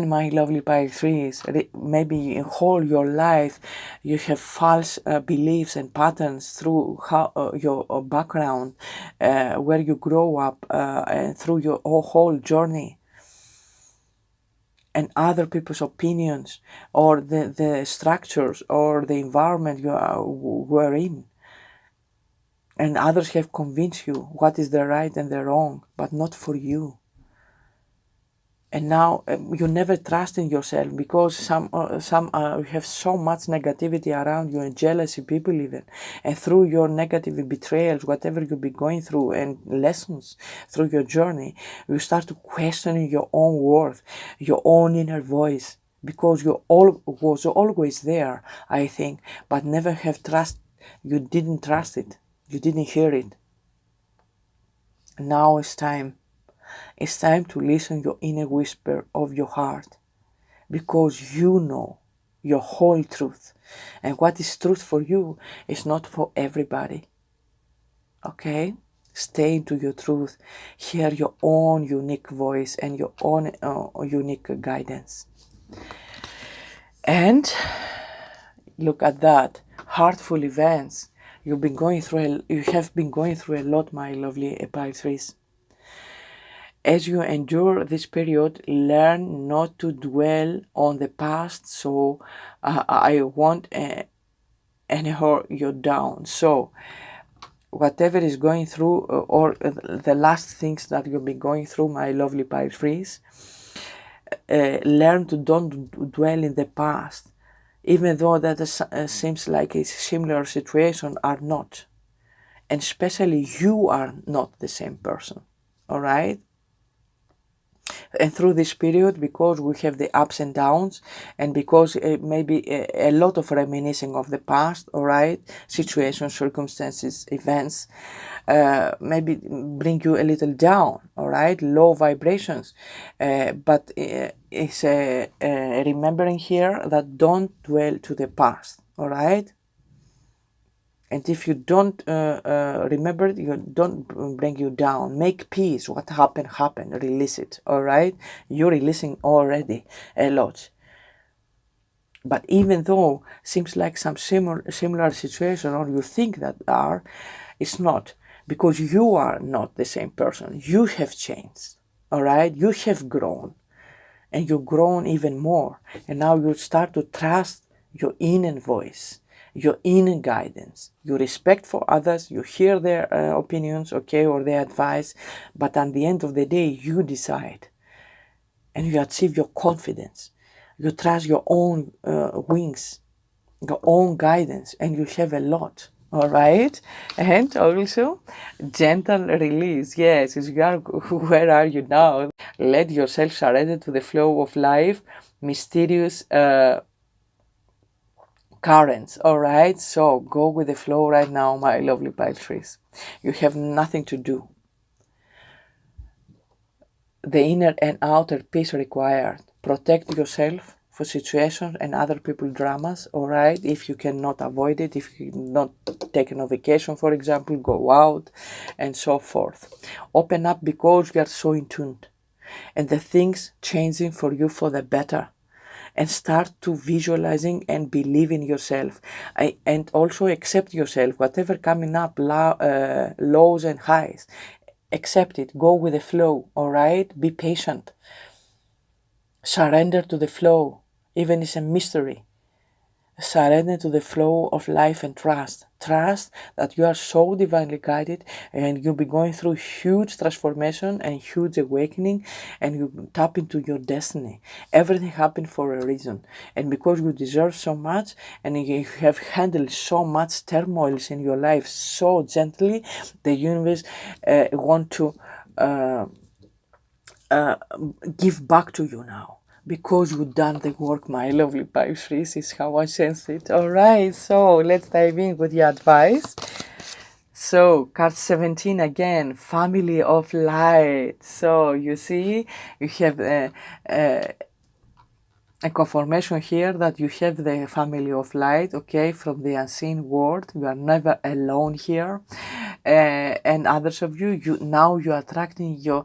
my lovely Pisces, maybe in whole your life you have false beliefs and patterns through your background, where you grow up, and through your whole journey, and other people's opinions, or the structures or the environment were in. And others have convinced you what is the right and the wrong, but not for you. And now you never trust in yourself, because some have so much negativity around you, and jealousy people even. And through your negative betrayals, whatever you be going through, and lessons through your journey, you start to question your own worth, your own inner voice, because you was always there, I think, but never have trust. You didn't trust it. You didn't hear it. Now it's time. It's time to listen to your inner whisper of your heart, because you know your whole truth. And what is truth for you is not for everybody. Okay? Stay into your truth. Hear your own unique voice and your own unique guidance. And look at that. Heartful events. You have been going through a lot, my lovely Pisces. As you endure this period, learn not to dwell on the past, so I won't anyhow you down. So whatever is going through, or the last things that you'll be going through, my lovely Pisces, learn to don't dwell in the past, even though that seems like a similar situation, are not. And especially you are not the same person, all right? And through this period, because we have the ups and downs, and because maybe a lot of reminiscing of the past, all right, situations, circumstances, events, maybe bring you a little down, all right, low vibrations. But it's remembering here that don't dwell to the past, all right? And if you don't remember it, you don't bring you down. Make peace. What happened. Release it. All right? You're releasing already a lot. But even though seems like some similar situation, or you think that are, it's not. Because you are not the same person. You have changed. All right? You have grown. And you've grown even more. And now you start to trust your inner voice, your inner guidance, your respect for others, you hear their opinions, okay, or their advice, but at the end of the day, you decide, and you achieve your confidence, you trust your own wings, your own guidance, and you have a lot, all right? And also, gentle release, yes, where are you now? Let yourself surrender to the flow of life, mysterious currents, all right? So go with the flow right now, my lovely Pisces. You have nothing to do. The inner and outer peace required. Protect yourself for situations and other people dramas, all right? If you cannot avoid it, if you not taken a vacation, for example, go out and so forth. Open up, because you are so in tune, and the things changing for you for the better. And start to visualizing and believe in yourself, and also accept yourself, whatever coming up, lows and highs, accept it, go with the flow, all right? Be patient, surrender to the flow, even it's a mystery, Surrender to the flow of life and trust. Trust that you are so divinely guided and you'll be going through huge transformation and huge awakening, and you tap into your destiny. Everything happened for a reason. And because you deserve so much and you have handled so much turmoils in your life so gently, the universe want to give back to you now, because you've done the work, my lovely Pisces, is how I sense it. All right, so let's dive in with your advice. So, card 17 again, family of light. So, you see, you have a confirmation here that you have the family of light, okay, from the unseen world. You are never alone here. And others of you, now you are attracting your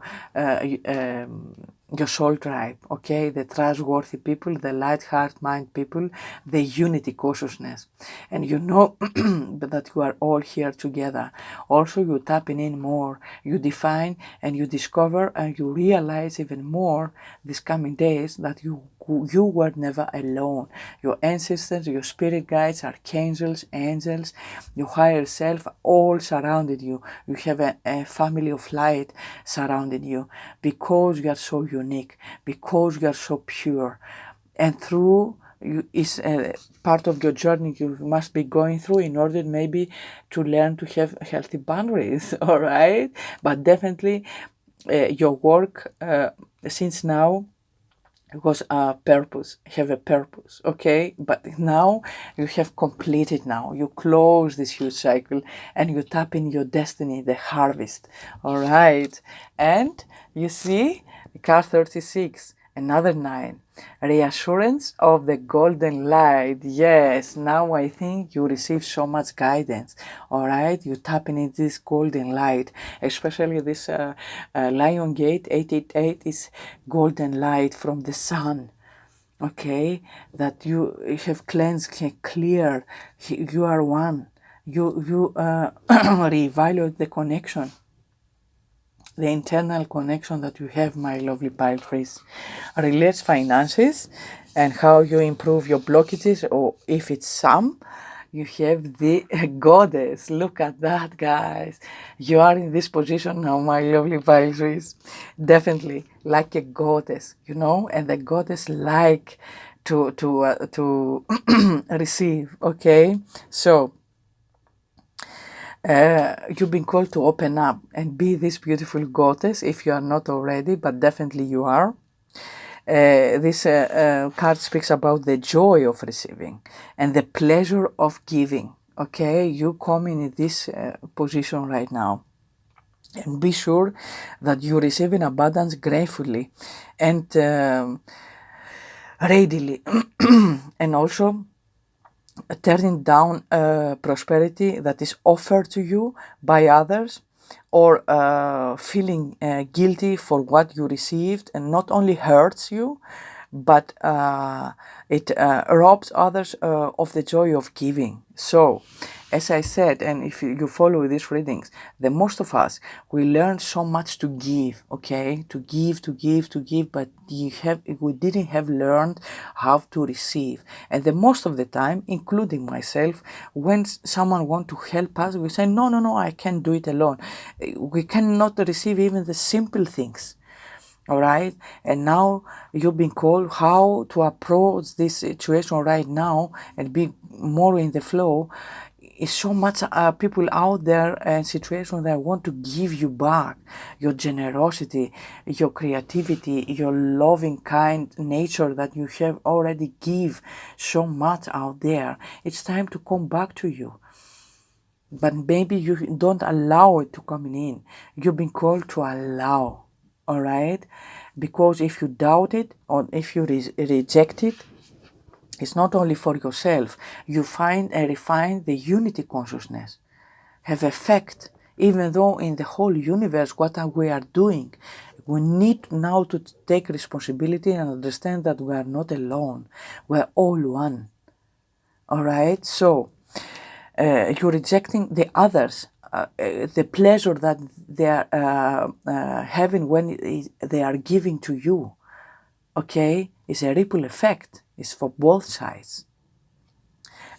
soul tribe, okay, the trustworthy people, the light heart mind people, the unity consciousness, and you know that you are all here together. Also, you tapping in more, you define and you discover and you realize even more these coming days that you were never alone. Your ancestors, your spirit guides, archangels, angels, your higher self all surrounded you. You have a family of light surrounding you, because you are so unique, because you are so pure. And through is a part of your journey you must be going through in order maybe to learn to have healthy boundaries. All right, but definitely your work since now was a purpose, have a purpose, okay? But now you have completed, now you close this huge cycle and you tap in your destiny, the harvest. All right, and you see card 36, another 9, reassurance of the golden light. Yes, now I think you receive so much guidance. All right, you tapping into this golden light, especially this Liongate 888 is golden light from the sun. Okay, that you have cleansed, clear, you are one. You reevaluate the connection, the internal connection that you have, my lovely Pisces. Relates finances and how you improve your blockages, or if it's some, you have the goddess. Look at that, guys. You are in this position now, my lovely Pisces. Definitely like a goddess, you know, and the goddess like to receive. Okay, so you've been called to open up and be this beautiful goddess if you are not already, but definitely you are. This card speaks about the joy of receiving and the pleasure of giving. Okay, you come in this position right now. And be sure that you receive in abundance gratefully and readily. And also turning down prosperity that is offered to you by others, or feeling guilty for what you received, and not only hurts you, but it robs others of the joy of giving. So, as I said, and if you follow these readings, the most of us, we learn so much to give, okay? To give, but we didn't have learned how to receive. And the most of the time, including myself, when someone want to help us, we say, no, I can't do it alone. We cannot receive even the simple things. All right, and now you've been called how to approach this situation right now and be more in the flow. Is so much people out there and situations that want to give you back your generosity, your creativity, your loving kind nature that you have already give so much out there. It's time to come back to you. But maybe you don't allow it to come in. You've been called to allow. All right, because if you doubt it or if you reject it, it's not only for yourself. You find and refine the unity consciousness, have effect, even though in the whole universe what we are doing. We need now to take responsibility and understand that we are not alone. We are all one. All right, so you're rejecting the others, the pleasure that they are having when they are giving to you. Okay, it's a ripple effect. It's for both sides.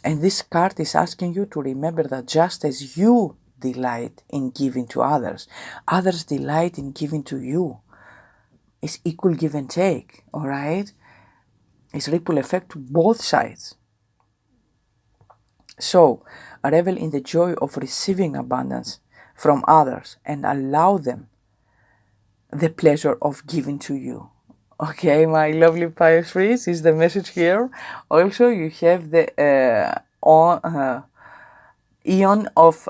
And this card is asking you to remember that just as you delight in giving to others, others delight in giving to you. It's equal give and take, all right? It's ripple effect to both sides. So, revel in the joy of receiving abundance from others and allow them the pleasure of giving to you. Okay, my lovely Pisces, is the message here. Also, you have the Eon of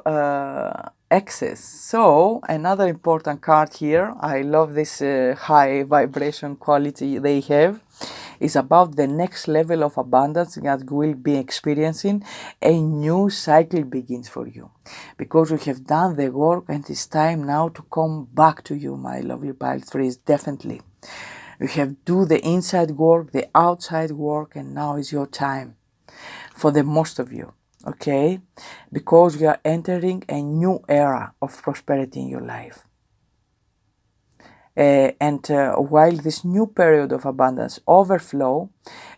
excess. So another important card here, I love this high vibration quality they have, is about the next level of abundance that you will be experiencing. A new cycle begins for you because you have done the work and it's time now to come back to you, my lovely Pisces. Definitely you have do the inside work, the outside work, and now is your time for the most of you. Okay, because you are entering a new era of prosperity in your life. And while this new period of abundance overflow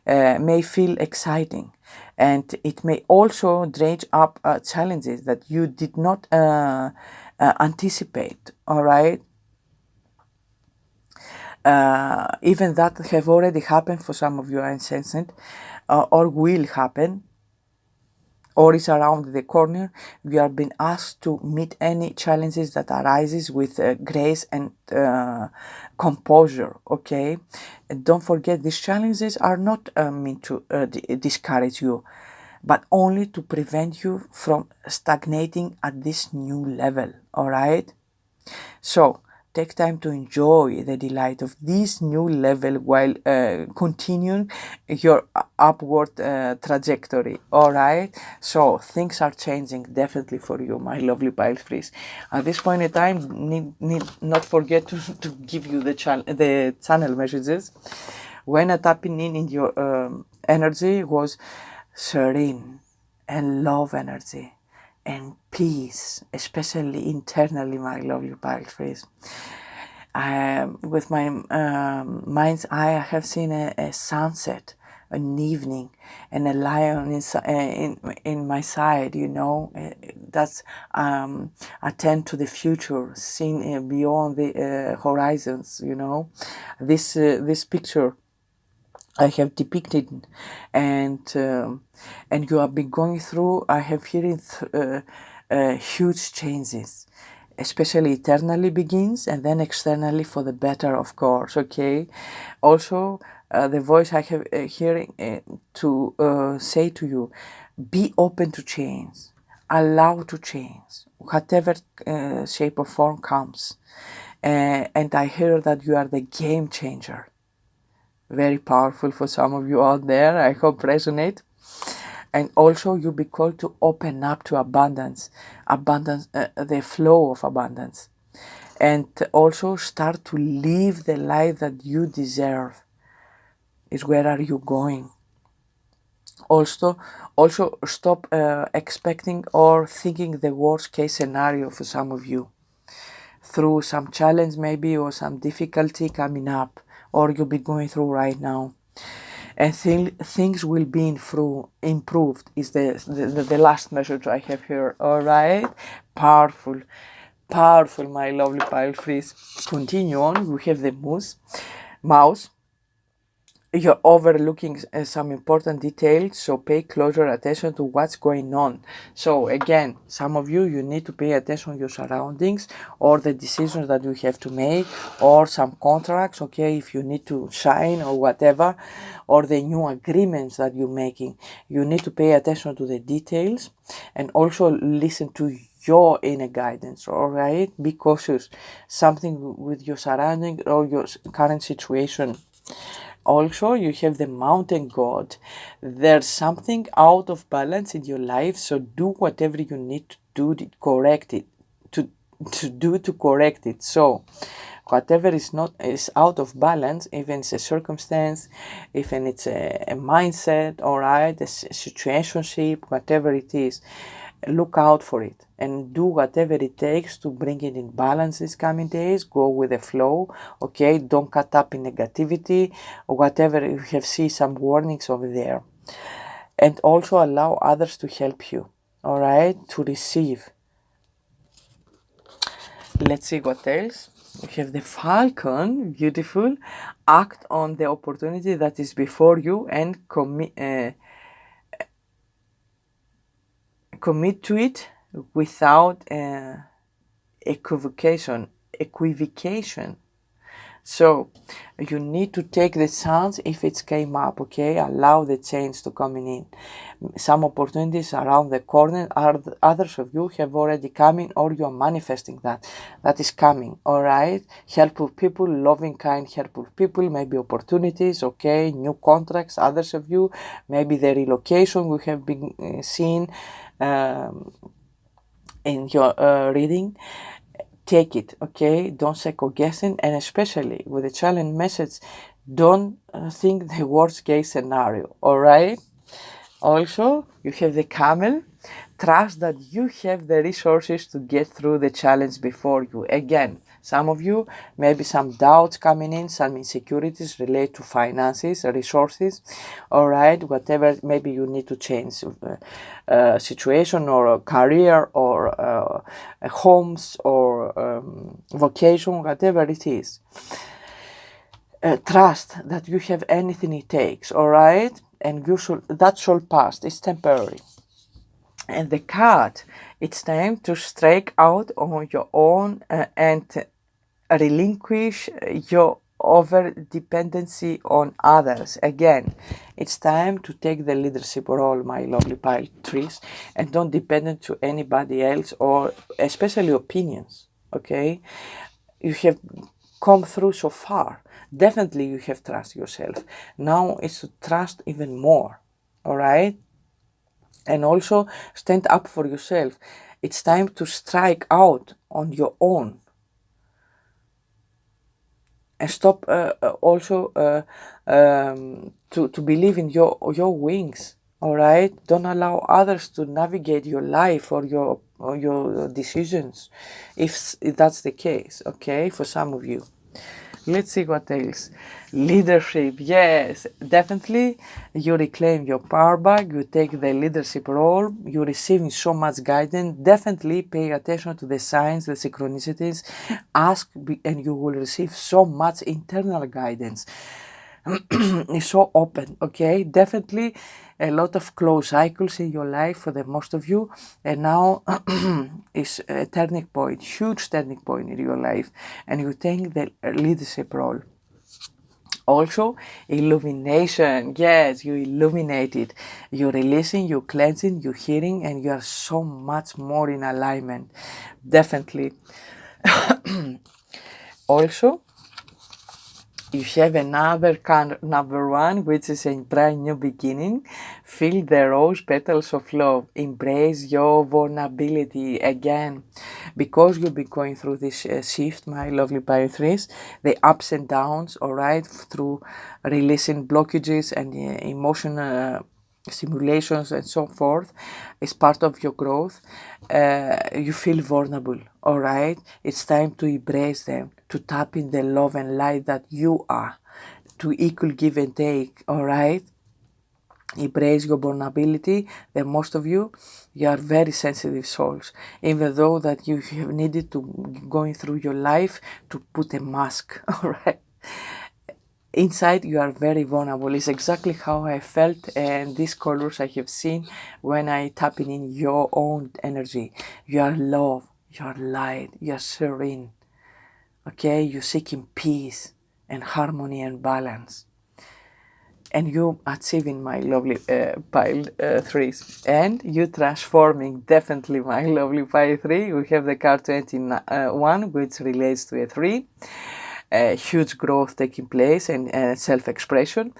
may feel exciting, and it may also dredge up challenges that you did not anticipate, all right? Even that have already happened for some of you, are insensate, or will happen, or is around the corner. We are being asked to meet any challenges that arises with grace and composure. Okay, and don't forget, these challenges are not meant to discourage you, but only to prevent you from stagnating at this new level. All right, so take time to enjoy the delight of this new level while continuing your upward trajectory. All right, so things are changing definitely for you, my lovely Pisces. At this point in time, need not forget to give you the channel messages. When I tapping in your energy was serene and love energy and peace, especially internally, my lovely Pisces. With my mind's eye, I have seen a sunset, an evening, and a lion in my side. You know, that's attend to the future, seen beyond the horizons. You know, this picture I have depicted, and you have been going through. I have hearing huge changes, especially internally begins, and then externally for the better, of course. Okay, also the voice I have hearing to say to you: be open to change, allow to change, whatever shape or form comes. And I hear that you are the game changer. Very powerful for some of you out there. I hope resonate. And also you'll be called to open up to abundance, the flow of abundance. And also start to live the life that you deserve. Is where are you going? Also stop expecting or thinking the worst case scenario for some of you. Through some challenge maybe, or some difficulty coming up, or you'll be going through right now, and things will be improved is the last message I have here. All right, powerful, my lovely Pisces. Continue on. We have the mouse. You're overlooking some important details, so pay closer attention to what's going on. So again, some of you need to pay attention to your surroundings, or the decisions that you have to make, or some contracts, okay, if you need to sign or whatever, or the new agreements that you're making. You need to pay attention to the details, and also listen to your inner guidance. All right, be cautious. Something with your surrounding or your current situation. Also, you have the mountain god. There's something out of balance in your life, so do whatever you need to do to correct it. To correct it. So, whatever is out of balance, even it's a circumstance, even it's a mindset, all right, a situationship, whatever it is, look out for it and do whatever it takes to bring it in balance these coming days. Go with the flow, okay? Don't cut up in negativity or whatever. You have seen some warnings over there. and also allow others to help you, all right, to receive. Let's see what else. We have the Falcon, beautiful. Act on the opportunity that is before you and commit to it without equivocation. So you need to take the chance if it came up, okay? Allow the change to come in. Some opportunities around the corner, others of you have already coming, or you are manifesting that is coming, all right? Helpful people, loving, kind, helpful people, maybe opportunities, okay? New contracts, others of you, maybe the relocation we have been seeing in your reading. Take it, okay? Don't second guessing, and especially with the challenge message, don't think the worst case scenario, all right? Also, you have the Camel. Trust that you have the resources to get through the challenge before you. Again, some of you, maybe some doubts coming in, some insecurities relate to finances, resources, all right, whatever, maybe you need to change a situation or a career or homes or vocation, whatever it is. Trust that you have anything it takes, all right, and that shall pass. It's temporary. And the Cat, it's time to strike out on your own and relinquish your over dependency on others. Again, it's time to take the leadership role, my lovely pile trees, and don't depend to anybody else, or especially opinions, okay? You have come through so far. Definitely you have trust yourself. Now it's to trust even more, all right? And also stand up for yourself. It's time to strike out on your own. And stop to believe in your wings, all right? Don't allow others to navigate your life or your decisions, if that's the case, okay, for some of you. Let's see what else. Leadership, yes, definitely. You reclaim your power back, you take the leadership role, you're receiving so much guidance. Definitely pay attention to the signs, the synchronicities. Ask and you will receive so much internal guidance. It's so open, okay? Definitely a lot of closed cycles in your life for the most of you, and now is a turning point, huge turning point in your life, and you take the leadership role. Also, illumination, yes, you illuminate it. You're releasing, you're cleansing, you're healing, and you are so much more in alignment. Definitely. Also, you have another number one, which is a brand new beginning. Feel the rose petals of love. Embrace your vulnerability again. Because you've been going through this shift, my lovely Bio3s, the ups and downs, all right, through releasing blockages and emotional simulations and so forth, is part of your growth. You feel vulnerable, all right? It's time to embrace them, to tap in the love and light that you are, to equal give and take, all right? Embrace your vulnerability. The most of you are very sensitive souls, even though that you have needed to going through your life to put a mask, all right? Inside you are very vulnerable. It's exactly how I felt, and these colors I have seen when I tapping in your own energy. You are love, you are light, you are serene, okay? You're seeking peace and harmony and balance, and you achieving, my lovely pile threes, and you transforming, definitely, my lovely pile three. We have the card 21, which relates to a 3. Huge growth taking place and self-expression,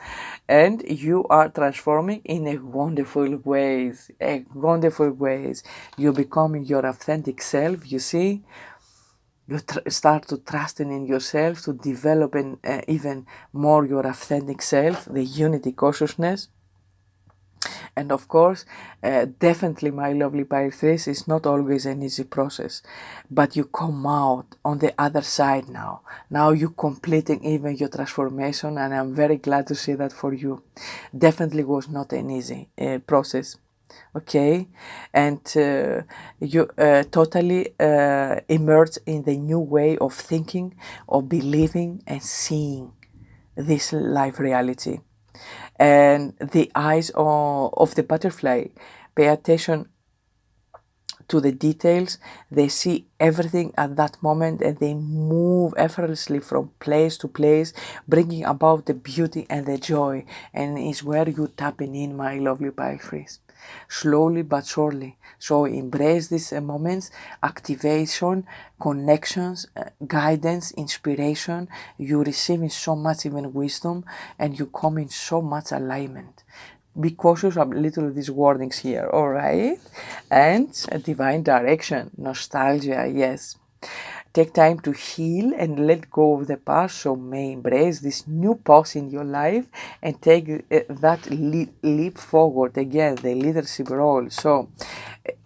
and you are transforming in a wonderful ways. You're becoming your authentic self. You see, you start to trusting in yourself, to develop even more your authentic self, the unity consciousness. And of course, definitely, my lovely Pisces, is not always an easy process, but you come out on the other side now. Now you're completing even your transformation, and I'm very glad to see that for you. Definitely was not an easy process. Okay, and you totally emerge in the new way of thinking, of believing, and seeing this life reality. And the eyes of the butterfly pay attention to the details. They see everything at that moment, and they move effortlessly from place to place, bringing about the beauty and the joy. And is where you tapping in, my lovely Pisces, slowly but surely. So embrace these moments, activation, connections, guidance, inspiration. You receiving so much even wisdom, and you come in so much alignment. Be cautious of little of these wordings here, all right? And a divine direction, nostalgia, yes. Take time to heal and let go of the past, so may embrace this new pause in your life and take that leap forward. Again, the leadership role. So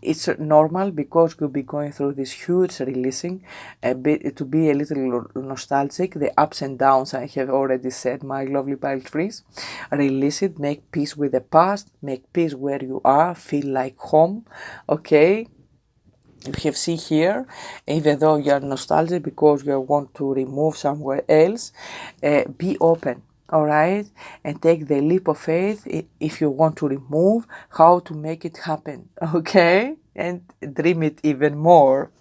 it's normal because you'll be going through this huge releasing, a bit to be a little nostalgic. The ups and downs I have already said, my lovely Pisces. Release it, make peace with the past, make peace where you are, feel like home, okay? You have seen here, even though you are nostalgic because you want to remove somewhere else, be open, all right, and take the leap of faith if you want to remove, how to make it happen, okay, and dream it even more.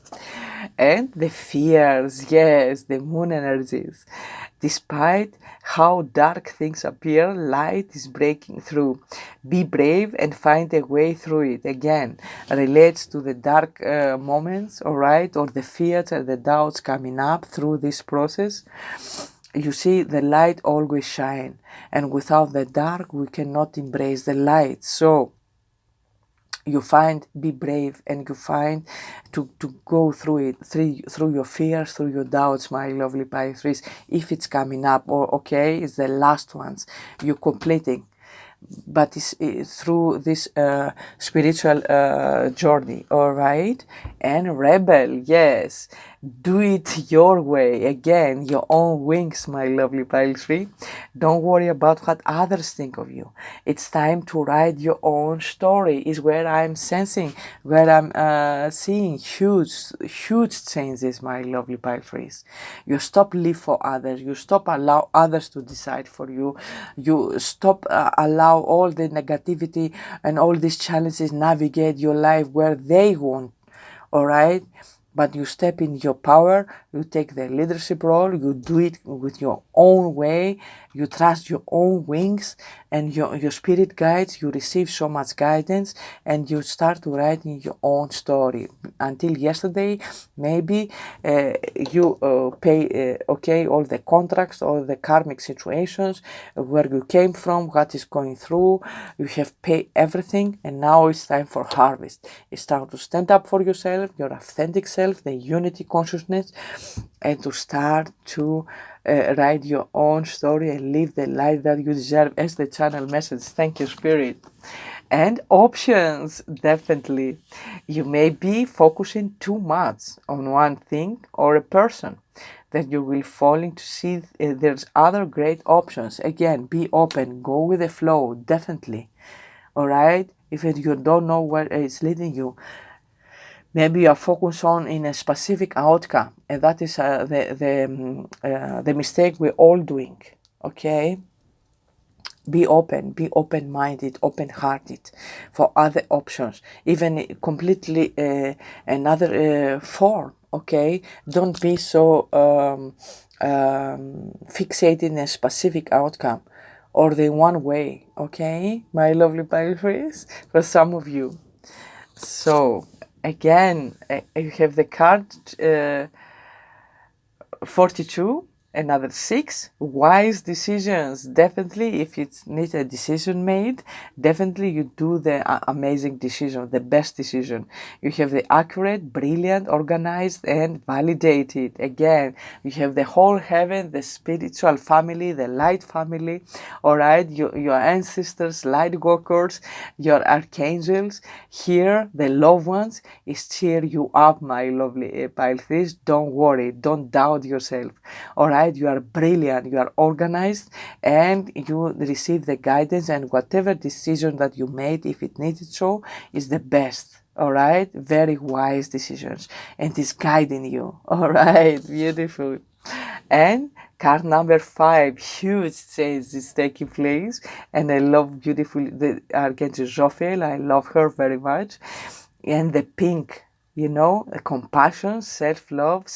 And the fears, yes, the moon energies. Despite how dark things appear, light is breaking through. Be brave and find a way through it. Again, relates to the dark moments, all right, or the fears and the doubts coming up through this process. You see, the light always shine, and without the dark, we cannot embrace the light. So you find, be brave, and you find to go through it, through your fears, through your doubts, my lovely Pisces, if it's coming up, or okay, it's the last ones you're completing, but it's through this spiritual journey, all right. And rebel, yes, do it your way, again, your own wings, my lovely Pisces. Don't worry about what others think of you. It's time to write your own story, is where I'm sensing, where I'm seeing huge changes, my lovely Pisces. You stop live for others, you stop allow others to decide for you, you stop allow all the negativity and all these challenges navigate your life where they want, all right. But you step in your power, you take the leadership role, you do it with your own way, you trust your own wings and your spirit guides, you receive so much guidance, and you start to write in your own story. Until yesterday, maybe you pay, okay, all the contracts, all the karmic situations, where you came from, what is going through, you have paid everything, and now it's time for harvest. It's time to stand up for yourself, your authentic self, the unity consciousness, and to start to write your own story and live the life that you deserve, as the channel message. Thank you, Spirit. And options, definitely. You may be focusing too much on one thing or a person, that you will fall into see there's other great options. Again, be open, go with the flow, definitely. All right, if you don't know where it's leading you, maybe you are focused on in a specific outcome, and that is the mistake we're all doing. Okay, be open-minded, open-hearted for other options, even completely another form. Okay, don't be so fixated in a specific outcome or the one way. Okay, my lovely Pisces, for some of you. So again, you have the card 42, Another 6, wise decisions. Definitely, if it needs a decision made, definitely you do the amazing decision, the best decision. You have the accurate, brilliant, organized, and validated. Again, you have the whole heaven, the spiritual family, the light family, all right, your ancestors, light workers, your archangels. Here, the loved ones is cheer you up, my lovely Pisces. Don't worry, don't doubt yourself. All right, you are brilliant, you are organized, and you receive the guidance, and whatever decision that you made, if it needed so, is the best. All right, very wise decisions, and it's guiding you. All right, beautiful. And card number 5, huge change is taking place, and I love beautiful the Archangel Raphael. I love her very much. And the pink, you know, compassion, self-love,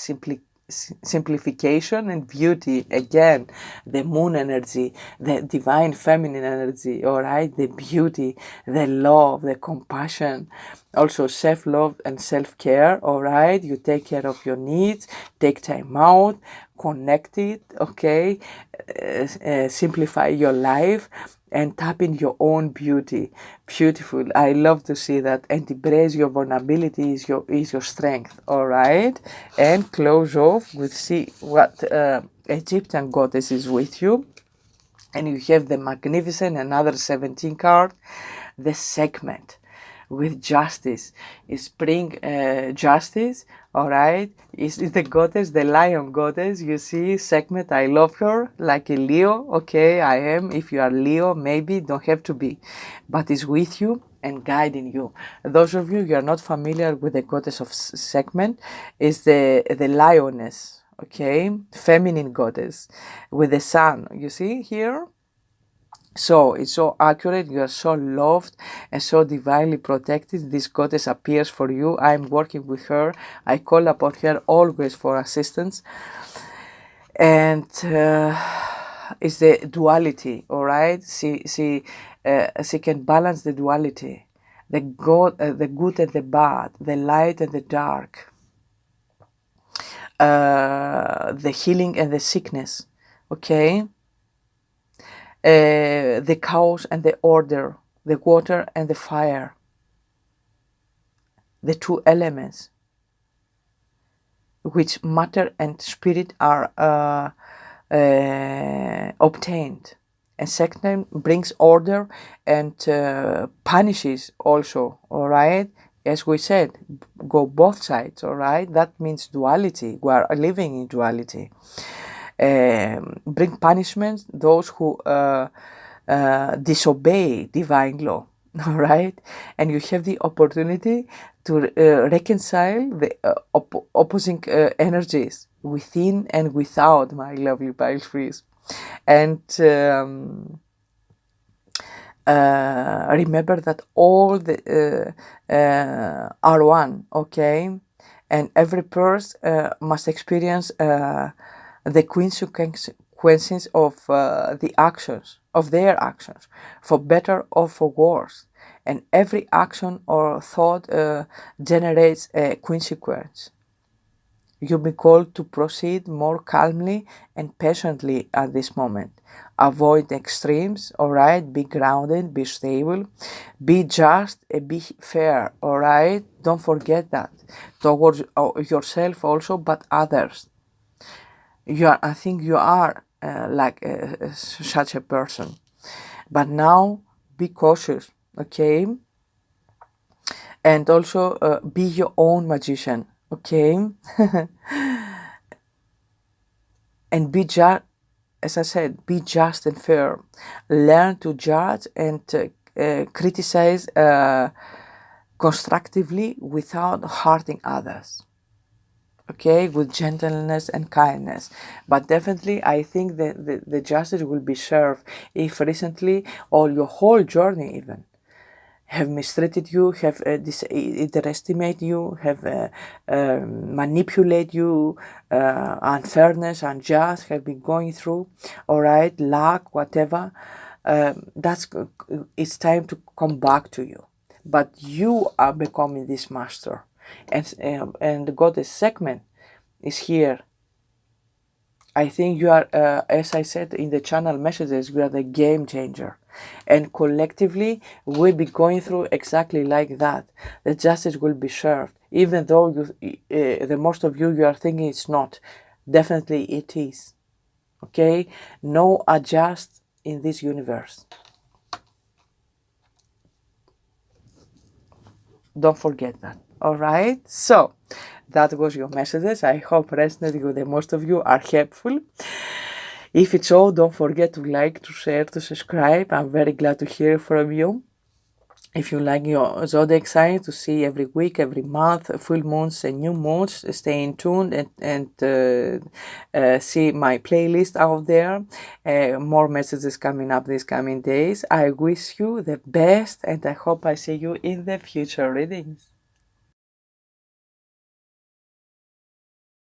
simplification, and beauty. Again, the moon energy, the divine feminine energy, all right, the beauty, the love, the compassion, also self-love and self-care. All right, you take care of your needs, take time out, connect it, okay, simplify your life, and tap in your own beauty. Beautiful. I love to see that. And embrace your vulnerability is your strength. All right. And close off with see what Egyptian goddess is with you. And you have the magnificent another 17 card, the segment with justice. Is bring justice. All right, is the goddess, the lion goddess. You see, segment. I love her like a Leo. Okay, I am. If you are Leo, maybe don't have to be, but is with you and guiding you. Those of you are not familiar with the goddess of segment, is the lioness. Okay, feminine goddess with the sun. You see here. So it's so accurate, you are so loved and so divinely protected. This goddess appears for you. I'm working with her. I call upon her always for assistance. And it's the duality, all right? She can balance the duality, the good and the bad, the light and the dark, the healing and the sickness, okay? The chaos and the order, the water and the fire, the two elements, which matter and spirit are obtained. And second brings order and punishes also, all right? As we said, go both sides, all right? That means duality. We are living in duality. Bring punishment those who disobey divine law, all right? And you have the opportunity to reconcile the opposing energies within and without, my lovely Pisces. And remember that all the are one, okay? And every person must experience the consequences of the actions, of their actions, for better or for worse. And every action or thought generates a consequence. You'll be called to proceed more calmly and patiently at this moment. Avoid extremes, all right? Be grounded, be stable, be just, and be fair, all right? Don't forget that. Towards yourself also, but others. I think you are like such a person. But now, be cautious, okay? And also be your own magician, okay? And be just, as I said, be just and fair. Learn to judge and criticize constructively without hurting others. Okay, with gentleness and kindness. But definitely, I think that the justice will be served if recently, or your whole journey even, have mistreated you, have underestimate you, have manipulate you, unfairness, unjust, have been going through, all right, lack, whatever. It's time to come back to you. But you are becoming this master. And the goddess segment is here I think you are, as I said in the channel messages, we are the game changer. And collectively, we'll be going through exactly like that. The justice will be served. Even though the most of you are thinking it's not. Definitely it is. Okay? No adjust in this universe. Don't forget that. All right? So, that was your messages. I hope resonated with the most of you are helpful. If it's so, don't forget to like, to share, to subscribe. I'm very glad to hear from you. If you like your zodiac sign to see every week, every month, full moons and new moons, stay in tune and see my playlist out there. More messages coming up these coming days. I wish you the best and I hope I see you in the future readings.